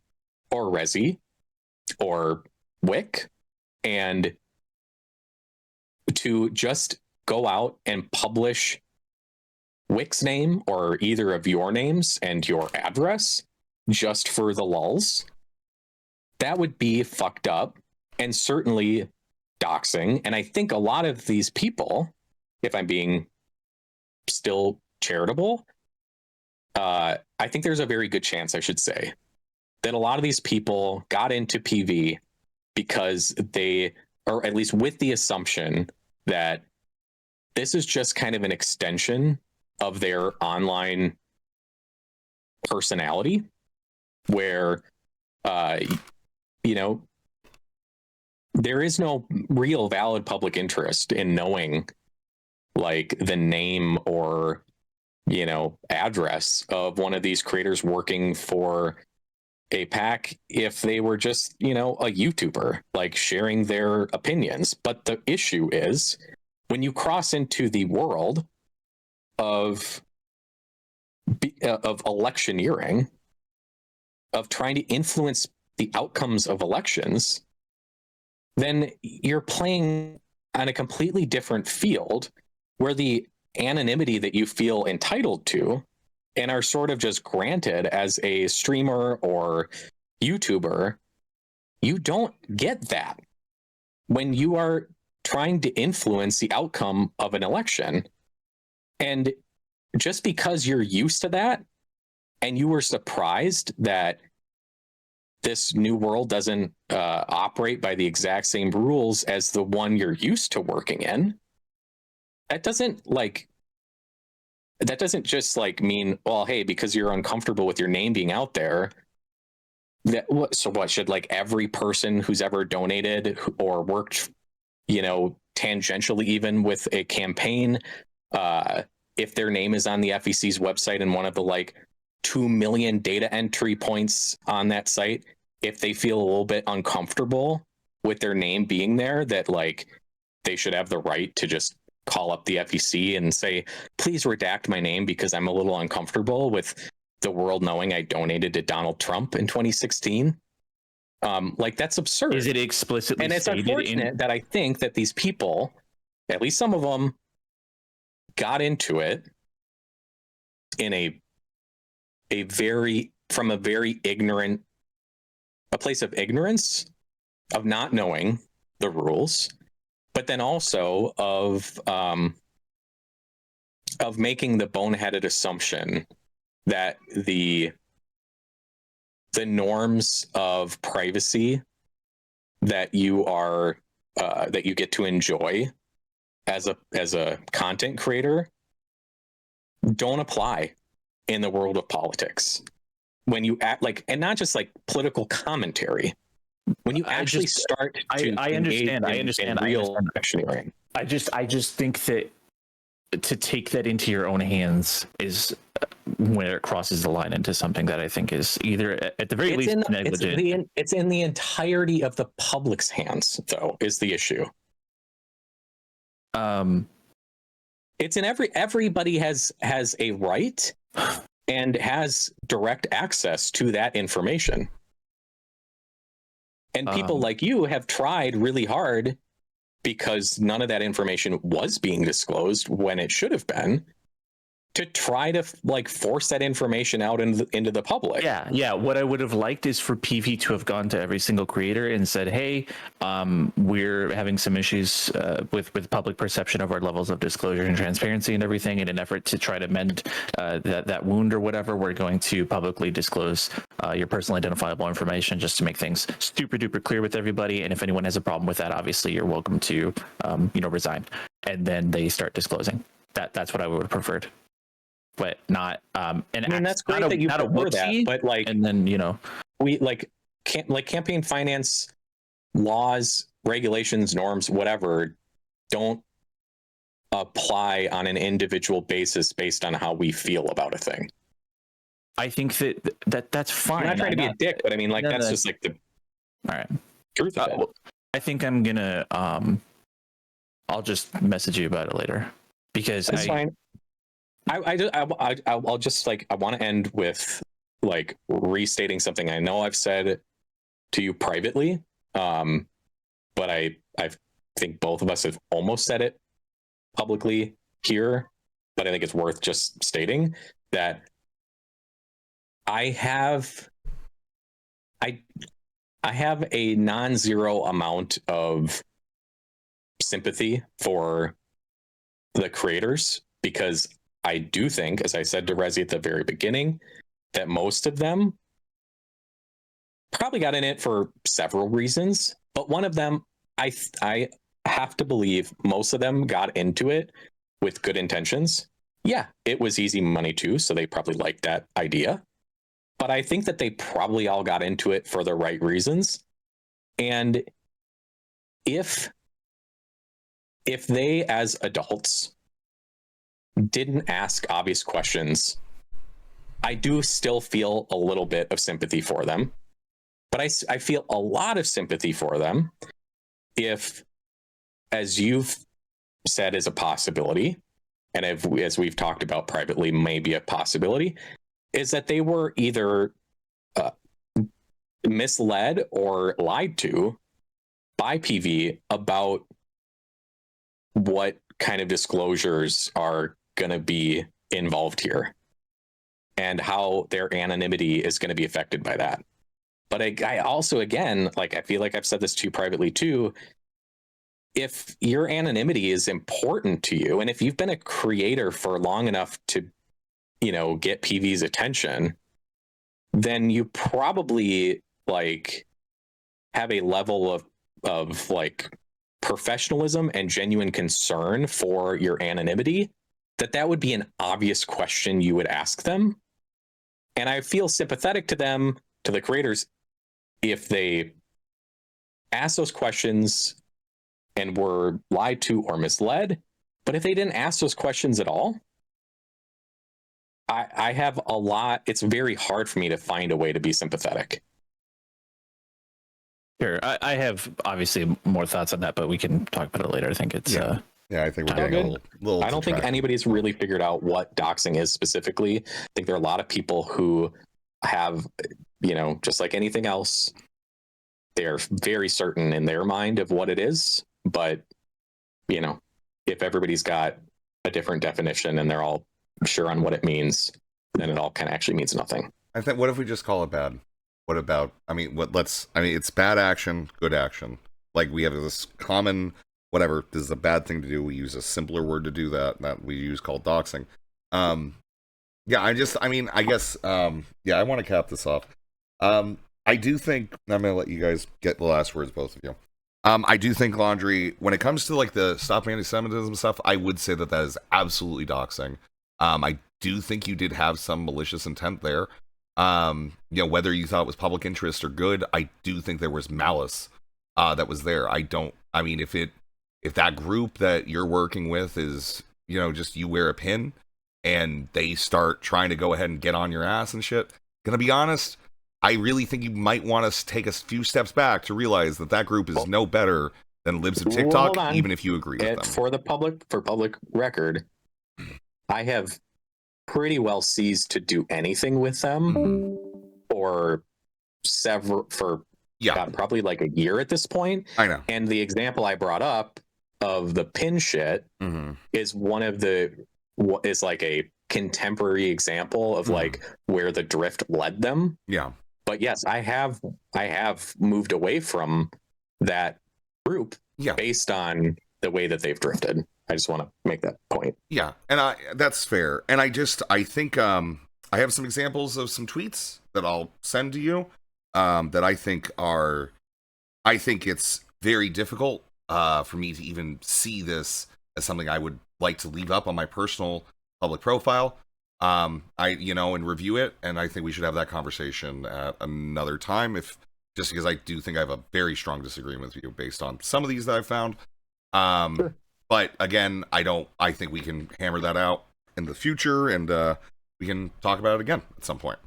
or Rezi or Wick, and to just go out and publish Wick's name or either of your names and your address just for the lulz, that would be fucked up and certainly doxing. And I think a lot of these people, if I'm being still charitable, I think there's a very good chance, I should say, that a lot of these people got into PV because they, or at least with the assumption that this is just kind of an extension of their online personality, where, there is no real valid public interest in knowing like the name or, address of one of these creators working for a PAC if they were just, a YouTuber, like sharing their opinions. But the issue is when you cross into the world of electioneering, of trying to influence the outcomes of elections, then you're playing on a completely different field where the anonymity that you feel entitled to and are sort of just granted as a streamer or YouTuber, you don't get that when you are trying to influence the outcome of an election. And just because you're used to that and you were surprised that this new world doesn't operate by the exact same rules as the one you're used to working in, that that doesn't just like mean, well, hey, because you're uncomfortable with your name being out there, that what should like every person who's ever donated or worked, tangentially even with a campaign, if their name is on the FEC's website and one of the like 2 million data entry points on that site, if they feel a little bit uncomfortable with their name being there, that like they should have the right to just call up the FEC and say, please redact my name because I'm a little uncomfortable with the world knowing I donated to Donald Trump in 2016. Like that's absurd. Is it explicitly and it's stated unfortunate that I think that these people, at least some of them, got into it in a very ignorant, a place of ignorance, of not knowing the rules, but then also of making the boneheaded assumption that the norms of privacy that you are that you get to enjoy as a content creator don't apply in the world of politics. When you act like, and not just like political commentary, when you actually start to I understand real electioneering. I just think that to take that into your own hands is where it crosses the line into something that I think is either at the very least negligent. It's in the entirety of the public's hands, though, is the issue. It's in everybody has a right and has direct access to that information. And people like you have tried really hard, because none of that information was being disclosed when it should have been, to try to like force that information out into the public. Yeah. What I would have liked is for PV to have gone to every single creator and said, hey, we're having some issues with public perception of our levels of disclosure and transparency and everything. In an effort to try to mend that wound or whatever, we're going to publicly disclose your personally identifiable information just to make things super duper clear with everybody. And if anyone has a problem with that, obviously you're welcome to resign. And then they start disclosing. That's what I would have preferred. But not and I mean, that's great that you prefer that, but like, and then we like campaign finance laws, regulations, norms, whatever, don't apply on an individual basis based on how we feel about a thing. I think that's fine. I'm not trying to be a dick, but I mean, like, that's just like the all right truth of it. Well, I think I'm gonna I'll just message you about it later, because that's fine. I'll just like, I want to end with like restating something I know I've said to you privately, but I think both of us have almost said it publicly here, but I think it's worth just stating that I have a non-zero amount of sympathy for the creators, because I do think, as I said to Rezi at the very beginning, that most of them probably got in it for several reasons, but one of them, I have to believe most of them got into it with good intentions. Yeah, it was easy money too, so they probably liked that idea. But I think that they probably all got into it for the right reasons. And if they, as adults, didn't ask obvious questions, I do still feel a little bit of sympathy for them. But I feel a lot of sympathy for them if, as you've said is a possibility, and as we've talked about privately, maybe a possibility, is that they were either misled or lied to by PV about what kind of disclosures are going to be involved here and how their anonymity is going to be affected by that. But I also, again, like, I feel like I've said this to you privately too, if your anonymity is important to you, and if you've been a creator for long enough to, get PV's attention, then you probably like have a level of like professionalism and genuine concern for your anonymity that would be an obvious question you would ask them. And I feel sympathetic to them, to the creators, if they ask those questions and were lied to or misled. But if they didn't ask those questions at all, I have a lot. It's very hard for me to find a way to be sympathetic. Sure. I have obviously more thoughts on that, but we can talk about it later. I think it's Yeah, I think we're getting a little I don't think anybody's really figured out what doxing is specifically. I think there are a lot of people who have, just like anything else, they're very certain in their mind of what it is. But, if everybody's got a different definition and they're all sure on what it means, then it all kind of actually means nothing. I think, what if we just call it bad? What about, it's bad action, good action. Like, we have this common, whatever, this is a bad thing to do. We use a simpler word to do that we use called doxing. I want to cap this off. I do think, I'm going to let you guys get the last words, both of you. I do think, Laundry, when it comes to like the stop anti-Semitism stuff, I would say that is absolutely doxing. I do think you did have some malicious intent there. Whether you thought it was public interest or good, I do think there was malice that was there. If that group that you're working with is, just you wear a pin and they start trying to go ahead and get on your ass and shit, gonna be honest, I really think you might want to take a few steps back to realize that group is no better than Libs of TikTok, even if you agree with them. For public record, I have pretty well ceased to do anything with them for probably like a year at this point. I know. And the example I brought up of the pin shit is is like a contemporary example of like where the drift led them. Yeah. But yes, I have moved away from that group based on the way that they've drifted. I just want to make that point. Yeah, and that's fair. And I think I have some examples of some tweets that I'll send to you that I think it's very difficult for me to even see this as something I would like to leave up on my personal public profile. And review it, and I think we should have that conversation at another time, because I do think I have a very strong disagreement with you based on some of these that I've found. Sure. But again, I think we can hammer that out in the future, and we can talk about it again at some point.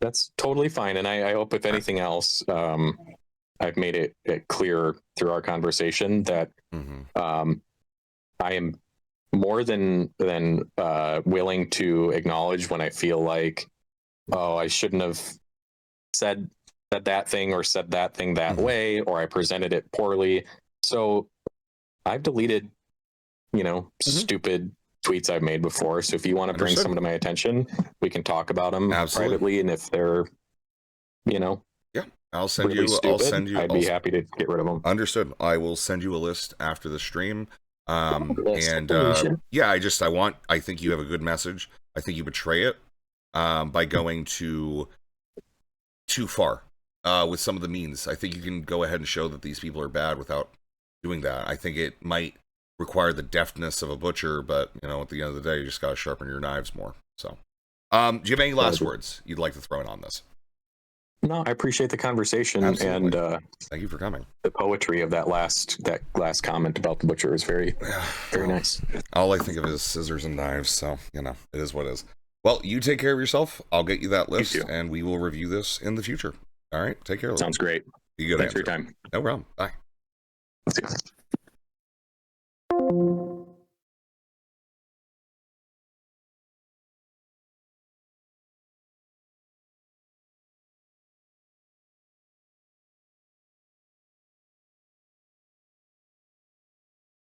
That's totally fine, and I hope if anything else, I've made it clear through our conversation that I am more than willing to acknowledge when I feel like, oh, I shouldn't have said that thing or said that thing that way, or I presented it poorly. So I've deleted, stupid tweets I've made before. So if you want to bring some to my attention, we can talk about them privately. And if they're, I'll send really you. Stupid, I'll send you. I'd be happy to get rid of them. Understood. I will send you a list after the stream. I think you have a good message. I think you betray it by going too far with some of the means. I think you can go ahead and show that these people are bad without doing that. I think it might require the deftness of a butcher, but at the end of the day, you just gotta sharpen your knives more. So, do you have any last words you'd like to throw in on this? No, I appreciate the conversation. Absolutely. And thank you for coming. The poetry of that last comment about the butcher is very nice. All I think of is scissors and knives, so it is what it is. Well, you take care of yourself. I'll get you that list, and we will review this in the future. All right, take care. Sounds great. You good? Thanks for your time. No problem. Bye. See you.